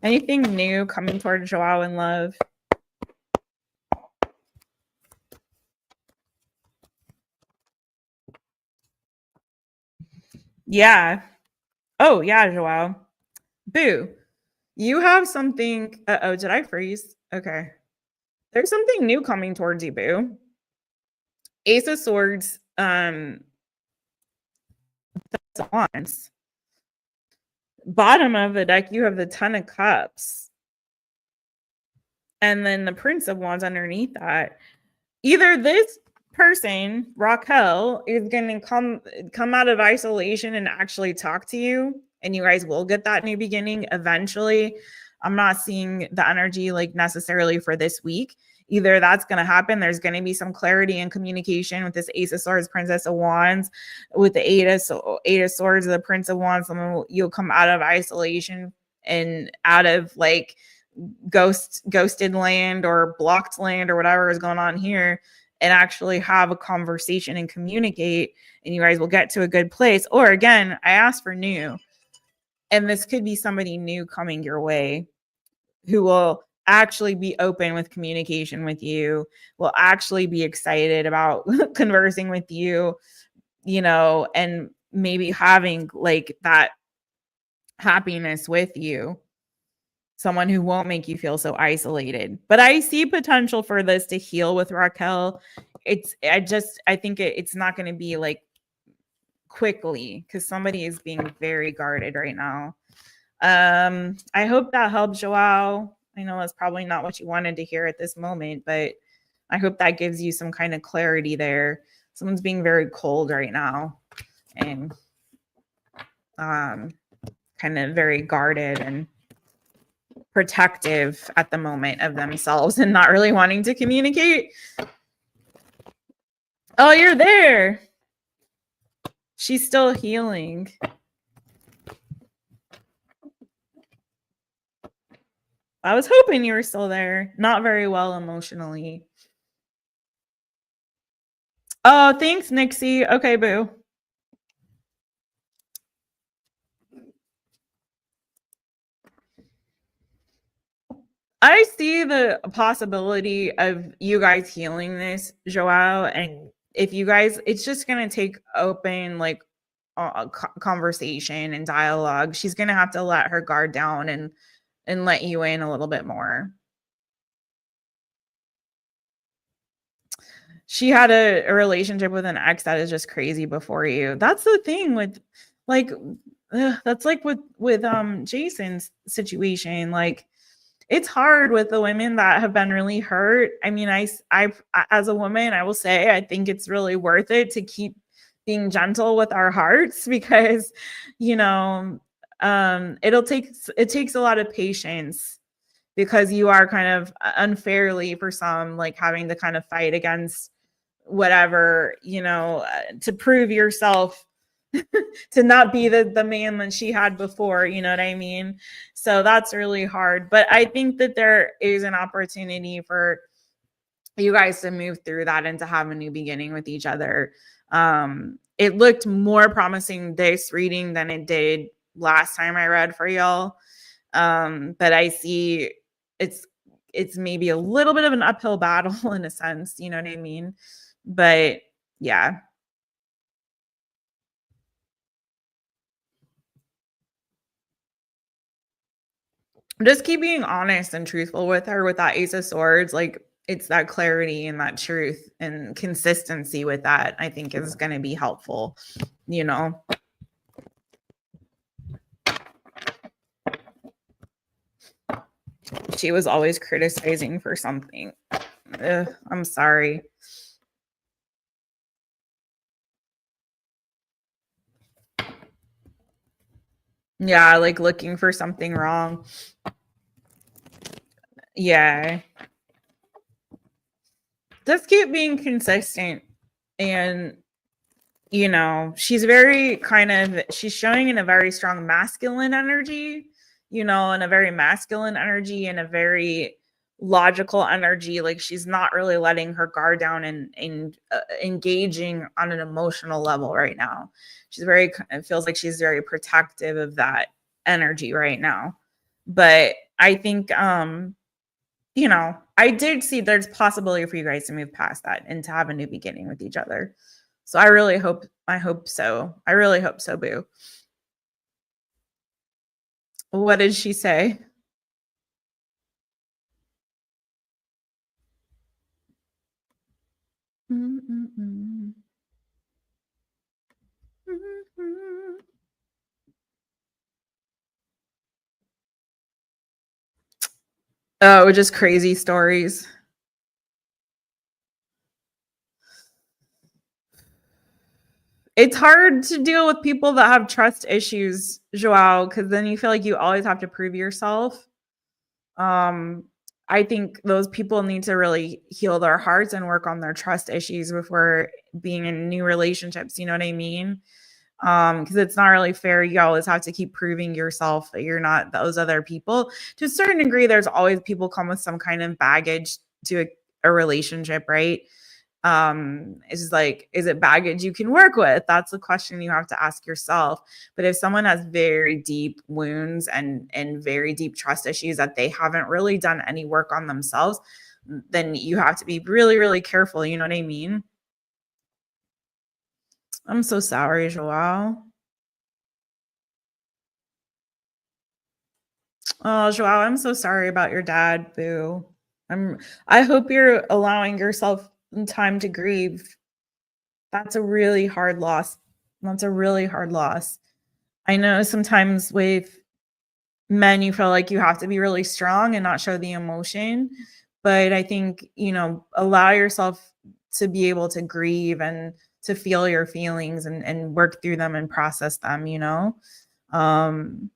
Anything new coming towards Joao in love? Yeah. Oh, yeah, Joao. Boo. You have something. Uh-oh, did I freeze? Okay. There's something new coming towards you, boo. Ace of Swords, Wands. Bottom of the deck, you have the Ten of Cups. And then the Prince of Wands underneath that. Either this person, Raquel, is going to come out of isolation and actually talk to you, and you guys will get that new beginning eventually. I'm not seeing the energy like necessarily for this week. Either that's going to happen. There's going to be some clarity and communication with this Ace of Swords, Princess of Wands, with the Eight of Swords, the Prince of Wands. You'll come out of isolation and out of like ghosted land or blocked land or whatever is going on here, and actually have a conversation and communicate, and you guys will get to a good place. Or again, I asked for new, and this could be somebody new coming your way who will actually be open with communication with you, will actually be excited about conversing with you, you know, and maybe having like that happiness with you. Someone who won't make you feel so isolated. But I see potential for this to heal with Raquel. I think it's not going to be like quickly, because somebody is being very guarded right now. I hope that helps, Joao. I know that's probably not what you wanted to hear at this moment, but I hope that gives you some kind of clarity there. Someone's being very cold right now and kind of very guarded and protective at the moment of themselves and not really wanting to communicate. Oh, you're there. She's still healing. I was hoping you were still there. Not very well emotionally. Oh, thanks, Nixie. Okay, boo. I see the possibility of you guys healing this, Joao. And if you guys, it's just going to take open, like, conversation and dialogue. She's going to have to let her guard down and let you in a little bit more. She had a relationship with an ex that is just crazy before you. That's the thing with like, that's like with Jason's situation. Like, it's hard with the women that have been really hurt. I mean, I as a woman, I will say I think it's really worth it to keep being gentle with our hearts, because, you know, it takes a lot of patience, because you are kind of unfairly, for some, like having to kind of fight against whatever, you know, to prove yourself to not be the man that she had before, you know what I mean? So that's really hard. But I think that there is an opportunity for you guys to move through that and to have a new beginning with each other. It looked more promising this reading than it did last time I read for y'all. But I see it's maybe a little bit of an uphill battle in a sense, you know what I mean? But yeah. Just keep being honest and truthful with her with that Ace of Swords. Like, it's that clarity and that truth and consistency with that, I think, is going to be helpful, you know? She was always criticizing for something. Ugh, I'm sorry. Yeah, like looking for something wrong. Yeah. Just keep being consistent. And, you know, she's showing in a very strong masculine energy, you know, in a very masculine energy and a very logical energy. Like, she's not really letting her guard down and engaging on an emotional level right now. It feels like she's very protective of that energy right now. But I think, you know, I did see there's possibility for you guys to move past that and to have a new beginning with each other. So I hope so. I really hope so, boo. What did she say? Mm-mm-mm. Mm-mm. Oh, just crazy stories. It's hard to deal with people that have trust issues, Joao, because then you feel like you always have to prove yourself. Um, I think those people need to really heal their hearts and work on their trust issues before being in new relationships. You know what I mean? Because it's not really fair. You always have to keep proving yourself that you're not those other people. To a certain degree, there's always people come with some kind of baggage to a relationship, right? It's like, is it baggage you can work with? That's the question you have to ask yourself. But if someone has very deep wounds and very deep trust issues that they haven't really done any work on themselves, then you have to be really, really careful. You know what I mean? I'm so sorry, Joao. Oh, Joao, I'm so sorry about your dad, boo. I hope you're allowing yourself time to grieve. That's a really hard loss. That's a really hard loss. I know sometimes with men, you feel like you have to be really strong and not show the emotion. But I think, you know, allow yourself to be able to grieve and to feel your feelings and work through them and process them, you know? Um,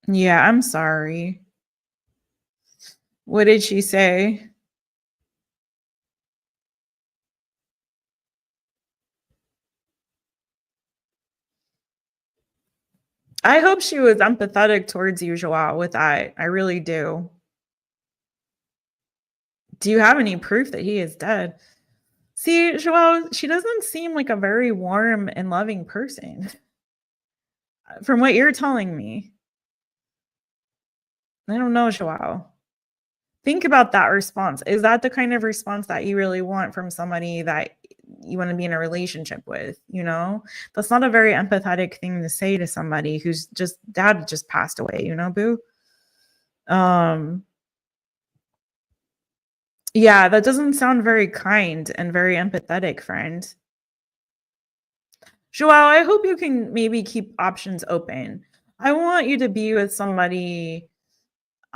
yeah, I'm sorry. What did she say? I hope she was empathetic towards you, Joao, with that. I really do. Do you have any proof that he is dead? See, Joao, she doesn't seem like a very warm and loving person from what you're telling me. I don't know, Joao. Think about that response. Is that the kind of response that you really want from somebody that you want to be in a relationship with? You know, that's not a very empathetic thing to say to somebody who's just dad just passed away, you know, boo. Um, yeah, that doesn't sound very kind and very empathetic, friend. Joao, I hope you can maybe keep options open. I want you to be with somebody.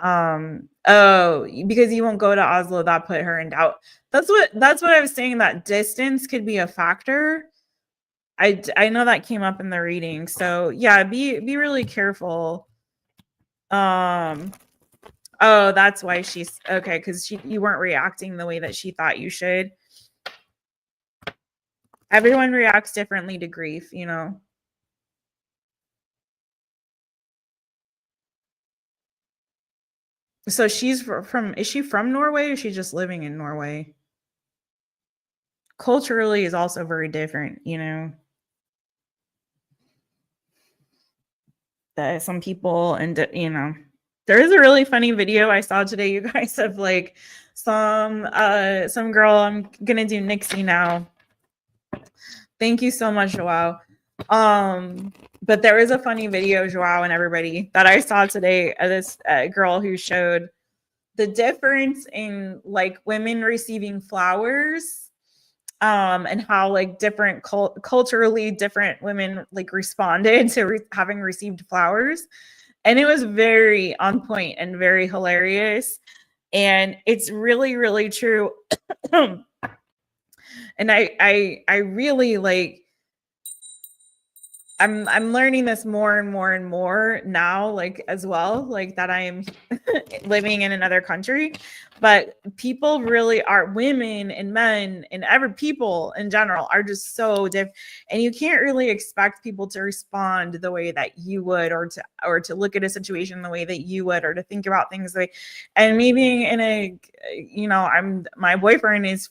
Oh, because you won't go to Oslo, that put her in doubt. That's what I was saying. That distance could be a factor. I know that came up in the reading. So yeah, be really careful. Um, oh, that's why she's okay, because you weren't reacting the way that she thought you should. Everyone reacts differently to grief, you know. So she's from is she from Norway or is she just living in Norway? Culturally is also very different, you know. some people, and you know, there is a really funny video I saw today, you guys, of like some girl. I'm gonna do Nixie now. Thank you so much, Joao. But there was a funny video, Joao and everybody, that I saw today of this girl who showed the difference in like women receiving flowers, and how like different culturally different women like responded to having received flowers. And it was very on point and very hilarious. And it's really, really true. And I really like, I'm learning this more and more and more now, like as well, like that I am living in another country. But people really are, women and men and every people in general are just so different. And you can't really expect people to respond the way that you would, or to look at a situation the way that you would, or to think about things the way. And me being in a, you know, my boyfriend is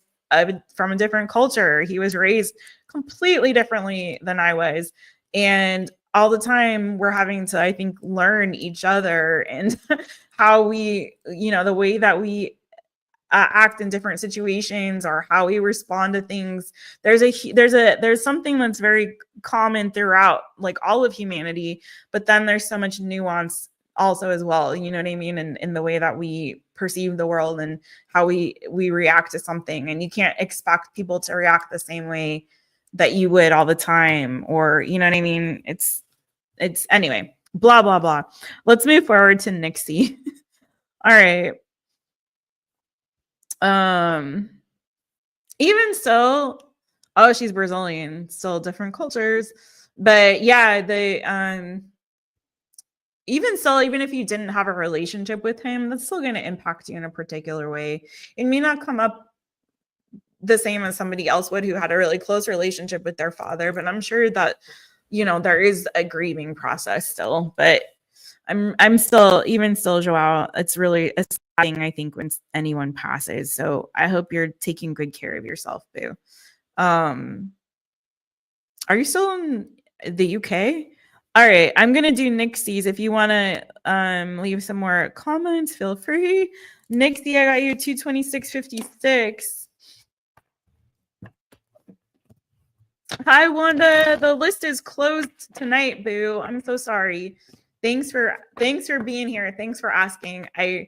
from a different culture. He was raised completely differently than I was. And all the time we're having to, I think, learn each other and how we, you know, the way that we act in different situations, or how we respond to things. There's something that's very common throughout like all of humanity, but then there's so much nuance also as well, you know what I mean, in the way that we perceive the world and how we react to something. And you can't expect people to react the same way that you would all the time, or you know what I mean. It's anyway, blah blah blah. Let's move forward to Nixie. All right. Even so, oh, she's Brazilian, still different cultures. But yeah, even so, even if you didn't have a relationship with him, that's still going to impact you in a particular way. It may not come up the same as somebody else would who had a really close relationship with their father, but I'm sure that, you know, there is a grieving process still. But I'm still, even still, Joao, it's really a sad thing, I think, when anyone passes. So I hope you're taking good care of yourself, boo. Are you still in the UK? All right, I'm gonna do Nixie's. If you want to leave some more comments, feel free. Nixie, I got you 226.56. Hi, Wanda. The list is closed tonight, boo. I'm so sorry. Thanks for being here. Thanks for asking. I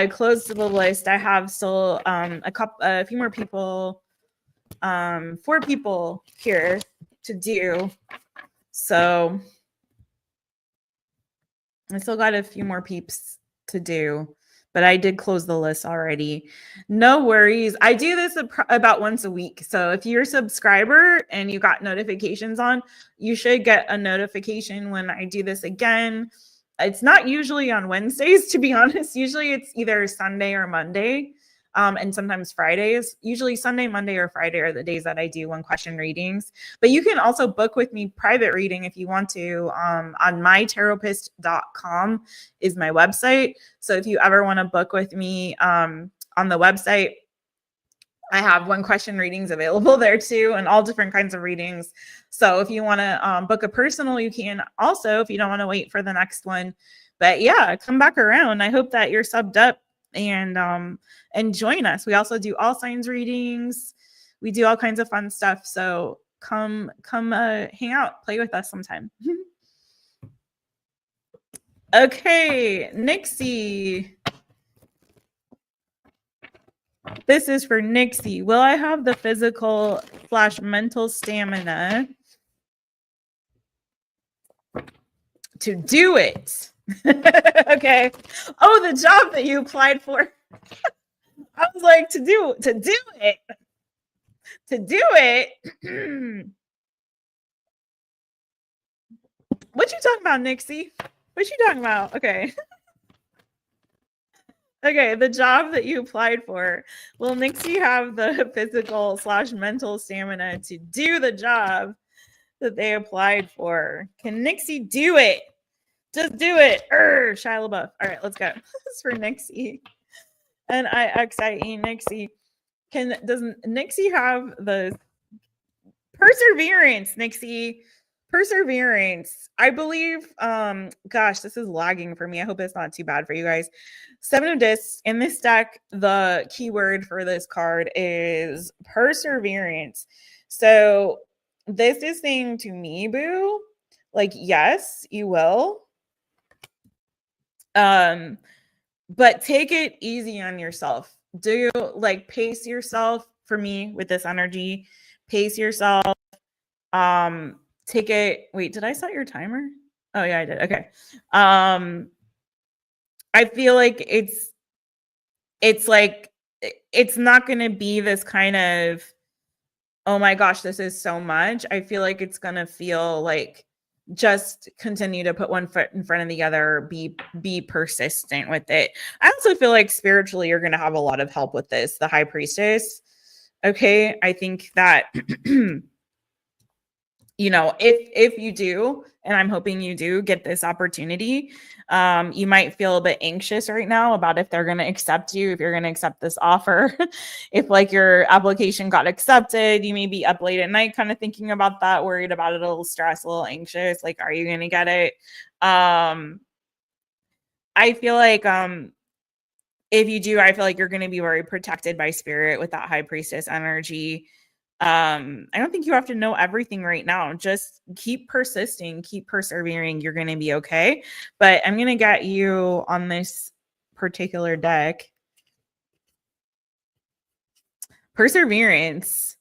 closed the list. I have still a few more people, 4 people here to do. So I still got a few more peeps to do, but I did close the list already. No worries. I do this about once a week. So if you're a subscriber and you got notifications on, you should get a notification when I do this again. It's not usually on Wednesdays, to be honest. Usually it's either Sunday or Monday, and sometimes Fridays. Usually Sunday, Monday, or Friday are the days that I do 1-question readings. But you can also book with me private reading if you want to. On MyTaropist.com is my website. So if you ever want to book with me on the website, I have 1-question readings available there too, and all different kinds of readings. So if you want to book a personal, you can also, if you don't want to wait for the next one. But yeah, come back around. I hope that you're subbed up and join us. We also do all signs readings. We do all kinds of fun stuff. So come hang out, play with us sometime. Okay, Nixie. This is for Nixie. Will I have the physical / mental stamina to do it? Okay. Oh, the job that you applied for. I was like, to do it. What you talking about, Nixie? What you talking about? Okay. Okay, the job that you applied for. Will Nixie have the physical / mental stamina to do the job that they applied for? Can Nixie do it? Just do it. Shia LaBeouf. All right, let's go. This is for Nixie. Nixie. Nixie. Does Nixie have the perseverance, Nixie? Perseverance. I believe, gosh, this is lagging for me. I hope it's not too bad for you guys. 7 of Discs. In this deck, the keyword for this card is perseverance. So this is saying to me, boo, like, yes, you will. But take it easy on yourself. Do like pace yourself for me with this energy. Pace yourself. Take it. Wait, did I set your timer? Oh yeah, I did. Okay. I feel like it's like it's not going to be this kind of, oh my gosh, this is so much. I feel like it's going to feel like just continue to put one foot in front of the other, be persistent with it. I also feel like spiritually you're going to have a lot of help with this, the High Priestess. Okay, I think that you know, if you do, and I'm hoping you do get this opportunity, you might feel a bit anxious right now about if they're going to accept you, if you're going to accept this offer. If like your application got accepted, you may be up late at night kind of thinking about that, worried about it, a little stressed, a little anxious, like, are you going to get it? I feel like if you do, I feel like you're going to be very protected by spirit with that High Priestess energy. I don't think you have to know everything right now. Just keep persisting, keep persevering. You're going to be okay. But I'm going to get you on this particular deck. Perseverance.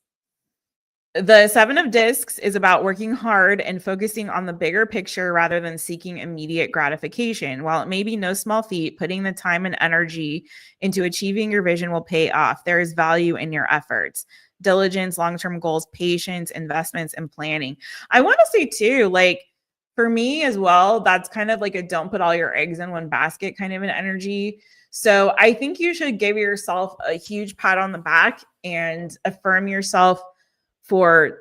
The 7 of Discs is about working hard and focusing on the bigger picture rather than seeking immediate gratification. While it may be no small feat, putting the time and energy into achieving your vision will pay off. There is value in your efforts. Diligence, long-term goals, patience, investments, and planning. I want to say too, like for me as well, that's kind of like a don't put all your eggs in one basket kind of an energy. So I think you should give yourself a huge pat on the back and affirm yourself for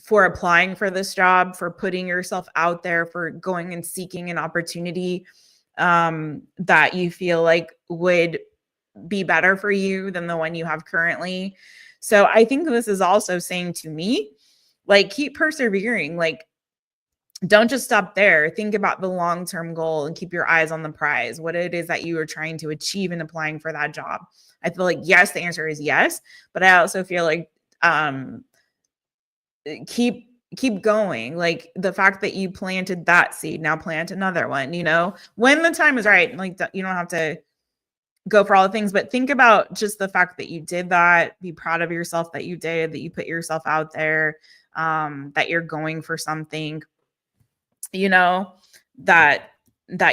applying for this job, for putting yourself out there, for going and seeking an opportunity that you feel like would be better for you than the one you have currently. So I think this is also saying to me, like, keep persevering. Like, don't just stop there. Think about the long-term goal and keep your eyes on the prize, what it is that you are trying to achieve in applying for that job. I feel like, yes, the answer is yes, but I also feel like keep going. Like the fact that you planted that seed, now plant another one, you know, when the time is right. Like you don't have to go for all the things, but think about just the fact that you did that. Be proud of yourself that you did, that you put yourself out there, that you're going for something, you know, that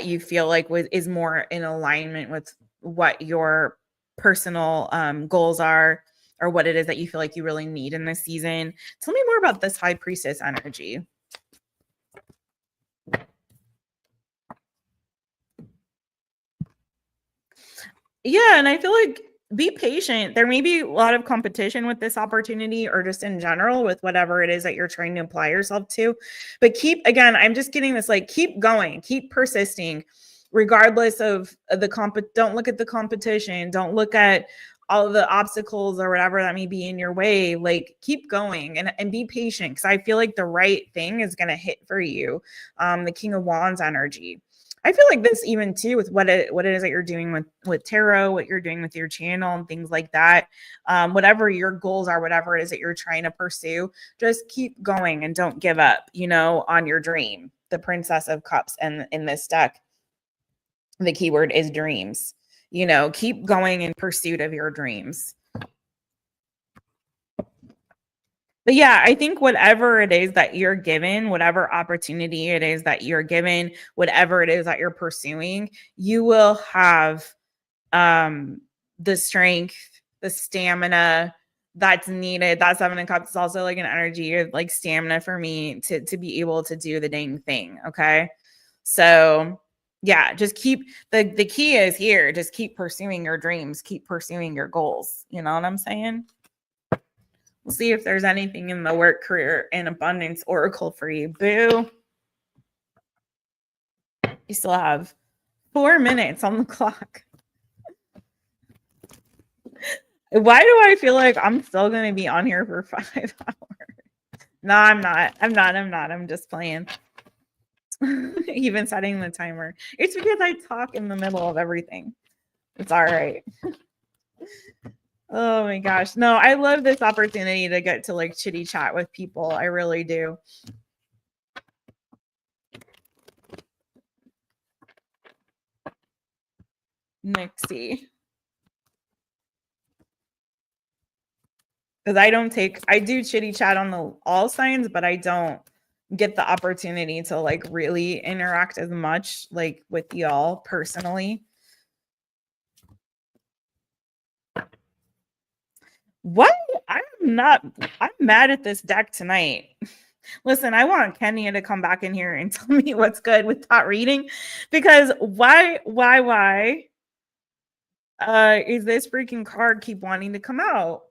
you feel like is more in alignment with what your personal goals are, or what it is that you feel like you really need in this season. Tell me more about this High Priestess energy. Yeah, and I feel like be patient. There may be a lot of competition with this opportunity, or just in general with whatever it is that you're trying to apply yourself to. But again, I'm just getting this, like, keep going, keep persisting, regardless of the don't look at the competition. Don't look at all of the obstacles or whatever that may be in your way. Like, keep going and be patient, because I feel like the right thing is going to hit for you. The King of Wands energy. I feel like this even too with what it is that you're doing with tarot, what you're doing with your channel and things like that. Whatever your goals are, whatever it is that you're trying to pursue, just keep going and don't give up, you know, on your dream. The Princess of Cups, and in this deck, the keyword is dreams. You know, keep going in pursuit of your dreams. But yeah, I think whatever it is that you're given, whatever opportunity it is that you're given, whatever it is that you're pursuing, you will have the strength, the stamina that's needed. That 7 of Cups is also like an energy of like stamina for me to be able to do the dang thing. Okay. So yeah, just keep the key is here. Just keep pursuing your dreams, keep pursuing your goals. You know what I'm saying? We'll see if there's anything in the work, career, and abundance oracle for you. Boo. You still have 4 minutes on the clock. Why do I feel like I'm still going to be on here for 5 hours? No, I'm not. I'm just playing. Even setting the timer. It's because I talk in the middle of everything. It's all right. Oh my gosh. No, I love this opportunity to get to like chitty chat with people. I really do. Nixie. Because I do chitty chat on the all signs, but I don't get the opportunity to like really interact as much like with y'all personally. What? I'm mad at this deck tonight. Listen, I want Kenya to come back in here and tell me what's good with that reading, because why is this freaking card keep wanting to come out?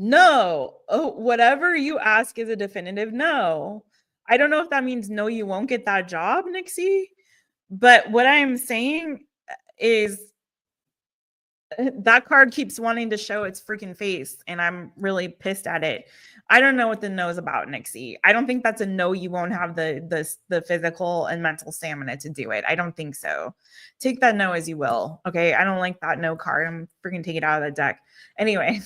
No. Oh, whatever you ask is a definitive no. I don't know if that means no, you won't get that job, Nixie. But what I'm saying is that card keeps wanting to show its freaking face, and I'm really pissed at it. I don't know what the no is about, Nixie. I don't think that's a no. You won't have the physical and mental stamina to do it. I don't think so. Take that no as you will. Okay. I don't like that no card. I'm freaking taking it out of the deck. Anyway,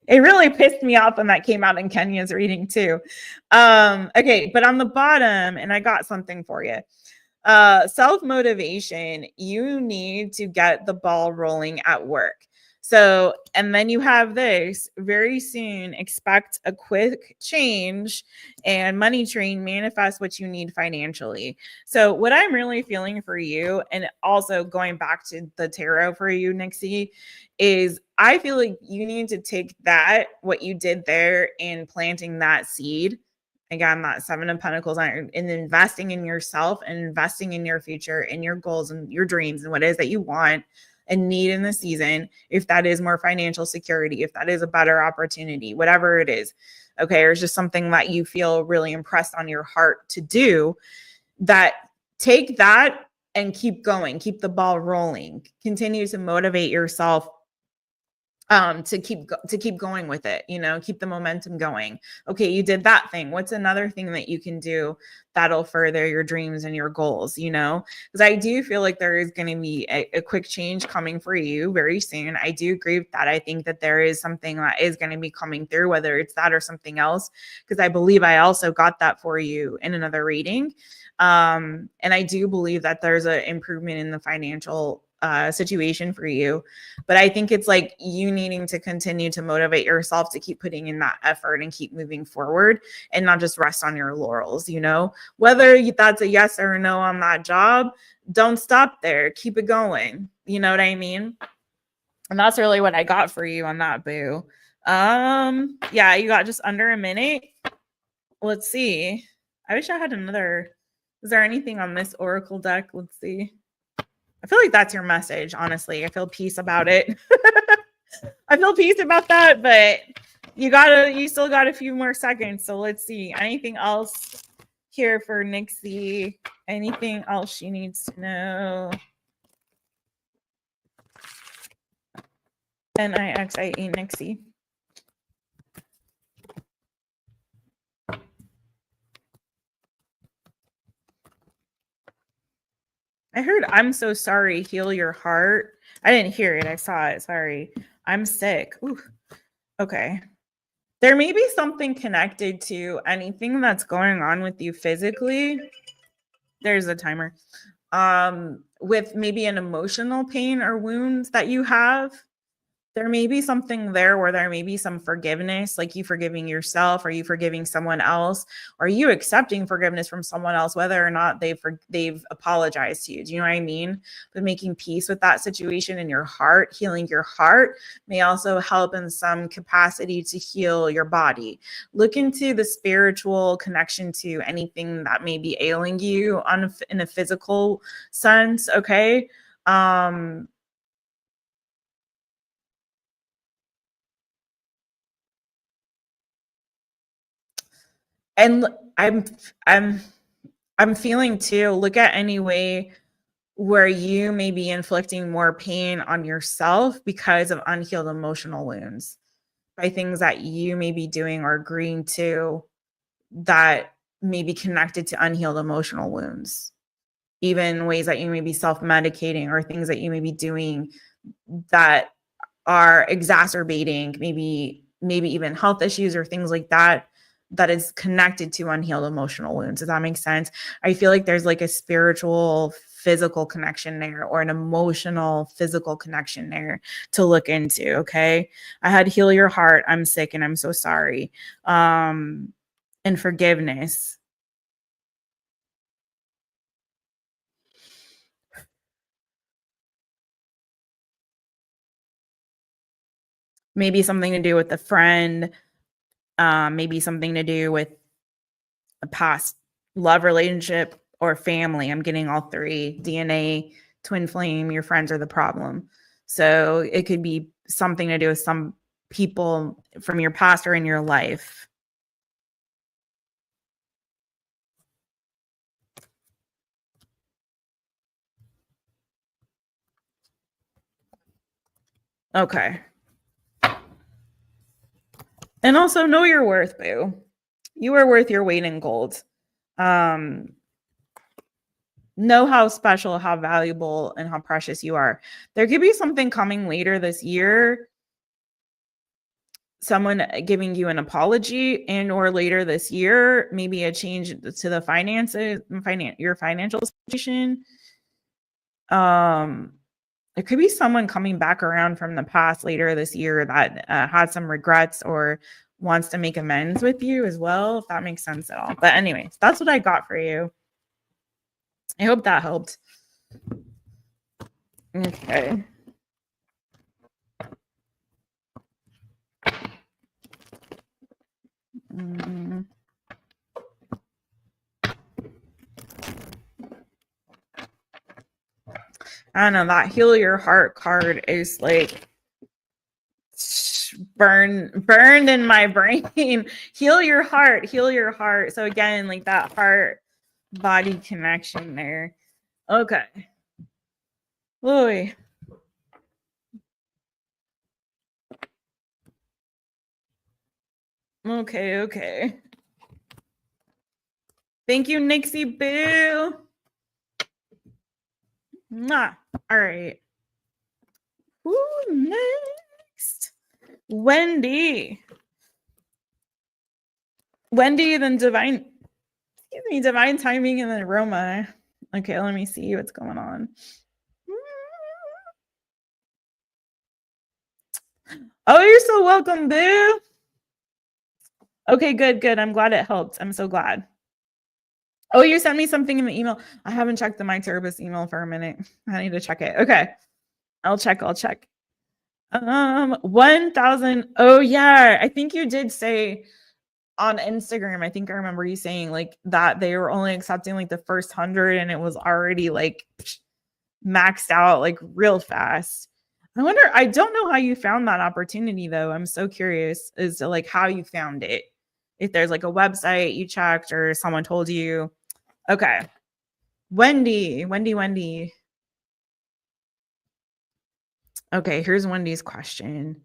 it really pissed me off when that came out in Kenya's reading too. Okay, but on the bottom, and I got something for you. Self-motivation, you need to get the ball rolling at work. So, and then you have this very soon, expect a quick change, and money train manifest what you need financially. So what I'm really feeling for you, and also going back to the tarot for you, Nixie, is I feel like you need to take that, what you did there, and planting that seed. Again, that Seven of Pentacles, and investing in yourself and investing in your future and your goals and your dreams and what it is that you want and need in the season. If that is more financial security, if that is a better opportunity, whatever it is, okay, or it's just something that you feel really impressed on your heart to do, that take that and keep going, keep the ball rolling, continue to motivate yourself to keep going with it, keep the momentum going. Okay, you did that thing. What's another thing that you can do that'll further your dreams and your goals, because I do feel like there is going to be a quick change coming for you very soon. I do agree with that. I think that there is something that is going to be coming through, whether it's that or something else, because I believe I also got that for you in another reading. And I do believe that there's an improvement in the financial situation for you. But I think it's like you needing to continue to motivate yourself to keep putting in that effort and keep moving forward and not just rest on your laurels, whether that's a yes or a no on that job, don't stop there. Keep it going. You know what I mean? And that's really what I got for you on that, boo. Yeah, you got just under a minute. Let's see. I wish I had another. Is there anything on this Oracle deck? Let's see. I feel like that's your message, honestly. I feel peace about it. I feel peace about that, but you still got a few more seconds. So let's see. Anything else here for Nixie? Anything else she needs to know? Nixie, Nixie. I heard I'm so sorry, heal your heart. I didn't hear it. I saw it. Sorry. I'm sick. Ooh. Okay. There may be something connected to anything that's going on with you physically. There's a timer. With maybe an emotional pain or wounds that you have. There may be something there where there may be some forgiveness, like you forgiving yourself, or you forgiving someone else, or you accepting forgiveness from someone else, whether or not they've apologized to you. Do you know what I mean? But making peace with that situation in your heart, healing your heart may also help in some capacity to heal your body. Look into the spiritual connection to anything that may be ailing you in a physical sense. Okay. And I'm feeling too, look at any way where you may be inflicting more pain on yourself because of unhealed emotional wounds. by things that you may be doing or agreeing to that may be connected to unhealed emotional wounds, even ways that you may be self-medicating or things that you may be doing that are exacerbating maybe even health issues or things like that, that is connected to unhealed emotional wounds. Does that make sense? I feel like there's like a spiritual physical connection there, or an emotional physical connection there to look into. Okay, I had heal your heart, I'm sick and I'm so sorry, and forgiveness. Maybe something to do with the friend, maybe something to do with a past love relationship or family. I'm getting all three: DNA, twin flame, your friends are the problem. So it could be something to do with some people from your past or in your life. Okay. And also know your worth, boo. You are worth your weight in gold. Know how special, how valuable, and how precious you are. There could be something coming later this year, someone giving you an apology, and or later this year, maybe a change to the finances, your financial situation. It could be someone coming back around from the past later this year that had some regrets or wants to make amends with you as well, if that makes sense at all. But anyways, that's what I got for you. I hope that helped. Okay. I don't know, that heal your heart card is like burned in my brain. Heal your heart. So again, like that heart body connection there. Okay. Louis. Okay. Thank you, Nixie Boo. Mwah. All right. Who next? Wendy, then divine timing, and then Roma. Okay, let me see what's going on. Oh, you're so welcome, boo. Okay, good. I'm glad it helped. I'm so glad. Oh, you sent me something in the email. I haven't checked the MyTaropist email for a minute. I need to check it. Okay. I'll check. 1,000. Oh yeah. I think you did say on Instagram, I think I remember you saying like that they were only accepting like the first 100 and it was already like maxed out like real fast. I don't know how you found that opportunity though. I'm so curious as to like how you found it. If there's like a website you checked or someone told you. Okay. Wendy. Okay, here's Wendy's question.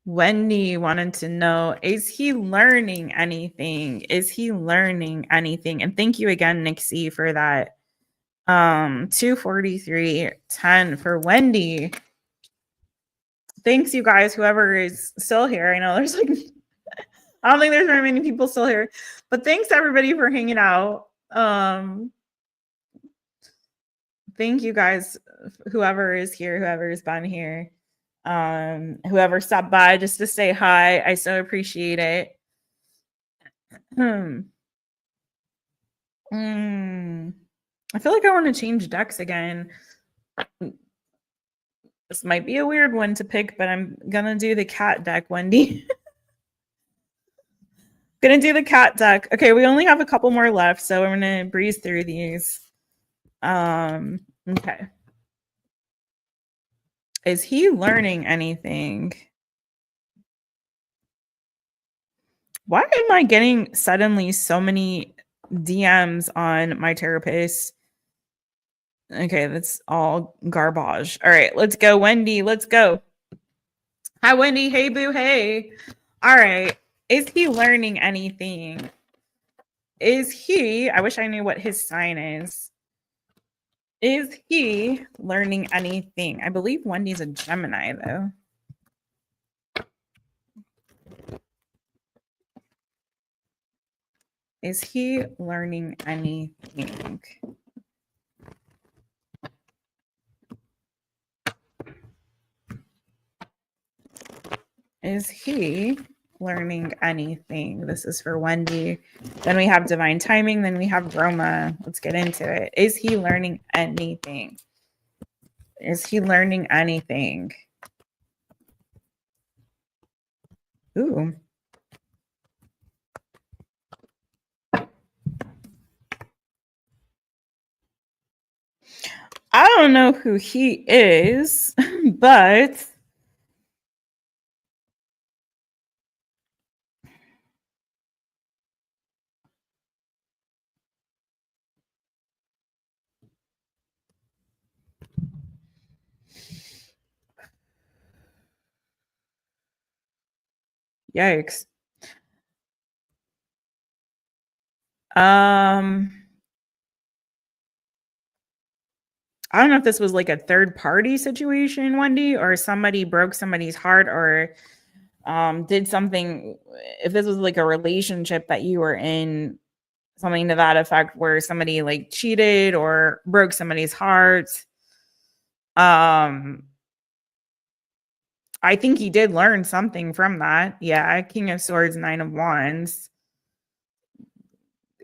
Wendy wanted to know, is he learning anything? And thank you again, Nixie, for that. 243.10 for Wendy. Thanks, you guys, whoever is still here. I know there's like, I don't think there's very many people still here, but thanks everybody for hanging out. Thank you guys, whoever is here, whoever's been here, whoever stopped by just to say hi. I so appreciate it. I feel like I want to change decks again. This might be a weird one to pick, but I'm gonna do the cat deck, Wendy. Gonna do the cat deck. Okay, we only have a couple more left, so we're gonna breeze through these. Okay. Is he learning anything? Why am I getting suddenly so many DMs on MyTaropist? Okay, that's all garbage. All right, let's go, Wendy. Let's go. Hi, Wendy. Hey, boo. Hey. All right. Is he learning anything? I wish I knew what his sign is. Is he learning anything? I believe Wendy's a Gemini, though. Is he learning anything? Is he learning anything? This is for Wendy. Then we have divine timing. Then we have Roma. Let's get into it. Is he learning anything? Is he learning anything? Ooh. I don't know who he is, but yikes. I don't know if this was like a third party situation, Wendy, or somebody broke somebody's heart or did something. If this was like a relationship that you were in, something to that effect, where somebody like cheated or broke somebody's heart. I think he did learn something from that. Yeah, King of Swords, Nine of Wands.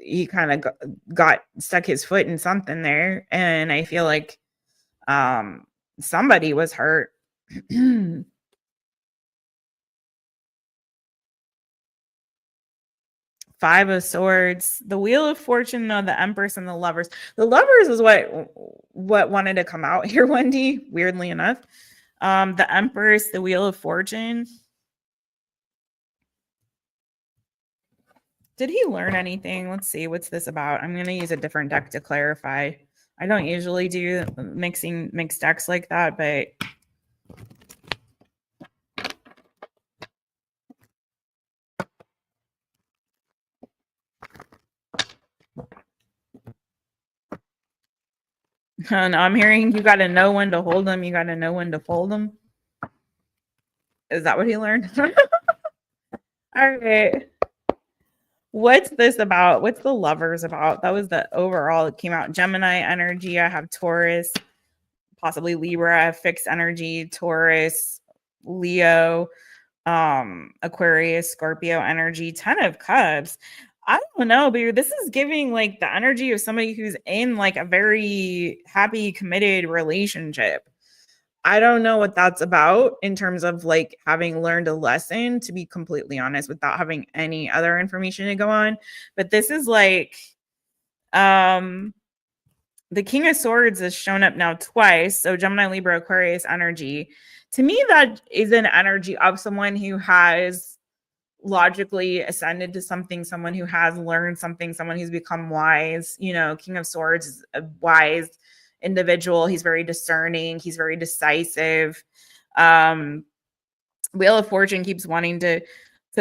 He kind of got stuck his foot in something there, and I feel like somebody was hurt. Five of Swords, the Wheel of Fortune, no, the Empress, and the Lovers. The Lovers is what wanted to come out here, Wendy, weirdly enough. The Empress, the Wheel of Fortune. Did he learn anything? Let's see. What's this about? I'm going to use a different deck to clarify. I don't usually do mixed decks like that, but and I'm hearing you got to know when to hold them. You got to know when to fold them. Is that what he learned? All right. What's this about? What's the Lovers about? That was the overall. It came out Gemini energy. I have Taurus, possibly Libra, fixed energy, Taurus, Leo, Aquarius, Scorpio energy, 10 of Cups. I don't know, but this is giving like the energy of somebody who's in like a very happy, committed relationship. I don't know what that's about in terms of like having learned a lesson, to be completely honest, without having any other information to go on. But this is like the King of Swords has shown up now twice. So Gemini, Libra, Aquarius energy. To me, that is an energy of someone who has logically ascended to something, someone who has learned something, someone who's become wise. You know, King of Swords is a wise individual. He's very discerning. He's very decisive. Wheel of Fortune keeps wanting to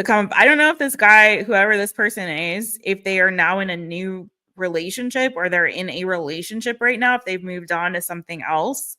come. I don't know if this guy, whoever this person is, if they are now in a new relationship or they're in a relationship right now, if they've moved on to something else,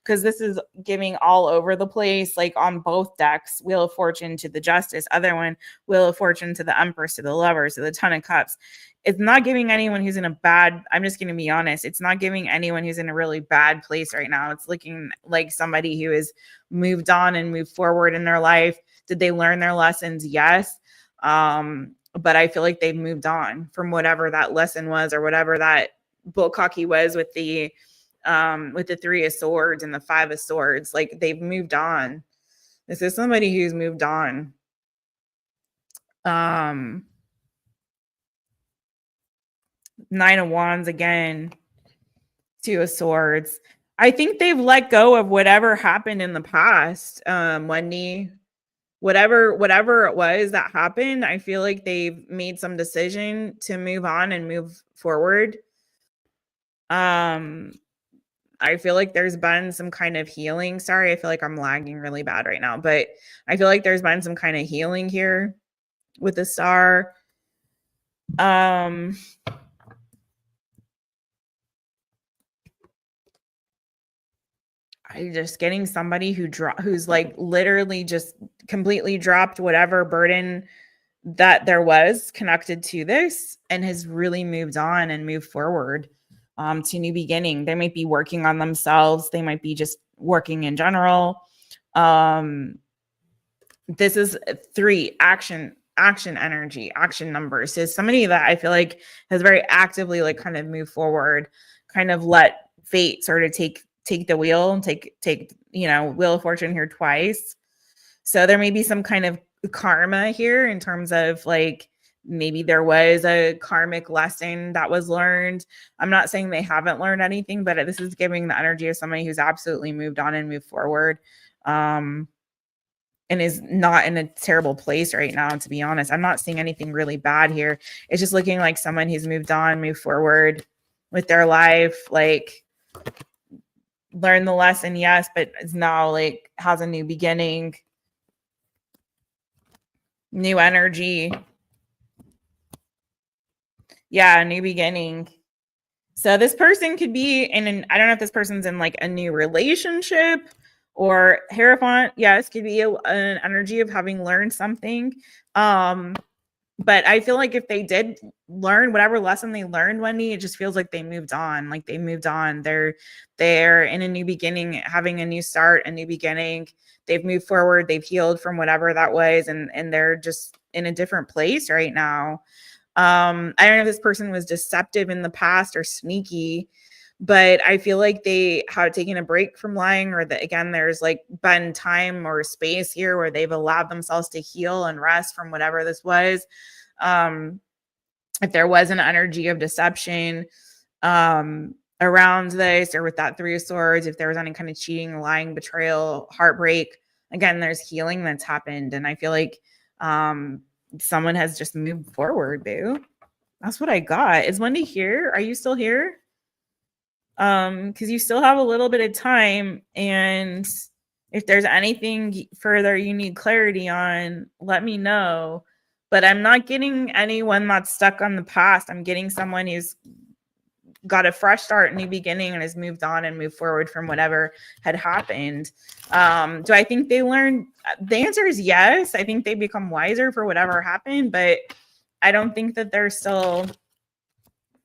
because this is giving all over the place, like on both decks. Wheel of Fortune to the Justice, other one, Wheel of Fortune to the Empress, to the Lovers, to the Ton of Cups. It's not giving anyone who's in a bad, I'm just going to be honest, it's not giving anyone who's in a really bad place right now. It's looking like somebody who has moved on and moved forward in their life. Did they learn their lessons? Yes. But I feel like they've moved on from whatever that lesson was or whatever that bullcocky was with the Three of Swords and the Five of Swords. Like, they've moved on. This is somebody who's moved on. Nine of Wands again, Two of Swords. I think they've let go of whatever happened in the past. Wendy, whatever it was that happened, I feel like they've made some decision to move on and move forward. I feel like there's been some kind of healing. Sorry, I feel like I'm lagging really bad right now, but I feel like there's been some kind of healing here with the star. I'm just getting somebody who's like literally just completely dropped whatever burden that there was connected to this and has really moved on and moved forward to new beginning. They might be working on themselves. They might be just working in general. This is 3 action energy, action numbers. So somebody that I feel like has very actively like kind of moved forward, kind of let fate sort of take the wheel and take Wheel of Fortune here twice. So there may be some kind of karma here in terms of like maybe there was a karmic lesson that was learned. I'm not saying they haven't learned anything, but this is giving the energy of somebody who's absolutely moved on and moved forward. And is not in a terrible place right now, to be honest. I'm not seeing anything really bad here. It's just looking like someone who's moved on, moved forward with their life, like learned the lesson, yes, but is now like has a new beginning, new energy. Yeah, a new beginning. So this person could be I don't know if this person's in like a new relationship or Hierophant. Yes, could be an energy of having learned something. But I feel like if they did learn whatever lesson they learned, Wendy, it just feels like they moved on. Like they moved on. They're in a new beginning, having a new start, a new beginning. They've moved forward. They've healed from whatever that was, and they're just in a different place right now. I don't know if this person was deceptive in the past or sneaky, but I feel like they have taken a break from lying, or that again, there's like been time or space here where they've allowed themselves to heal and rest from whatever this was. If there was an energy of deception around this, or with that 3 of Swords, if there was any kind of cheating, lying, betrayal, heartbreak, again, there's healing that's happened. And I feel like someone has just moved forward, boo. That's what I got. Is Wendy here? Are you still here? Because you still have a little bit of time, and if there's anything further you need clarity on, let me know. But I'm not getting anyone that's stuck on the past. I'm getting someone who's got a fresh start, new beginning, and has moved on and moved forward from whatever had happened. Do I think they learned? The answer is yes. I think they become wiser for whatever happened, but I don't think that they're still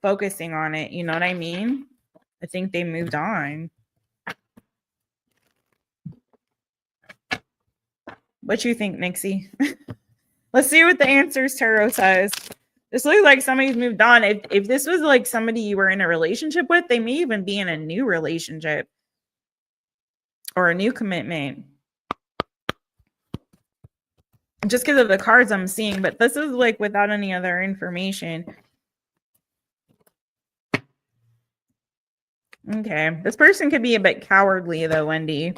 focusing on it. You know what I mean? I think they moved on. What you think, Nixie? Let's see what the answers tarot says. This looks like somebody's moved on. If this was like somebody you were in a relationship with, they may even be in a new relationship or a new commitment. Just because of the cards I'm seeing, but this is like without any other information. Okay, this person could be a bit cowardly though, Wendy.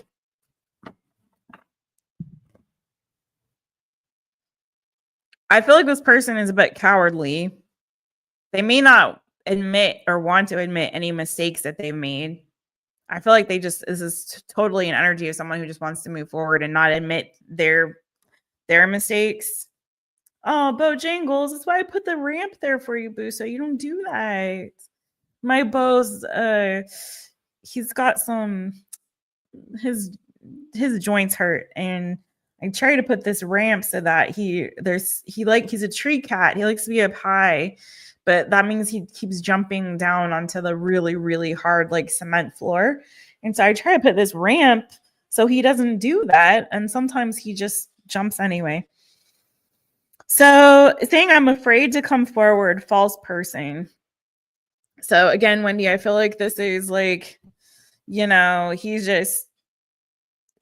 I feel like this person is a bit cowardly. They may not admit or want to admit any mistakes that they've made. I feel like this is totally an energy of someone who just wants to move forward and not admit their mistakes. Oh, Bojangles, that's why I put the ramp there for you, Boo, so you don't do that. My Bo's he's got some his joints hurt, and I try to put this ramp so that he's a tree cat. He likes to be up high, but that means he keeps jumping down onto the really, really hard like cement floor. And so I try to put this ramp so he doesn't do that. And sometimes he just jumps anyway. So saying I'm afraid to come forward, false person. So again, Wendy, I feel like this is like, he's just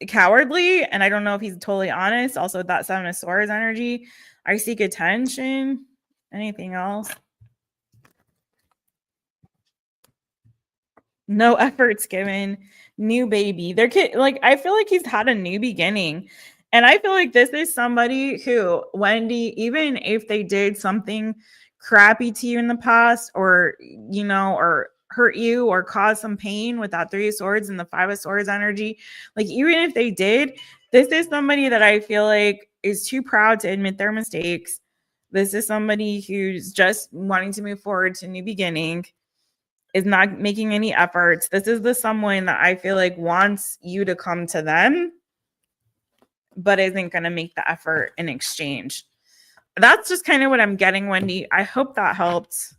cowardly, and I don't know if he's totally honest. Also, that 7 of Swords energy. I seek attention. Anything else? No efforts given. New baby. I feel like he's had a new beginning. And I feel like this is somebody who, Wendy, even if they did something crappy to you in the past, or hurt you or cause some pain with that 3 of Swords and the 5 of Swords energy. Like, even if they did, this is somebody that I feel like is too proud to admit their mistakes. This is somebody who's just wanting to move forward to a new beginning, is not making any efforts. This is the someone that I feel like wants you to come to them, but isn't going to make the effort in exchange. That's just kind of what I'm getting, Wendy. I hope that helped.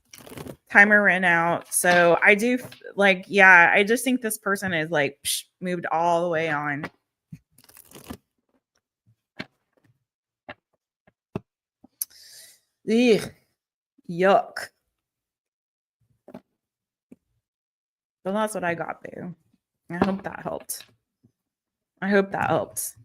Timer ran out. So I do like, yeah, I just think this person is like moved all the way on. Ugh, yuck. But that's what I got, boo. I hope that helped. I hope that helped.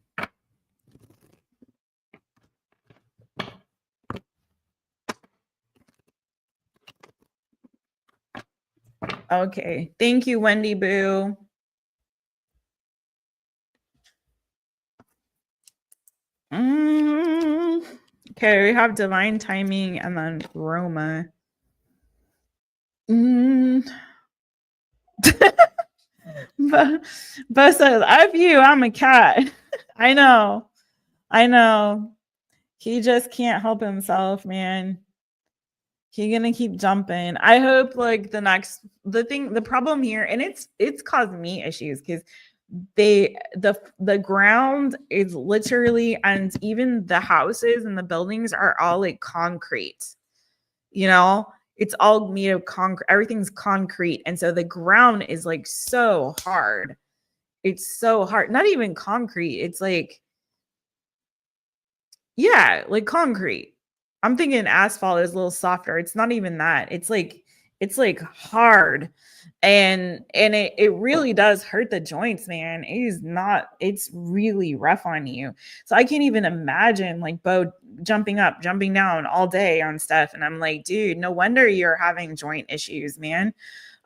Okay. Thank you, Wendy Boo. Okay, we have divine timing and then Roma. But says, F you, I'm a cat. I know. He just can't help himself, man. He's gonna keep jumping. I hope like the problem here, and it's caused me issues because the ground is literally, and even the houses and the buildings are all like concrete. You know, it's all made of concrete. Everything's concrete, and so the ground is like so hard. It's so hard. Not even concrete. It's like, yeah, like concrete. I'm thinking asphalt is a little softer. It's not even that. It's like hard. And it really does hurt the joints, man. It's really rough on you. So I can't even imagine like Bo jumping up, jumping down all day on stuff. And I'm like, dude, no wonder you're having joint issues, man.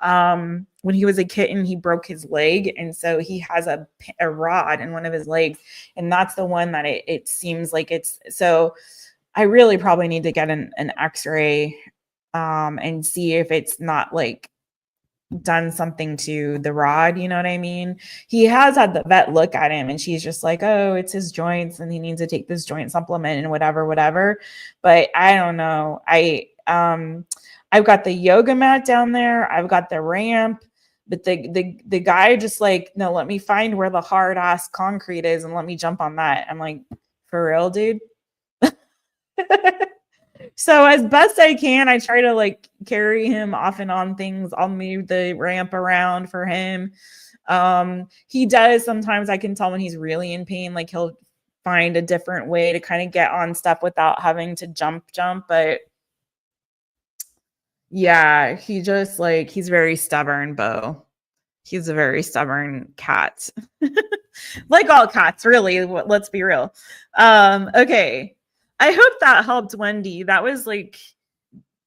When he was a kitten, he broke his leg, and so he has a rod in one of his legs, and that's the one that it seems like it's. So I really probably need to get an x-ray and see if it's not like done something to the rod, you know what I mean? He has had the vet look at him, and she's just like, oh, it's his joints and he needs to take this joint supplement and whatever. But I don't know. I've got the yoga mat down there. I've got the ramp, but the guy just like, no, let me find where the hard ass concrete is and let me jump on that. I'm like, for real, dude? So as best I can, I try to like carry him off and on things. I'll move the ramp around for him. He does sometimes, I can tell when he's really in pain, like he'll find a different way to kind of get on stuff without having to jump. But yeah, he just like, he's very stubborn, Bo. He's a very stubborn cat. Like all cats, really. Let's be real. Okay. I hope that helped, Wendy. That was like,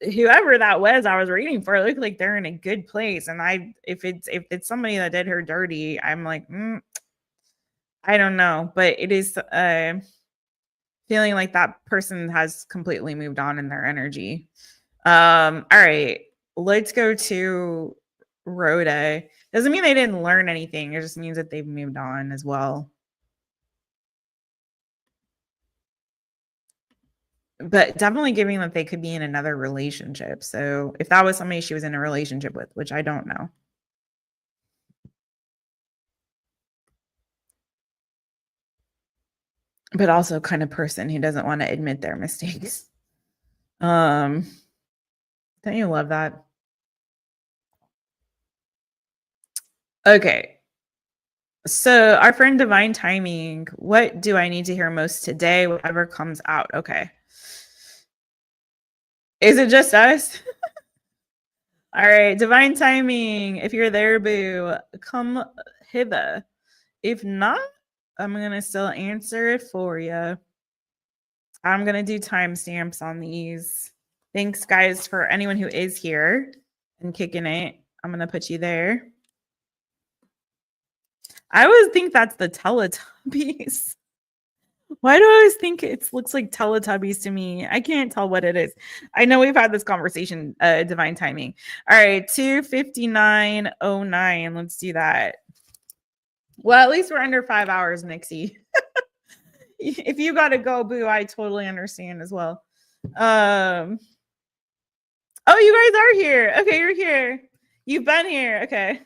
whoever that was I was reading for, it looked like they're in a good place. And if it's somebody that did her dirty, I'm like, I don't know. But it is feeling like that person has completely moved on in their energy. All right, let's go to Rhoda. Doesn't mean they didn't learn anything. It just means that they've moved on as well. But definitely giving that they could be in another relationship. So if that was somebody she was in a relationship with, which I don't know. But also kind of person who doesn't want to admit their mistakes. Don't you love that? Okay. So our friend Divine Timing, what do I need to hear most today? Whatever comes out. Okay. Is it just us? All right, Divine Timing. If you're there, boo, come hither. If not, I'm going to still answer it for you. I'm going to do timestamps on these. Thanks, guys, for anyone who is here and kicking it. I'm going to put you there. I always think that's the Teletubbies. Why do I always think it looks like Teletubbies to me? I can't tell what it is. I know we've had this conversation, divine timing. All right, 2:59:09. Let's do that. Well, at least we're under 5 hours, Nixie. If you got to go, boo, I totally understand as well. Oh, you guys are here. Okay, you're here. You've been here. Okay.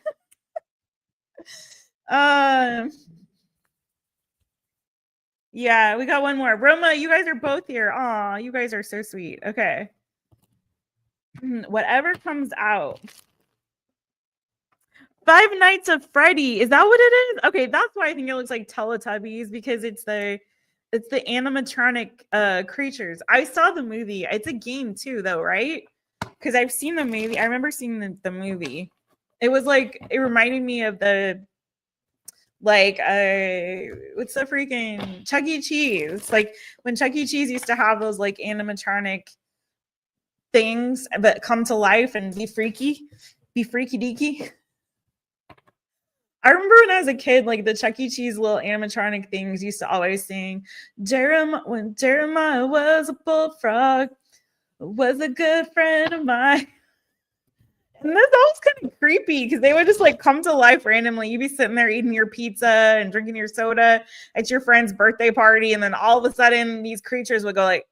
Yeah, we got one more. Roma, you guys are both here. Aw, you guys are so sweet. Okay. Whatever comes out. Five Nights at Freddy. Is that what it is? Okay, that's why I think it looks like Teletubbies, because it's the animatronic creatures. I saw the movie. It's a game too, though, right? Because I've seen the movie. I remember seeing the movie. It was like, it reminded me of the, like, what's the freaking Chuck E. Cheese? Like when Chuck E. Cheese used to have those like animatronic things that come to life and be freaky deaky. I remember when I was a kid, like the Chuck E. Cheese little animatronic things used to always sing, when Jeremiah was a bullfrog, was a good friend of mine. And that was kind of creepy because they would just like come to life randomly. You'd be sitting there eating your pizza and drinking your soda at your friend's birthday party, and then all of a sudden these creatures would go like,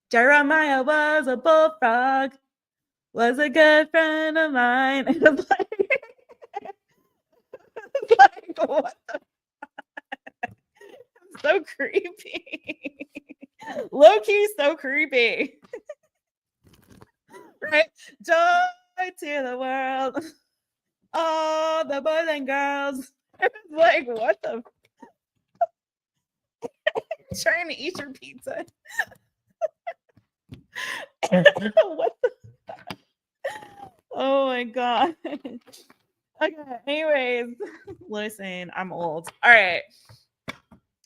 Jeremiah was a bullfrog, was a good friend of mine. And it's like, what the so creepy. Low key so creepy. Right? Joy to the world. All the boys and girls. It's like, what the trying to eat your pizza. What the oh my god. Okay, anyways, listen, I'm old. All right.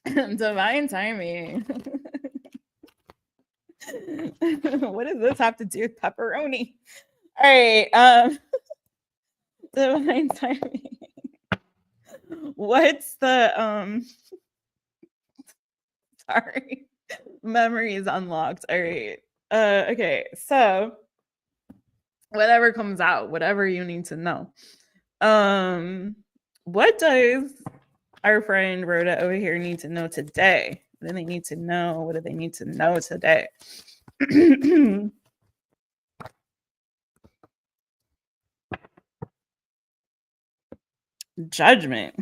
Divine timing. What does this have to do with pepperoni? All right. Divine timing. What's the sorry. Memory is unlocked. All right. Okay, so whatever comes out, whatever you need to know. What does our friend Rhoda over here need to know today? What do they need to know? What do they need to know today? Judgment.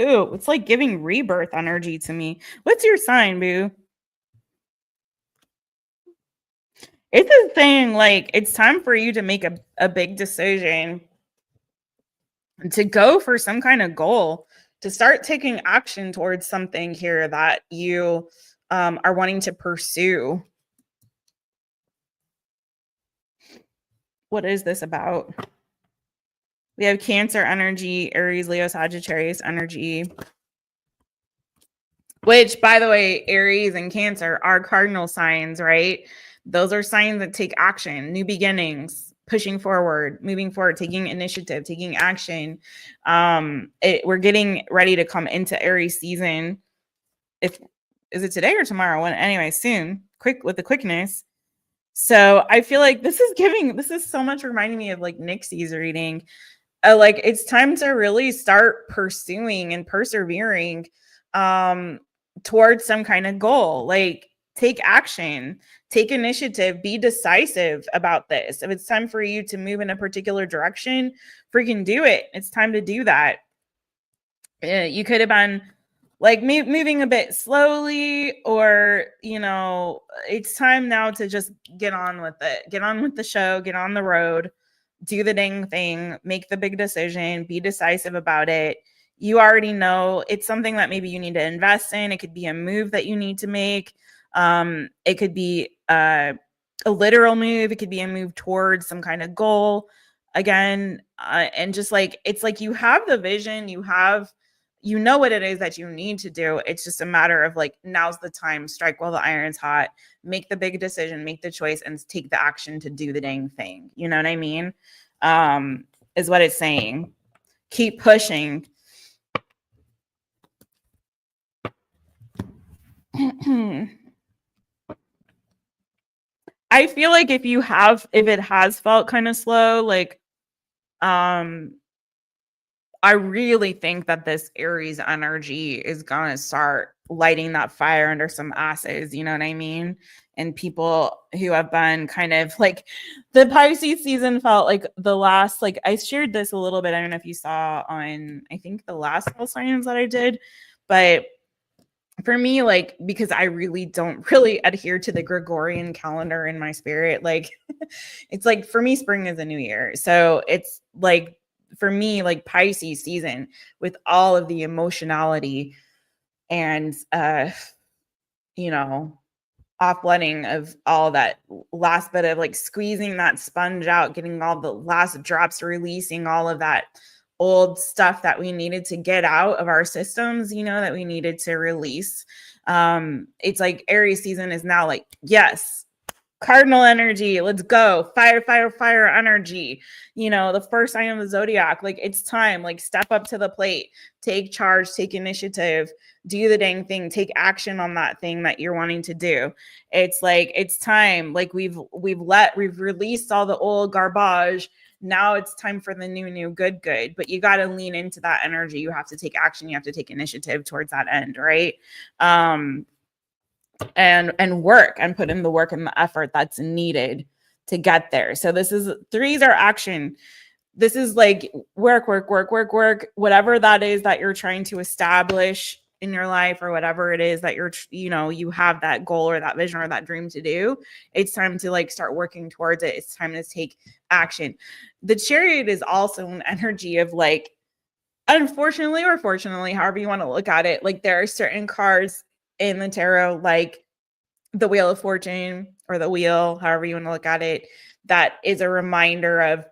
Ooh, it's like giving rebirth energy to me. What's your sign, boo? It's a thing, like it's time for you to make a big decision, to go for some kind of goal, to start taking action towards something here that you are wanting to pursue. What is this about? We have Cancer energy, Aries, Leo, Sagittarius energy. Which, by the way, Aries and Cancer are cardinal signs, right? Those are signs that take action, new beginnings, pushing forward, moving forward, taking initiative, taking action. We're getting ready to come into Aries season. Is it today or tomorrow? When anyway, soon. Quick with the quickness. So I feel like this is so much reminding me of like Nixie's reading. Like it's time to really start pursuing and persevering towards some kind of goal. Like take action, take initiative, be decisive about this. If it's time for you to move in a particular direction, freaking do it. It's time to do that. You could have been like moving a bit slowly, or it's time now to just get on with it, get on with the show, get on the road, do the dang thing, make the big decision, be decisive about it. You already know it's something that maybe you need to invest in. It could be a move that you need to make. It could be a literal move. It could be a move towards some kind of goal again. And just like, it's like you have the vision, you know what it is that you need to do. It's just a matter of like, now's the time, strike while the iron's hot, make the big decision, make the choice, and take the action to do the dang thing. You know what I mean? Is what it's saying. Keep pushing. I feel like if it has felt kind of slow, like, I really think that this Aries energy is gonna start lighting that fire under some asses, you know what I mean? And people who have been kind of like, the Pisces season felt like the last, like, I shared this a little bit. I don't know if you saw on, I think the last full signs that I did, but for me, like, because I really don't really adhere to the Gregorian calendar in my spirit, like, it's like for me, spring is a new year. So it's like, for me, like Pisces season with all of the emotionality and, you know, offloading of all that last bit of like squeezing that sponge out, getting all the last drops, releasing all of that old stuff that we needed to get out of our systems, you know, that we needed to release. It's like Aries season is now like, yes, cardinal energy, let's go, fire, fire, fire energy, you know, the first sign of the zodiac, like it's time, like step up to the plate, take charge, take initiative, do the dang thing, take action on that thing that you're wanting to do. It's like, it's time, like we've released all the old garbage. Now it's time for the new good, but you got to lean into that energy. You have to take action, you have to take initiative towards that end, right? And work and put in the work and the effort that's needed to get there. So this is, threes are action. This is like work, whatever that is that you're trying to establish in your life, or whatever it is that you're, you know, you have that goal or that vision or that dream to do. It's time to like start working towards it. It's time to take action. The Chariot is also an energy of like, unfortunately or fortunately, however you want to look at it, like there are certain cards in the tarot, like the Wheel of Fortune or the wheel, however you want to look at it, that is a reminder of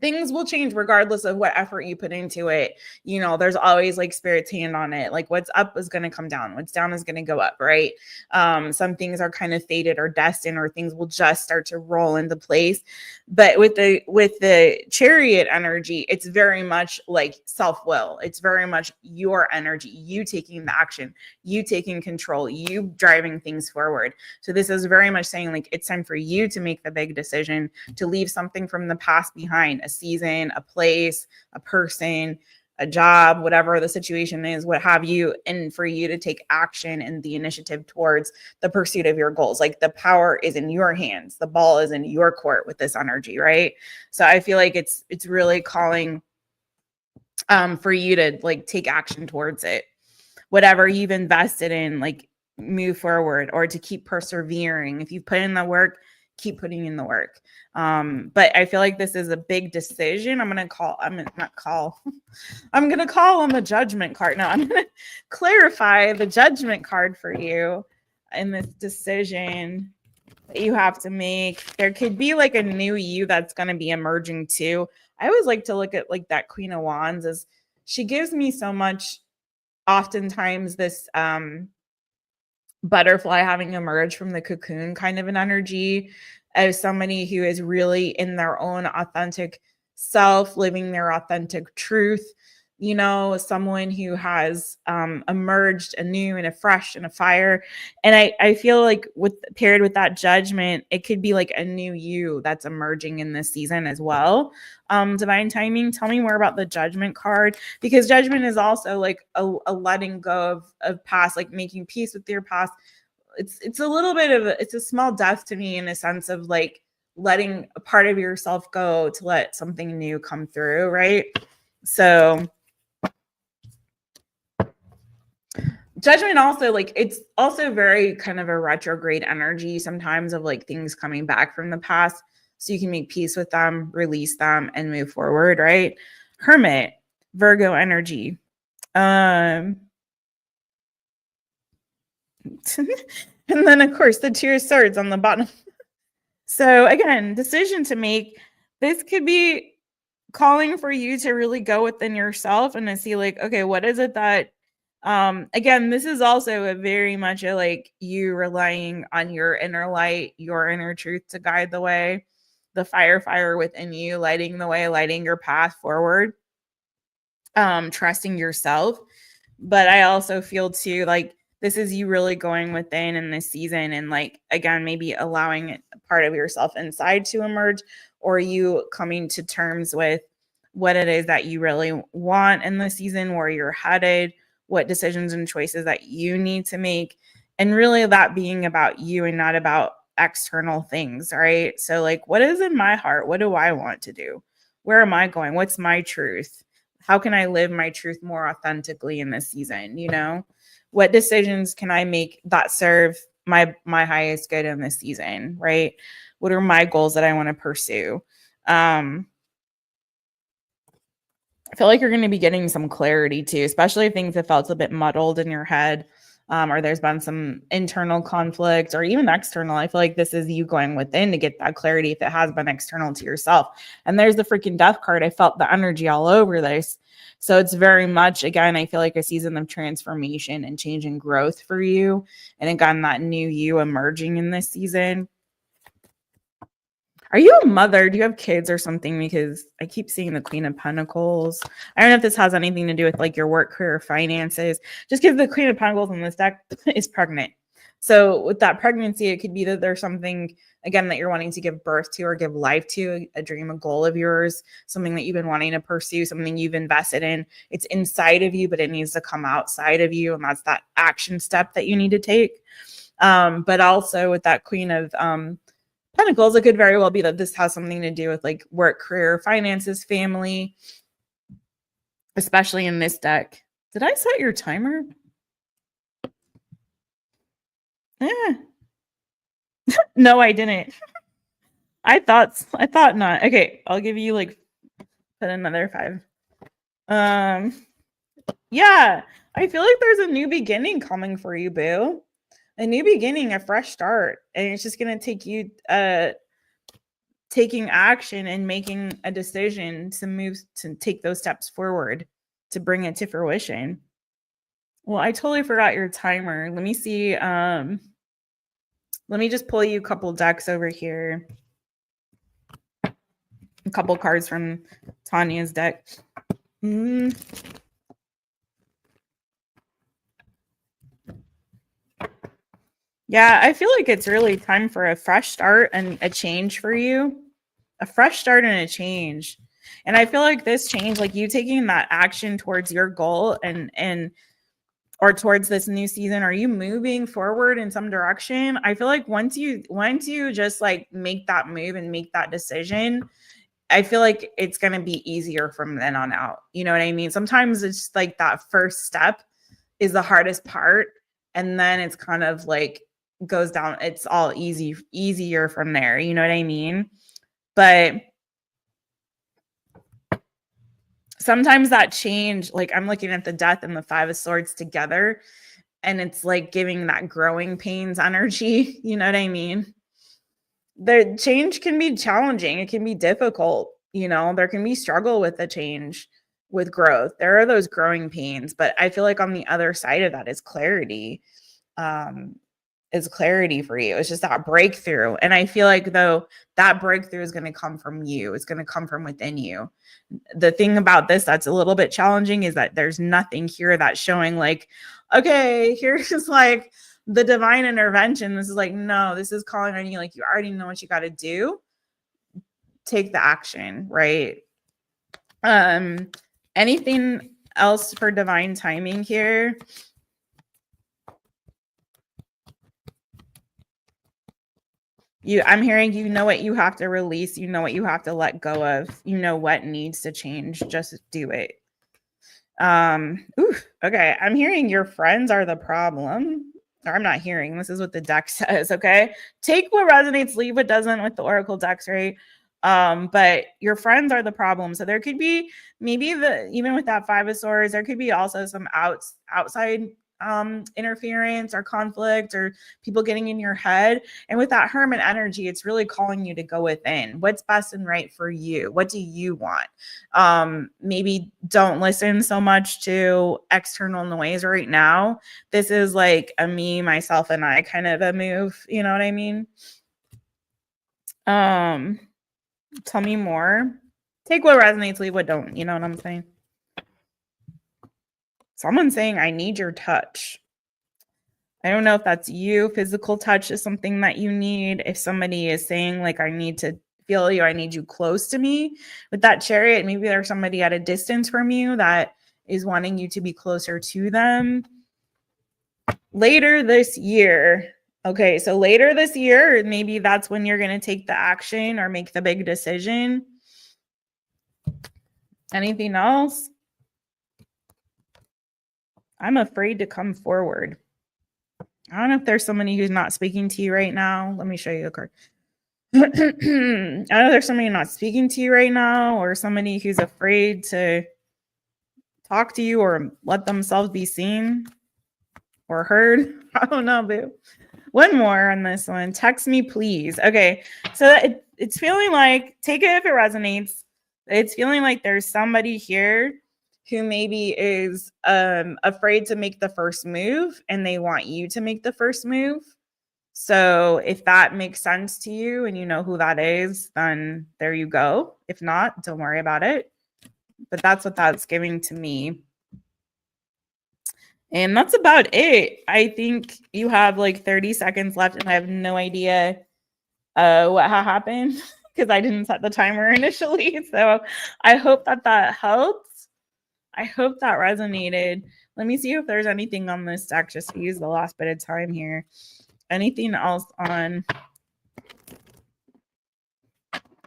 things will change regardless of what effort you put into it. You know, there's always like spirit's hand on it. Like what's up is going to come down, what's down is going to go up, right? Some things are kind of fated or destined, or things will just start to roll into place. But with the Chariot energy, it's very much like self-will. It's very much your energy, you taking the action, you taking control, you driving things forward. So this is very much saying like it's time for you to make the big decision, to leave something from the past behind, a season, a place, a person, a job, whatever the situation is, what have you, and for you to take action and the initiative towards the pursuit of your goals. Like the power is in your hands, the ball is in your court with this energy, right? So I feel like it's really calling for you to like take action towards it. Whatever you've invested in, like move forward, or to keep persevering. If you put in the work, keep putting in the work. But I feel like this is a big decision. I'm gonna call on the Judgment card. No, I'm gonna clarify the Judgment card for you in this decision that you have to make. There could be like a new you that's gonna be emerging too. I always like to look at like that Queen of Wands, as she gives me so much, oftentimes this butterfly having emerged from the cocoon kind of an energy, as somebody who is really in their own authentic self, living their authentic truth, you know, someone who has emerged anew and afresh and a fire. And I feel like with paired with that Judgment, it could be like a new you that's emerging in this season as well. Divine timing, tell me more about the Judgment card, because Judgment is also like a letting go of past, like making peace with your past. It's a little bit of it's a small death to me, in a sense of like letting a part of yourself go to let something new come through, right? So Judgment also, like, it's also very kind of a retrograde energy sometimes, of like things coming back from the past, so you can make peace with them, release them, and move forward, right? Hermit, Virgo energy. And then of course the Two of Swords on the bottom. So again, decision to make. This could be calling for you to really go within yourself and to see like, okay, what is it that again, this is also a very much a like you relying on your inner light, your inner truth to guide the way, the fire within you, lighting the way, lighting your path forward, trusting yourself. But I also feel too like This is you really going within in this season and like, again, maybe allowing part of yourself inside to emerge, or you coming to terms with what it is that you really want in the season, where you're headed, what decisions and choices that you need to make. And really that being about you and not about external things, right? So like, what is in my heart? What do I want to do? Where am I going? What's my truth? How can I live my truth more authentically in this season? You know, what decisions can I make that serve my highest good in this season, right? What are my goals that I want to pursue? I feel like you're going to be getting some clarity too, especially if things have felt a bit muddled in your head, or there's been some internal conflict or even external. I feel like this is you going within to get that clarity if it has been external to yourself. And there's the freaking death card. I felt the energy all over this. So it's very much, again, I feel like a season of transformation and change and growth for you. And again, that new you emerging in this season. Are you a mother? Do you have kids or something? Because I keep seeing the Queen of Pentacles. I don't know if this has anything to do with like your work, career, finances. Just because the Queen of Pentacles in this deck is pregnant. So with that pregnancy, it could be that there's something, again, that you're wanting to give birth to or give life to, a dream, a goal of yours, something that you've been wanting to pursue, something you've invested in. It's inside of you, but it needs to come outside of you. And that's that action step that you need to take. But also with that Queen of Pentacles, it could very well be that this has something to do with like work, career, finances, family, especially in this deck. Did I set your timer? Yeah. No, I didn't. I thought not. Okay, I'll give you like put another 5. Yeah, I feel like there's a new beginning coming for you, boo. A new beginning, a fresh start, and it's just gonna take you taking action and making a decision to move to take those steps forward to bring it to fruition. Well, I totally forgot your timer. Let me see. Let me just pull you a couple decks over here. A couple cards from Tanya's deck. Yeah, I feel like it's really time for a fresh start and a change for you. A fresh start and a change. And I feel like this change, like you taking that action towards your goal and or towards this new season, are you moving forward in some direction? I feel like once you just like make that move and make that decision, I feel like it's going to be easier from then on out. You know what I mean? Sometimes it's like that first step is the hardest part, and then it's kind of like goes down, it's all easier from there. You know what I mean? But sometimes that change, like I'm looking at the Death and the 5 of Swords together, and it's like giving that growing pains energy. You know what I mean? The change can be challenging. It can be difficult. You know, there can be struggle with the change, with growth. There are those growing pains, but I feel like on the other side of that is clarity. Is clarity for you. It's just that breakthrough. And I feel like though that breakthrough is going to come from you. It's going to come from within you. The thing about this that's a little bit challenging is that there's nothing here that's showing like, okay, here's like the divine intervention. This is like, no, this is calling on you. Like you already know what you got to do. Take the action, right? Anything else for divine timing here? I'm hearing you know what you have to release, you know what you have to let go of, you know what needs to change, just do it. Okay, I'm hearing your friends are the problem. Or I'm not hearing, this is what the deck says, okay? Take what resonates, leave what doesn't with the oracle decks, right? But your friends are the problem. So there could be maybe even with that 5 of Swords, there could be also some outside interference or conflict or people getting in your head. And with that Hermit energy, it's really calling you to go within. What's best and right for you? What do you want? Maybe don't listen so much to external noise right now. This is like a me, myself, and I kind of a move. You know what I mean? Tell me more. Take what resonates, leave what don't. You know what I'm saying? Someone's saying, I need your touch. I don't know if that's you. Physical touch is something that you need. If somebody is saying, like, I need to feel you, I need you close to me with that chariot, maybe there's somebody at a distance from you that is wanting you to be closer to them. Later this year. Okay, so later this year, maybe that's when you're going to take the action or make the big decision. Anything else? I'm afraid to come forward. I don't know if there's somebody who's not speaking to you right now. Let me show you a card. I don't know if there's somebody not speaking to you right now, or somebody who's afraid to talk to you or let themselves be seen or heard. I don't know, boo. One more on this one. Text me, please. Okay, so it's feeling like, take it if it resonates. It's feeling like there's somebody here who maybe is afraid to make the first move, and they want you to make the first move. So if that makes sense to you and you know who that is, then there you go. If not, don't worry about it. But that's what that's giving to me. And that's about it. I think you have like 30 seconds left, and I have no idea what happened because I didn't set the timer initially. So I hope that helped. I hope that resonated. Let me see if there's anything on this deck just to use the last bit of time here. Anything else on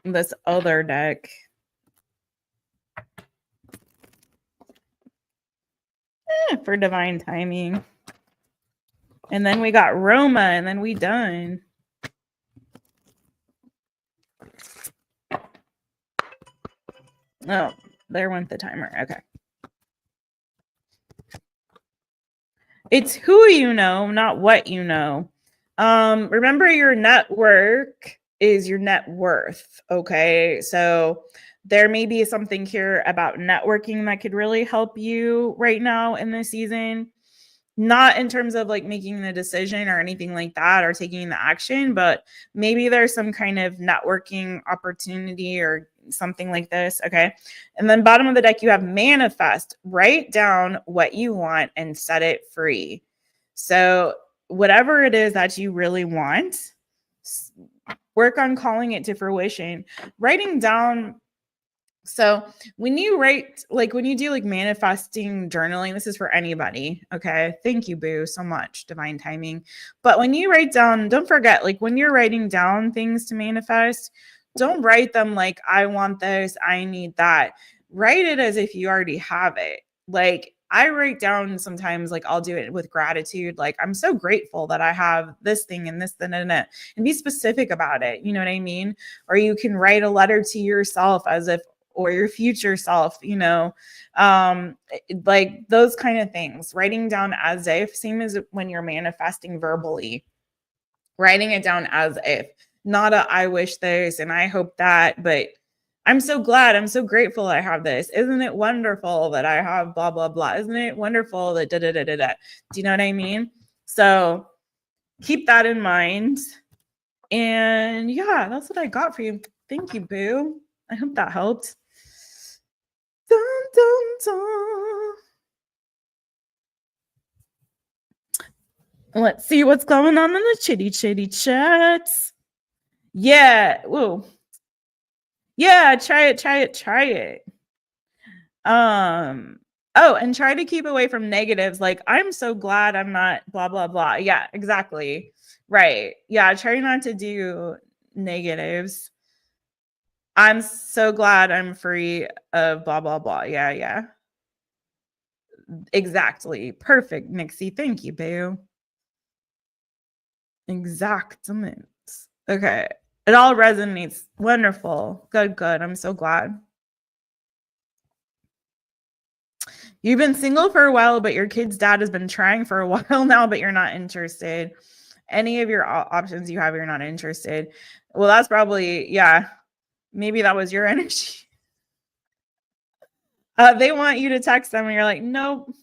this other deck? For divine timing. And then we got Roma, and then we done. Oh, there went the timer. Okay. It's who you know, not what you know. Remember, your network is your net worth. Okay. So there may be something here about networking that could really help you right now in this season. Not in terms of like making the decision or anything like that or taking the action, but maybe there's some kind of networking opportunity or something like this. Okay. And then bottom of the deck, you have manifest. Write down what you want and set it free. So whatever it is that you really want, work on calling it to fruition. Writing down. So when you write, like when you do like manifesting journaling, this is for anybody. Okay. Thank you, Boo, so much. Divine timing. But when you write down, don't forget, like when you're writing down things to manifest, don't write them like, I want this, I need that. Write it as if you already have it. Like I write down sometimes, like I'll do it with gratitude. Like I'm so grateful that I have this thing and this, and be specific about it. You know what I mean? Or you can write a letter to yourself as if, or your future self, you know, like those kind of things. Writing down as if, same as when you're manifesting verbally, writing it down as if, not a I wish this and I hope that, but I'm so glad, I'm so grateful I have this. Isn't it wonderful that I have blah, blah, blah? Isn't it wonderful that da, da, da, da, da? Do you know what I mean? So keep that in mind. And yeah, that's what I got for you. Thank you, Boo. I hope that helped. Dun, dun, dun. Let's see what's going on in the chitty chats. Yeah. Whoa. Yeah, try it. Oh, and try to keep away from negatives. Like, I'm so glad I'm not blah, blah, blah. Yeah, exactly. Right. Yeah, try not to do negatives. I'm so glad I'm free of blah, blah, blah. Yeah, yeah. Exactly. Perfect, Nixie. Thank you, Boo. Exactamente. Okay. It all resonates. Wonderful. Good, good. I'm so glad. You've been single for a while, but your kid's dad has been trying for a while now, but you're not interested. Any of your options you have, you're not interested. Well, that's probably, yeah. Maybe that was your energy. They want you to text them and you're like, nope.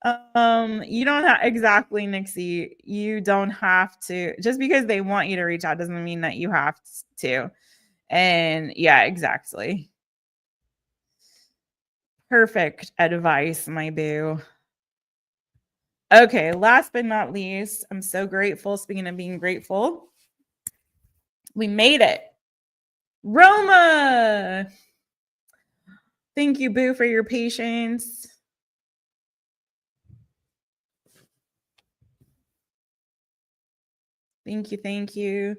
You don't have, exactly, Nixie. You don't have to. Just because they want you to reach out doesn't mean that you have to. And yeah, exactly. Perfect advice, my boo. Okay, last but not least, I'm so grateful. Speaking of being grateful, we made it. Roma! Thank you, Boo, for your patience. Thank you, thank you.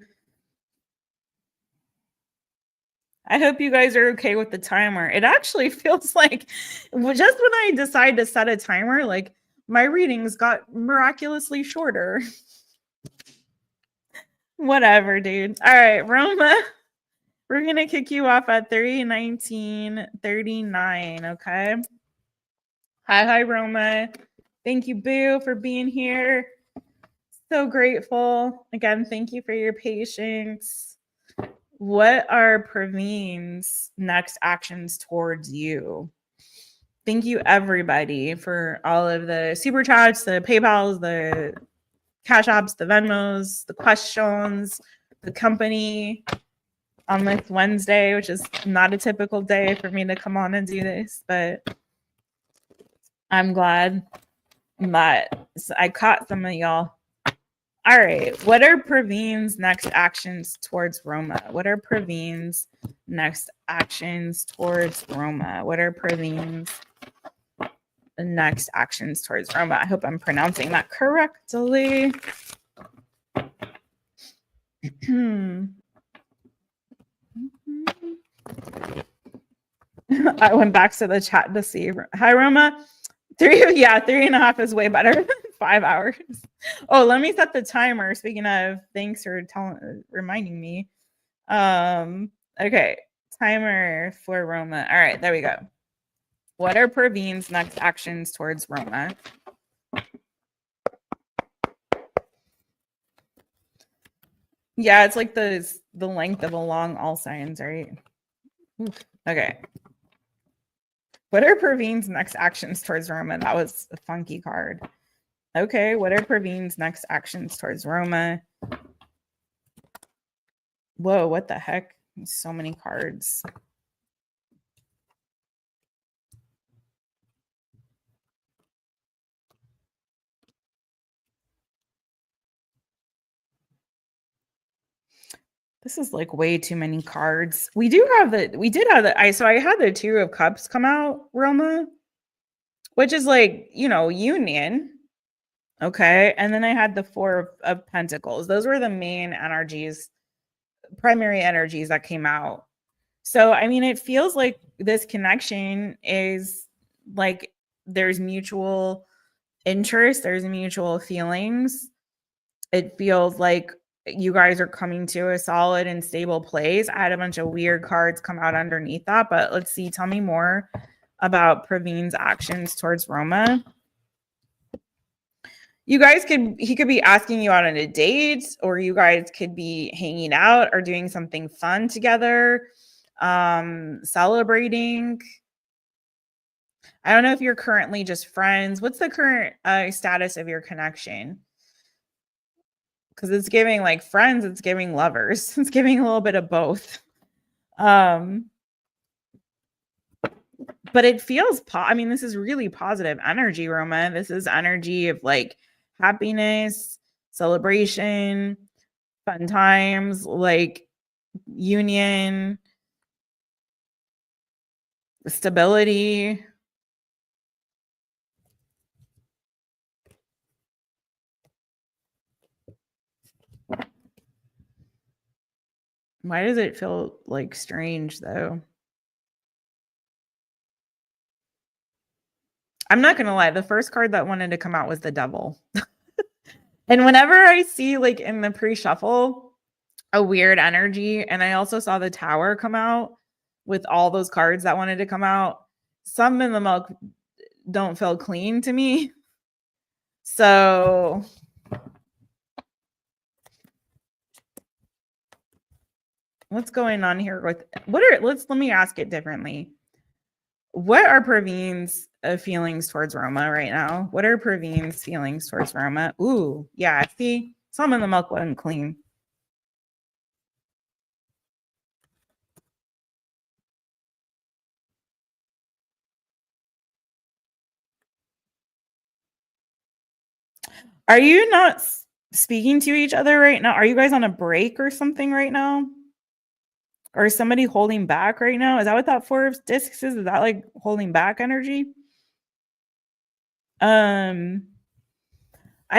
I hope you guys are okay with the timer. It actually feels like just when I decide to set a timer, like my readings got miraculously shorter. Whatever, dude. All right, Roma, we're going to kick you off at 3:19:39, okay? Hi, Roma. Thank you, Boo, for being here. So grateful. Again, thank you for your patience. What are Praveen's next actions towards you? Thank you, everybody, for all of the super chats, the PayPals, the Cash Apps, the Venmos, the questions, the company on this Wednesday, which is not a typical day for me to come on and do this, but I'm glad that I caught some of y'all. All right. What are Praveen's next actions towards Roma? What are Praveen's next actions towards Roma? What are Praveen's next actions towards Roma? I hope I'm pronouncing that correctly. I went back to the chat to see. Hi, Roma. 3.5 is way better than 5 hours. Oh, let me set the timer. Speaking of, thanks for reminding me. Okay, timer for Roma. All right, there we go. What are Praveen's next actions towards Roma? Yeah, it's like the length of a long all signs, right? Okay. What are Praveen's next actions towards Roma? That was a funky card. Okay, what are Praveen's next actions towards Roma? Whoa, what the heck? So many cards. This is like way too many cards. We did have I had the Two of Cups come out, Roma, which is like, union. Okay. And then I had the Four of Pentacles. Those were the main energies, primary energies that came out. So, I mean, it feels like this connection is like there's mutual interest, there's mutual feelings. It feels like you guys are coming to a solid and stable place. I had a bunch of weird cards come out underneath that, but let's see. Tell me more about Praveen's actions towards Roma. He could be asking you out on a date, or you guys could be hanging out or doing something fun together, celebrating. I don't know if you're currently just friends. What's the current status of your connection? Because it's giving like friends, it's giving lovers, it's giving a little bit of both. But it feels this is really positive energy, Roma. This is energy of like happiness, celebration, fun times, like union, stability. Why does it feel like strange though? I'm not gonna lie, the first card that wanted to come out was the Devil. And whenever I see like in the pre-shuffle a weird energy, and I also saw the Tower come out with all those cards that wanted to come out, some in the milk don't feel clean to me. So what's going on here with let me ask it differently. What are Praveen's feelings towards Roma right now? What are Praveen's feelings towards Roma? Ooh, yeah, see, some of the milk wasn't clean. Are you not speaking to each other right now? Are you guys on a break or something right now? Or is somebody holding back right now? Is that what that 4 of discs is? Is that like holding back energy? I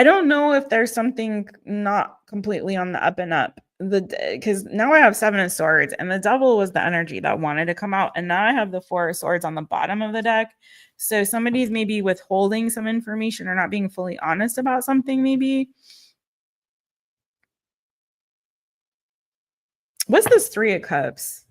don't know if there's something not completely on the up and up. Because now I have 7 of swords, and the devil was the energy that wanted to come out, and now I have the 4 of swords on the bottom of the deck. So somebody's maybe withholding some information or not being fully honest about something, maybe. What's this 3 of cups?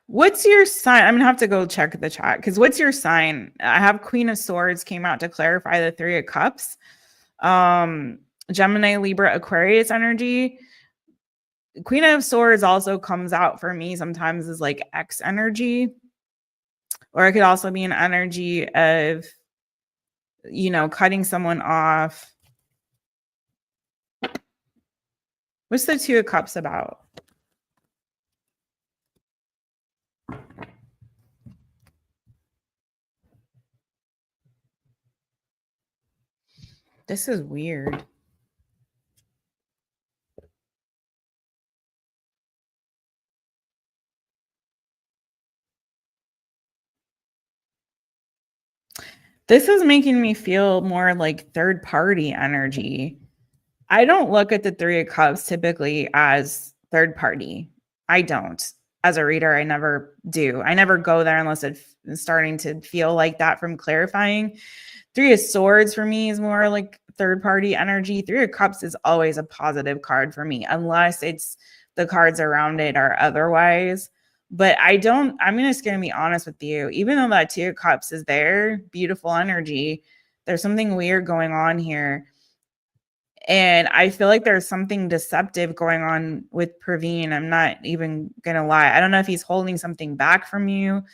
What's your sign? I'm gonna have to go check the chat because what's your sign? I have Queen of Swords came out to clarify the 3 of Cups. Gemini, Libra, Aquarius energy. Queen of Swords also comes out for me sometimes as like X energy, or it could also be an energy of, you know, cutting someone off. What's the 2 of Cups about? This is weird. This is making me feel more like third party energy. I don't look at the 3 of Cups typically as third party. I don't. As a reader, I never do. I never go there unless it's starting to feel like that from clarifying. 3 of Swords for me is more like third party energy. 3 of Cups is always a positive card for me, unless it's the cards around it are otherwise. But I'm just going to be honest with you. Even though that 2 of Cups is there, beautiful energy, there's something weird going on here. And I feel like there's something deceptive going on with Praveen. I'm not even going to lie. I don't know if he's holding something back from you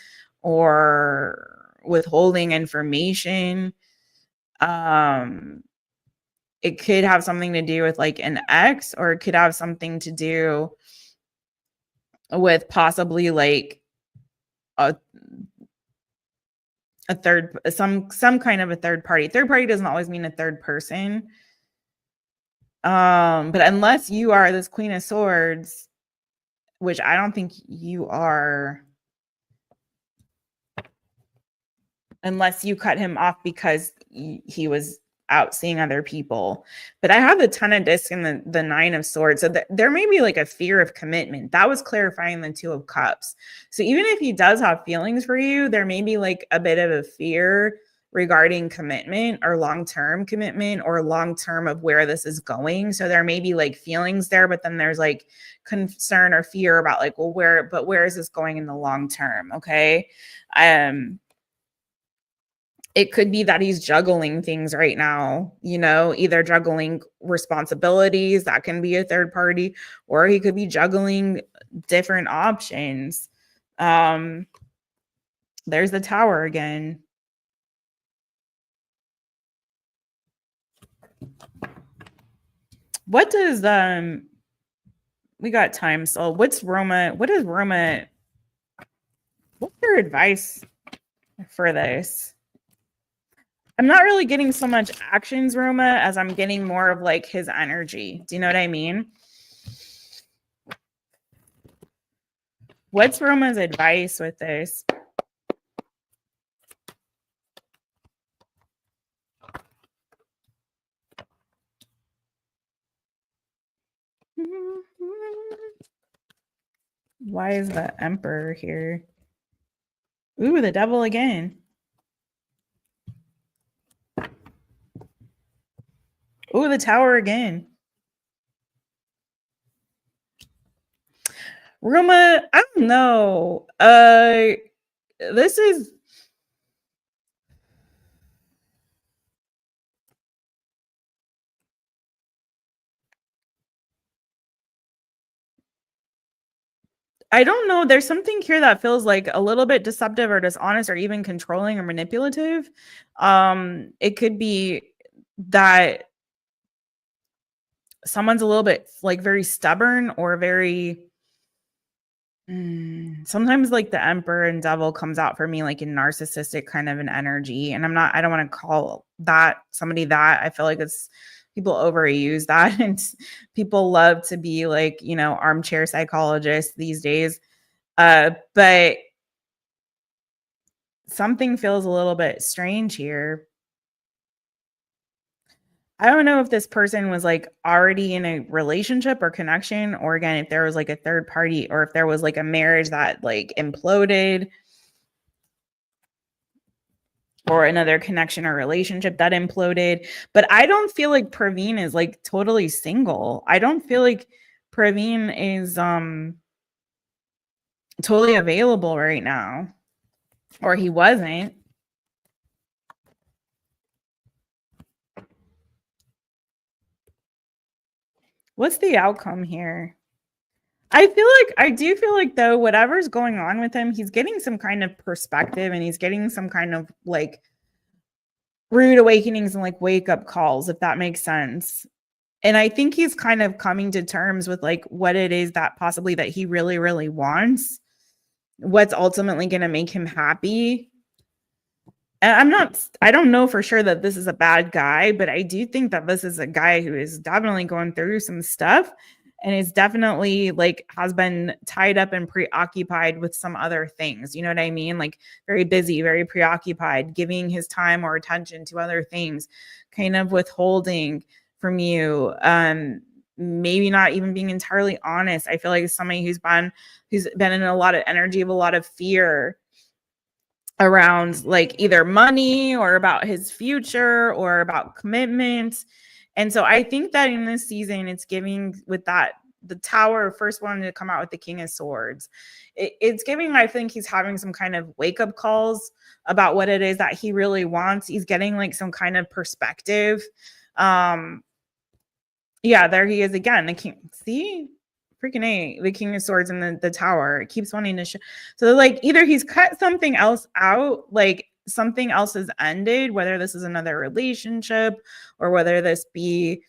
or withholding information. It could have something to do with like an ex, or it could have something to do with possibly like a third, some kind of a third party. Third party doesn't always mean a third person. But unless you are this Queen of Swords, which I don't think you are, unless you cut him off because he was out seeing other people. But I have the 10 of discs and the 9 of swords. So there may be like a fear of commitment. That was clarifying the 2 of cups. So even if he does have feelings for you, there may be like a bit of a fear regarding commitment or long-term commitment or long-term of where this is going. So there may be like feelings there, but then there's like concern or fear about like, well, where is this going in the long term? Okay. It could be that he's juggling things right now, you know, either juggling responsibilities, that can be a third party, or he could be juggling different options. There's the Tower again. What does we got time, so what's Roma? What is Roma? What's your advice for this? I'm not really getting so much actions, Roma, as I'm getting more of like his energy. Do you know what I mean? What's Roma's advice with this? Why is the Emperor here? Ooh, the Devil again. Ooh, the Tower again. Roma, I don't know. This is... I don't know. There's something here that feels like a little bit deceptive or dishonest or even controlling or manipulative. It could be that someone's a little bit like very stubborn or very sometimes like the emperor and devil comes out for me like in narcissistic kind of an energy. And I don't want to call that somebody that. I feel like it's people overuse that and people love to be like, you know, armchair psychologists these days. But something feels a little bit strange here. I don't know if this person was like already in a relationship or connection, or again, if there was like a third party, or if there was like a marriage that like imploded, or another connection or relationship that imploded. But I don't feel like Praveen is like totally single. I don't feel like Praveen is totally available right now, or he wasn't. What's the outcome here? I do feel like though, whatever's going on with him, he's getting some kind of perspective and he's getting some kind of like rude awakenings and like wake up calls, if that makes sense. And I think he's kind of coming to terms with like what it is that possibly that he really, really wants, what's ultimately going to make him happy. And I don't know for sure that this is a bad guy, but I do think that this is a guy who is definitely going through some stuff and is definitely like has been tied up and preoccupied with some other things. You know what I mean? Like very busy, very preoccupied, giving his time or attention to other things, kind of withholding from you. Maybe not even being entirely honest. I feel like somebody who's been in a lot of energy, of a lot of fear around like either money or about his future or about commitment. And so I think that in this season, it's giving with that, the tower first wanted to come out with the King of Swords. It's giving, I think he's having some kind of wake up calls about what it is that he really wants. He's getting like some kind of perspective. Yeah, there he is again. The king, see? Freaking A, the King of Swords in the tower. It keeps wanting to so like either he's cut something else out, like something else has ended, whether this is another relationship or whether this be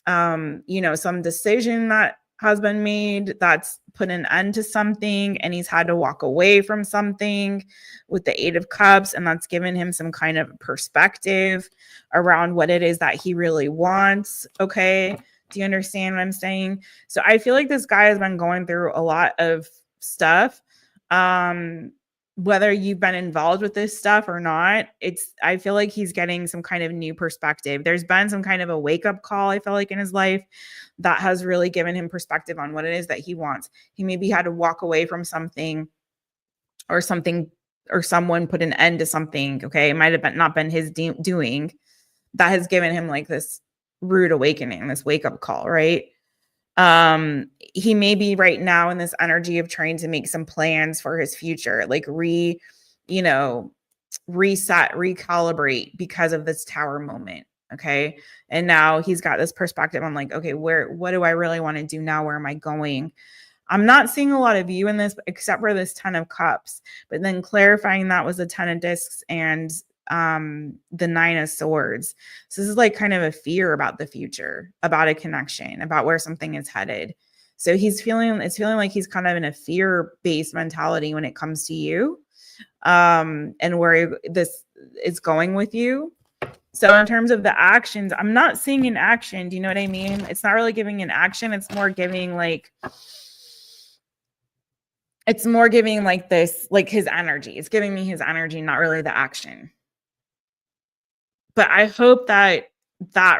you know, some decision that has been made that's put an end to something and he's had to walk away from something with the Eight of Cups, and that's given him some kind of perspective around what it is that he really wants. Okay, do you understand what I'm saying? So I feel like this guy has been going through a lot of stuff. Whether you've been involved with this stuff or not, I feel like he's getting some kind of new perspective. There's been some kind of a wake-up call, I feel like, in his life that has really given him perspective on what it is that he wants. He maybe had to walk away from something or someone put an end to something. Okay, it might have not been his doing that has given him like this rude awakening, this wake-up call, right? He may be right now in this energy of trying to make some plans for his future, like reset, recalibrate because of this tower moment. Okay. And now he's got this perspective on like, okay, what do I really want to do now? Where am I going? I'm not seeing a lot of you in this, except for this 10 of Cups, but then clarifying that was the 10 of Discs and the 9 of Swords. So this is like kind of a fear about the future, about a connection, about where something is headed. So it's feeling like he's kind of in a fear-based mentality when it comes to you, and where this is going with you. So in terms of the actions, I'm not seeing an action. Do you know what I mean? It's not really giving an action. It's more giving like this, like his energy. It's giving me his energy, not really the action. But I hope that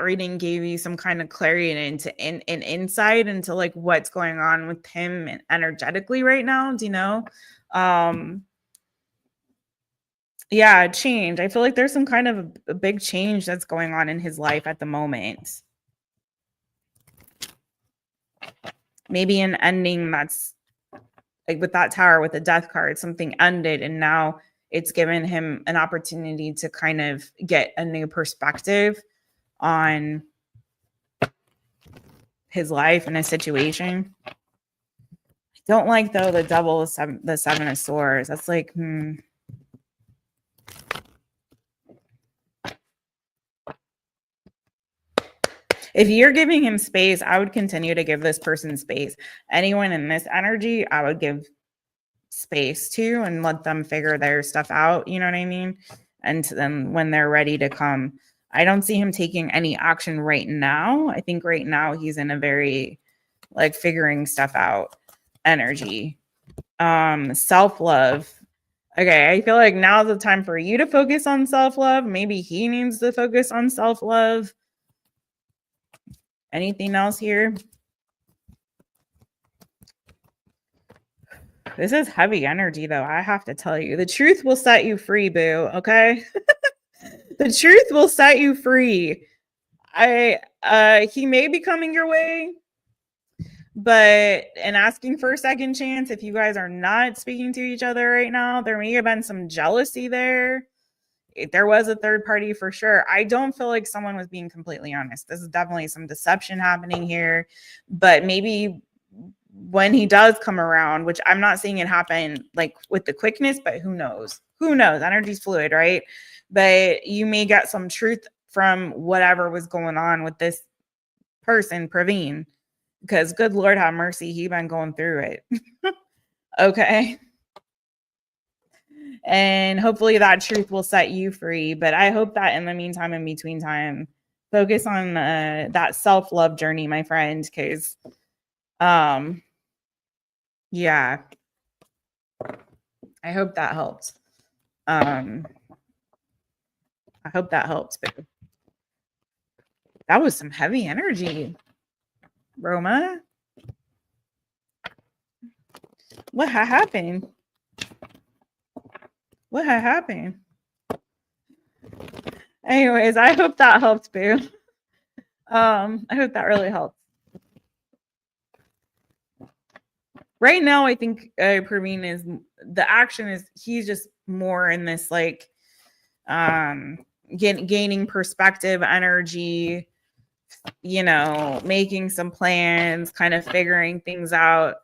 reading gave you some kind of clarity and insight into like what's going on with him energetically right now. Do you know? Yeah, change. I feel like there's some kind of a big change that's going on in his life at the moment. Maybe an ending that's like with that tower, with the death card, something ended and now it's given him an opportunity to kind of get a new perspective on his life and his situation. I don't like though the double the 7 of Swords. That's like, If you're giving him space, I would continue to give this person space. Anyone in this energy, I would give space to and let them figure their stuff out. You know what I mean? And then when they're ready to come, I don't see him taking any action right now. I think right now he's in a very like figuring stuff out energy. Self-love. Okay, I feel like now's the time for you to focus on self-love. Maybe he needs to focus on self-love. Anything else here? This is heavy energy, though. I have to tell you, the truth will set you free, boo. Okay. The truth will set you free. He may be coming your way, but and asking for a second chance, if you guys are not speaking to each other right now, there may have been some jealousy there. There was a third party for sure. I don't feel like someone was being completely honest. This is definitely some deception happening here, but maybe when he does come around, which I'm not seeing it happen like with the quickness, but who knows? Who knows? Energy's fluid, right? But you may get some truth from whatever was going on with this person, Praveen, because good Lord have mercy, he been going through it. Okay. And hopefully that truth will set you free. But I hope that in the meantime, in between time, focus on that self-love journey, my friend, because yeah, I hope that helps. I hope that helps. But that was some heavy energy, Roma. What happened? What happened? Anyways, I hope that helped, boo. I hope that really helps. Right now, I think Praveen is the action is he's just more in this like gaining perspective, energy, you know, making some plans, kind of figuring things out.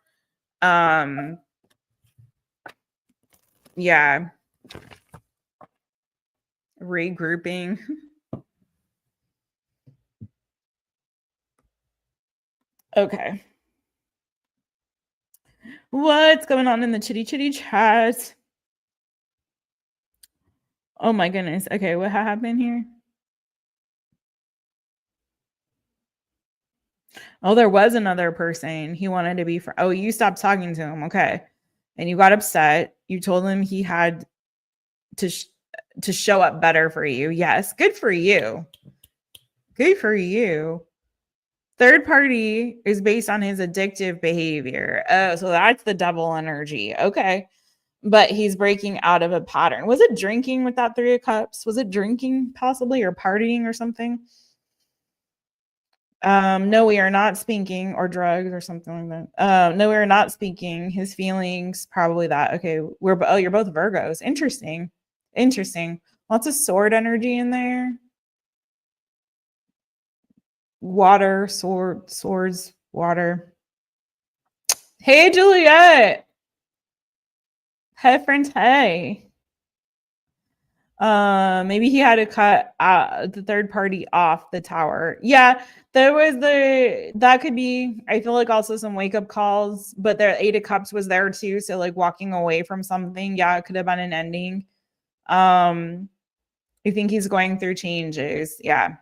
Yeah. Regrouping. Okay. What's going on in the chitty chat? Oh my goodness. Okay, what happened here? Oh, there was another person he wanted to be for. Oh, you stopped talking to him. Okay. And you got upset. You told him he had to show up better for you. Yes. Good for you. Good for you. Third party is based on his addictive behavior. Oh, so that's the devil energy. Okay. But he's breaking out of a pattern. Was it drinking with that 3 of Cups? Was it drinking possibly or partying or something? No, we are not speaking, or drugs or something like that. No, we are not speaking. His feelings, probably that. Okay, you're both Virgos. Interesting. Lots of sword energy in there. Water, swords, water. Hey, Juliet. Hey, friends. Hey. Maybe he had to cut the third party off the tower. Yeah, that could be, I feel like also some wake up calls, but the 8 of Cups was there too. So like walking away from something. Yeah, it could have been an ending. I think he's going through changes. Yeah.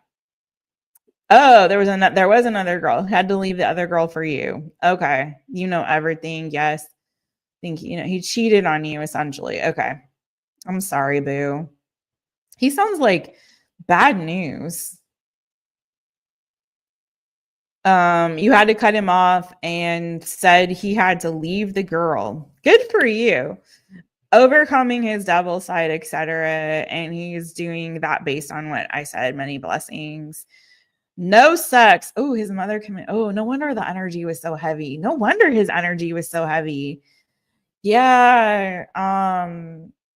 Oh, there was another girl. Had to leave the other girl for you. Okay. You know everything. Yes. I think, you know, he cheated on you essentially. Okay. I'm sorry, boo. He sounds like bad news. You had to cut him off and said he had to leave the girl. Good for you. Overcoming his devil side, etc. And he's doing that based on what I said. Many blessings. No sex. Oh, his mother committed. Oh, no wonder the energy was so heavy. No wonder his energy was so heavy. Yeah.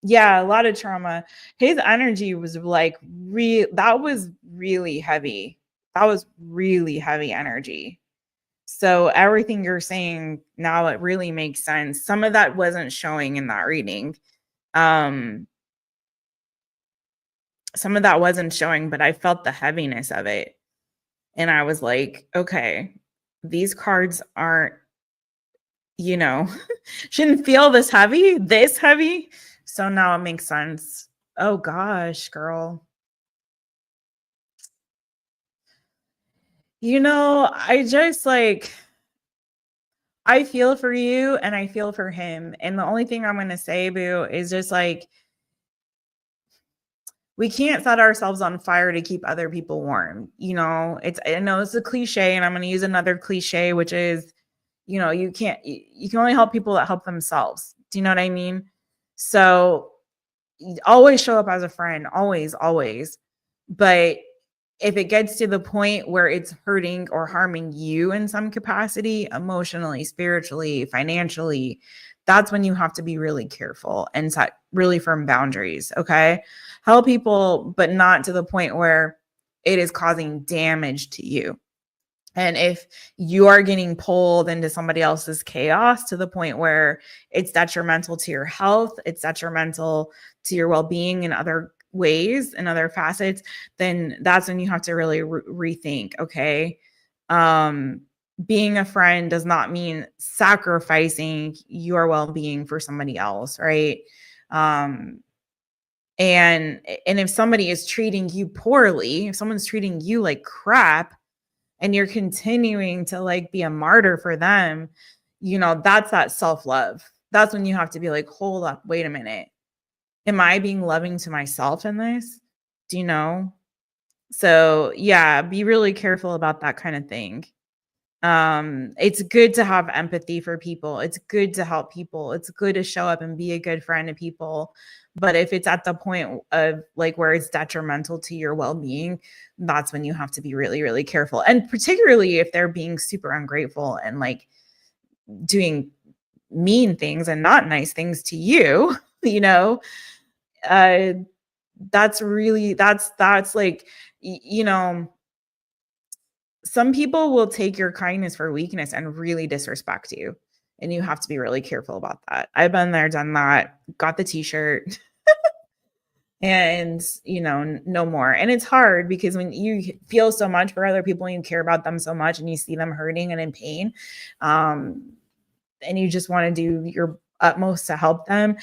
Yeah, a lot of trauma. His energy was like that was really heavy. That was really heavy energy. So everything you're saying now, it really makes sense. Some of that wasn't showing in that reading. Some of that wasn't showing, but I felt the heaviness of it. And I was like, okay, these cards aren't, shouldn't feel this heavy. So now it makes sense. Oh gosh, girl. I just I feel for you and I feel for him. And the only thing I'm going to say, boo, is just we can't set ourselves on fire to keep other people warm. I know it's a cliche, and I'm going to use another cliche, which is, you can only help people that help themselves. Do you know what I mean? So always show up as a friend, always, always. But if it gets to the point where it's hurting or harming you in some capacity, emotionally, spiritually, financially, that's when you have to be really careful and set really firm boundaries. Okay. Help people, but not to the point where it is causing damage to you. And if you are getting pulled into somebody else's chaos to the point where it's detrimental to your health, it's detrimental to your well-being in other ways and other facets, then that's when you have to really rethink, okay? Being a friend does not mean sacrificing your well-being for somebody else, right? And if somebody is treating you poorly, if someone's treating you like crap, and you're continuing to be a martyr for them, that's that self-love. That's when you have to be like, hold up, wait a minute. Am I being loving to myself in this? Do you know? So yeah, be really careful about that kind of thing. It's good to have empathy for people. It's good to help people. It's good to show up and be a good friend to people. But if it's at the point of where it's detrimental to your well-being, that's when you have to be really, really careful. And particularly if they're being super ungrateful and doing mean things and not nice things to you, that's really, that's some people will take your kindness for weakness and really disrespect you. And you have to be really careful about that. I've been there, done that, got the t-shirt and, no more. And it's hard because when you feel so much for other people and you care about them so much and you see them hurting and in pain, and you just want to do your utmost to help them.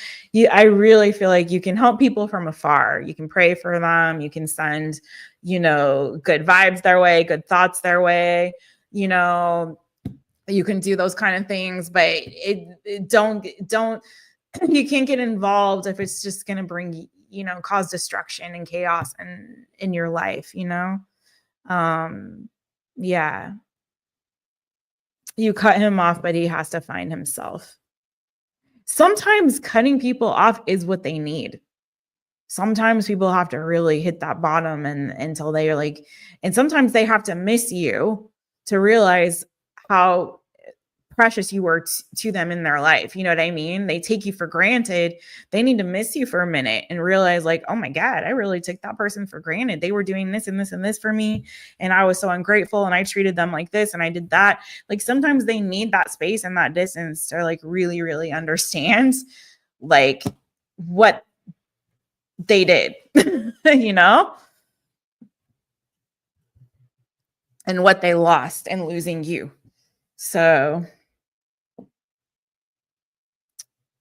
I really feel like you can help people from afar. You can pray for them. You can send, good vibes their way, good thoughts their way. You can do those kind of things, but it don't, you can't get involved if it's just going to bring, cause destruction and chaos in your life, yeah. You cut him off, but he has to find himself. Sometimes cutting people off is what they need. Sometimes people have to really hit that bottom until they are and sometimes they have to miss you to realize how precious you were to them in their life. You know what I mean? They take you for granted. They need to miss you for a minute and realize oh my God, I really took that person for granted. They were doing this and this and this for me. And I was so ungrateful and I treated them like this and I did that. Sometimes they need that space and that distance to really, really understand what they did, and what they lost in losing you. So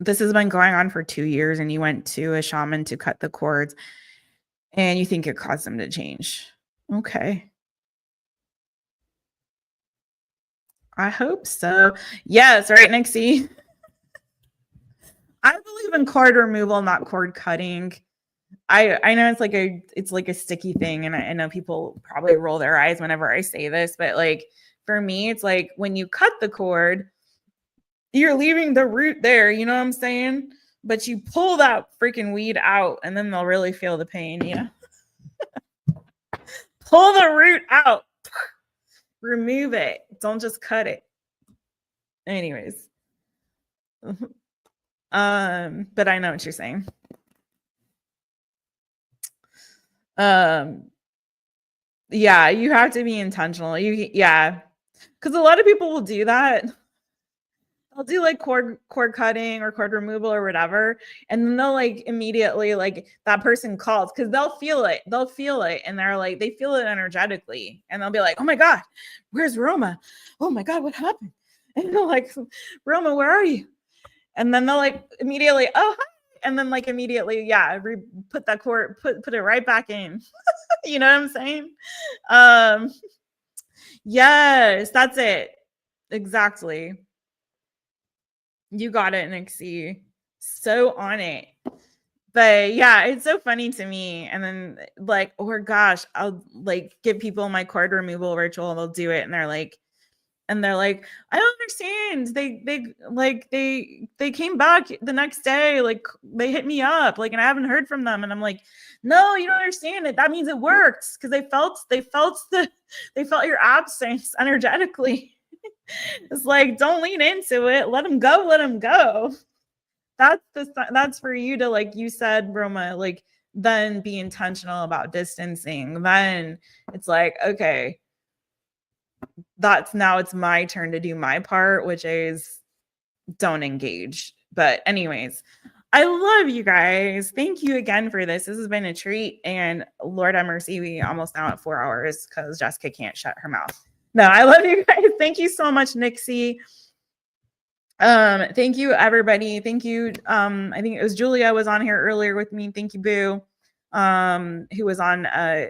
this has been going on for 2 years and you went to a shaman to cut the cords and you think it caused them to change. Okay. I hope so. Yes, right, Nixie. I believe in cord removal, not cord cutting. I know it's like a sticky thing, and I know people probably roll their eyes whenever I say this, but for me, it's when you cut the cord, you're leaving the root there, you know what I'm saying? But you pull that freaking weed out and then they'll really feel the pain, Pull the root out. Remove it. Don't just cut it. Anyways. But I know what you're saying. Yeah, you have to be intentional. Because a lot of people will do that. they'll do like cord cutting or cord removal or whatever, and then they'll like immediately like that person calls because they'll feel it, and they're like they feel it energetically, and they'll be like, oh my god, where's Roma? Oh my god, what happened? And they're like, Roma, where are you? And then they'll like immediately, oh hi, and then like immediately, yeah, put that cord, put it right back in. You know what I'm saying? Yes, that's it. Exactly. You got it, Nixie. So on it. But yeah, it's so funny to me. And then like, or gosh, I'll like give people my cord removal ritual and they'll do it. And they're like, I don't understand. They came back the next day, like they hit me up, like, and I haven't heard from them. And I'm like, no, you don't understand it. That means it worked because they felt your absence energetically. It's like, don't lean into it. Let them go. That's for you to, like you said, Roma, like then be intentional about distancing. Then it's like, okay, it's my turn to do my part, which is don't engage. But anyways, I love you guys. Thank you again for this. This has been a treat. And Lord have mercy, we almost now at 4 hours because Jessica can't shut her mouth. No, I love you guys. Thank you so much, Nixie. Thank you, everybody. Thank you. I think it was Julia was on here earlier with me. Thank you, Boo. Who was on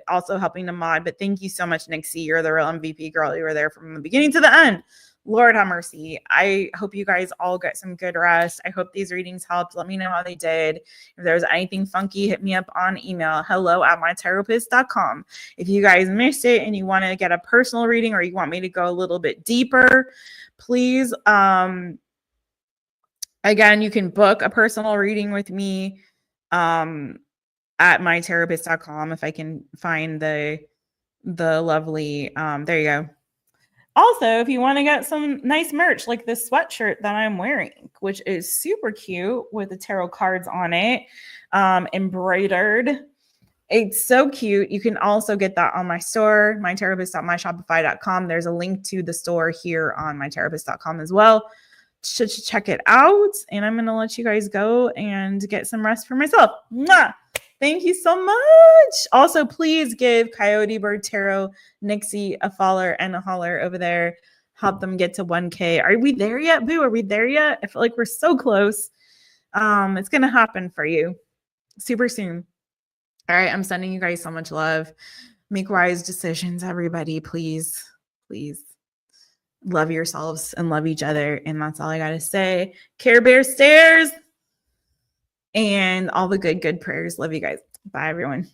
also helping to mod. But thank you so much, Nixie. You're the real MVP girl. You were there from the beginning to the end. Lord have mercy. I hope you guys all get some good rest. I hope these readings helped. Let me know how they did. If there's anything funky, hit me up on email, hello@mytaropist.com. If you guys missed it and you want to get a personal reading or you want me to go a little bit deeper, please, again, you can book a personal reading with me at mytherapist.com if I can find the lovely, there you go. Also, if you want to get some nice merch like this sweatshirt that I'm wearing, which is super cute with the tarot cards on it, embroidered. It's so cute. You can also get that on my store, mytherapist.myshopify.com. There's a link to the store here on mytherapist.com as well. Should check it out. And I'm going to let you guys go and get some rest for myself. Mwah! Thank you so much. Also, please give Coyote Bird Tarot Nixie a follow and a holler over there. Help them get to 1K. Are we there yet, Boo? Are we there yet? I feel like we're so close. It's going to happen for you super soon. All right. I'm sending you guys so much love. Make wise decisions, everybody. Please, please. Love yourselves and love each other. And that's all I got to say. Care Bear stairs and all the good prayers. Love you guys. Bye, everyone.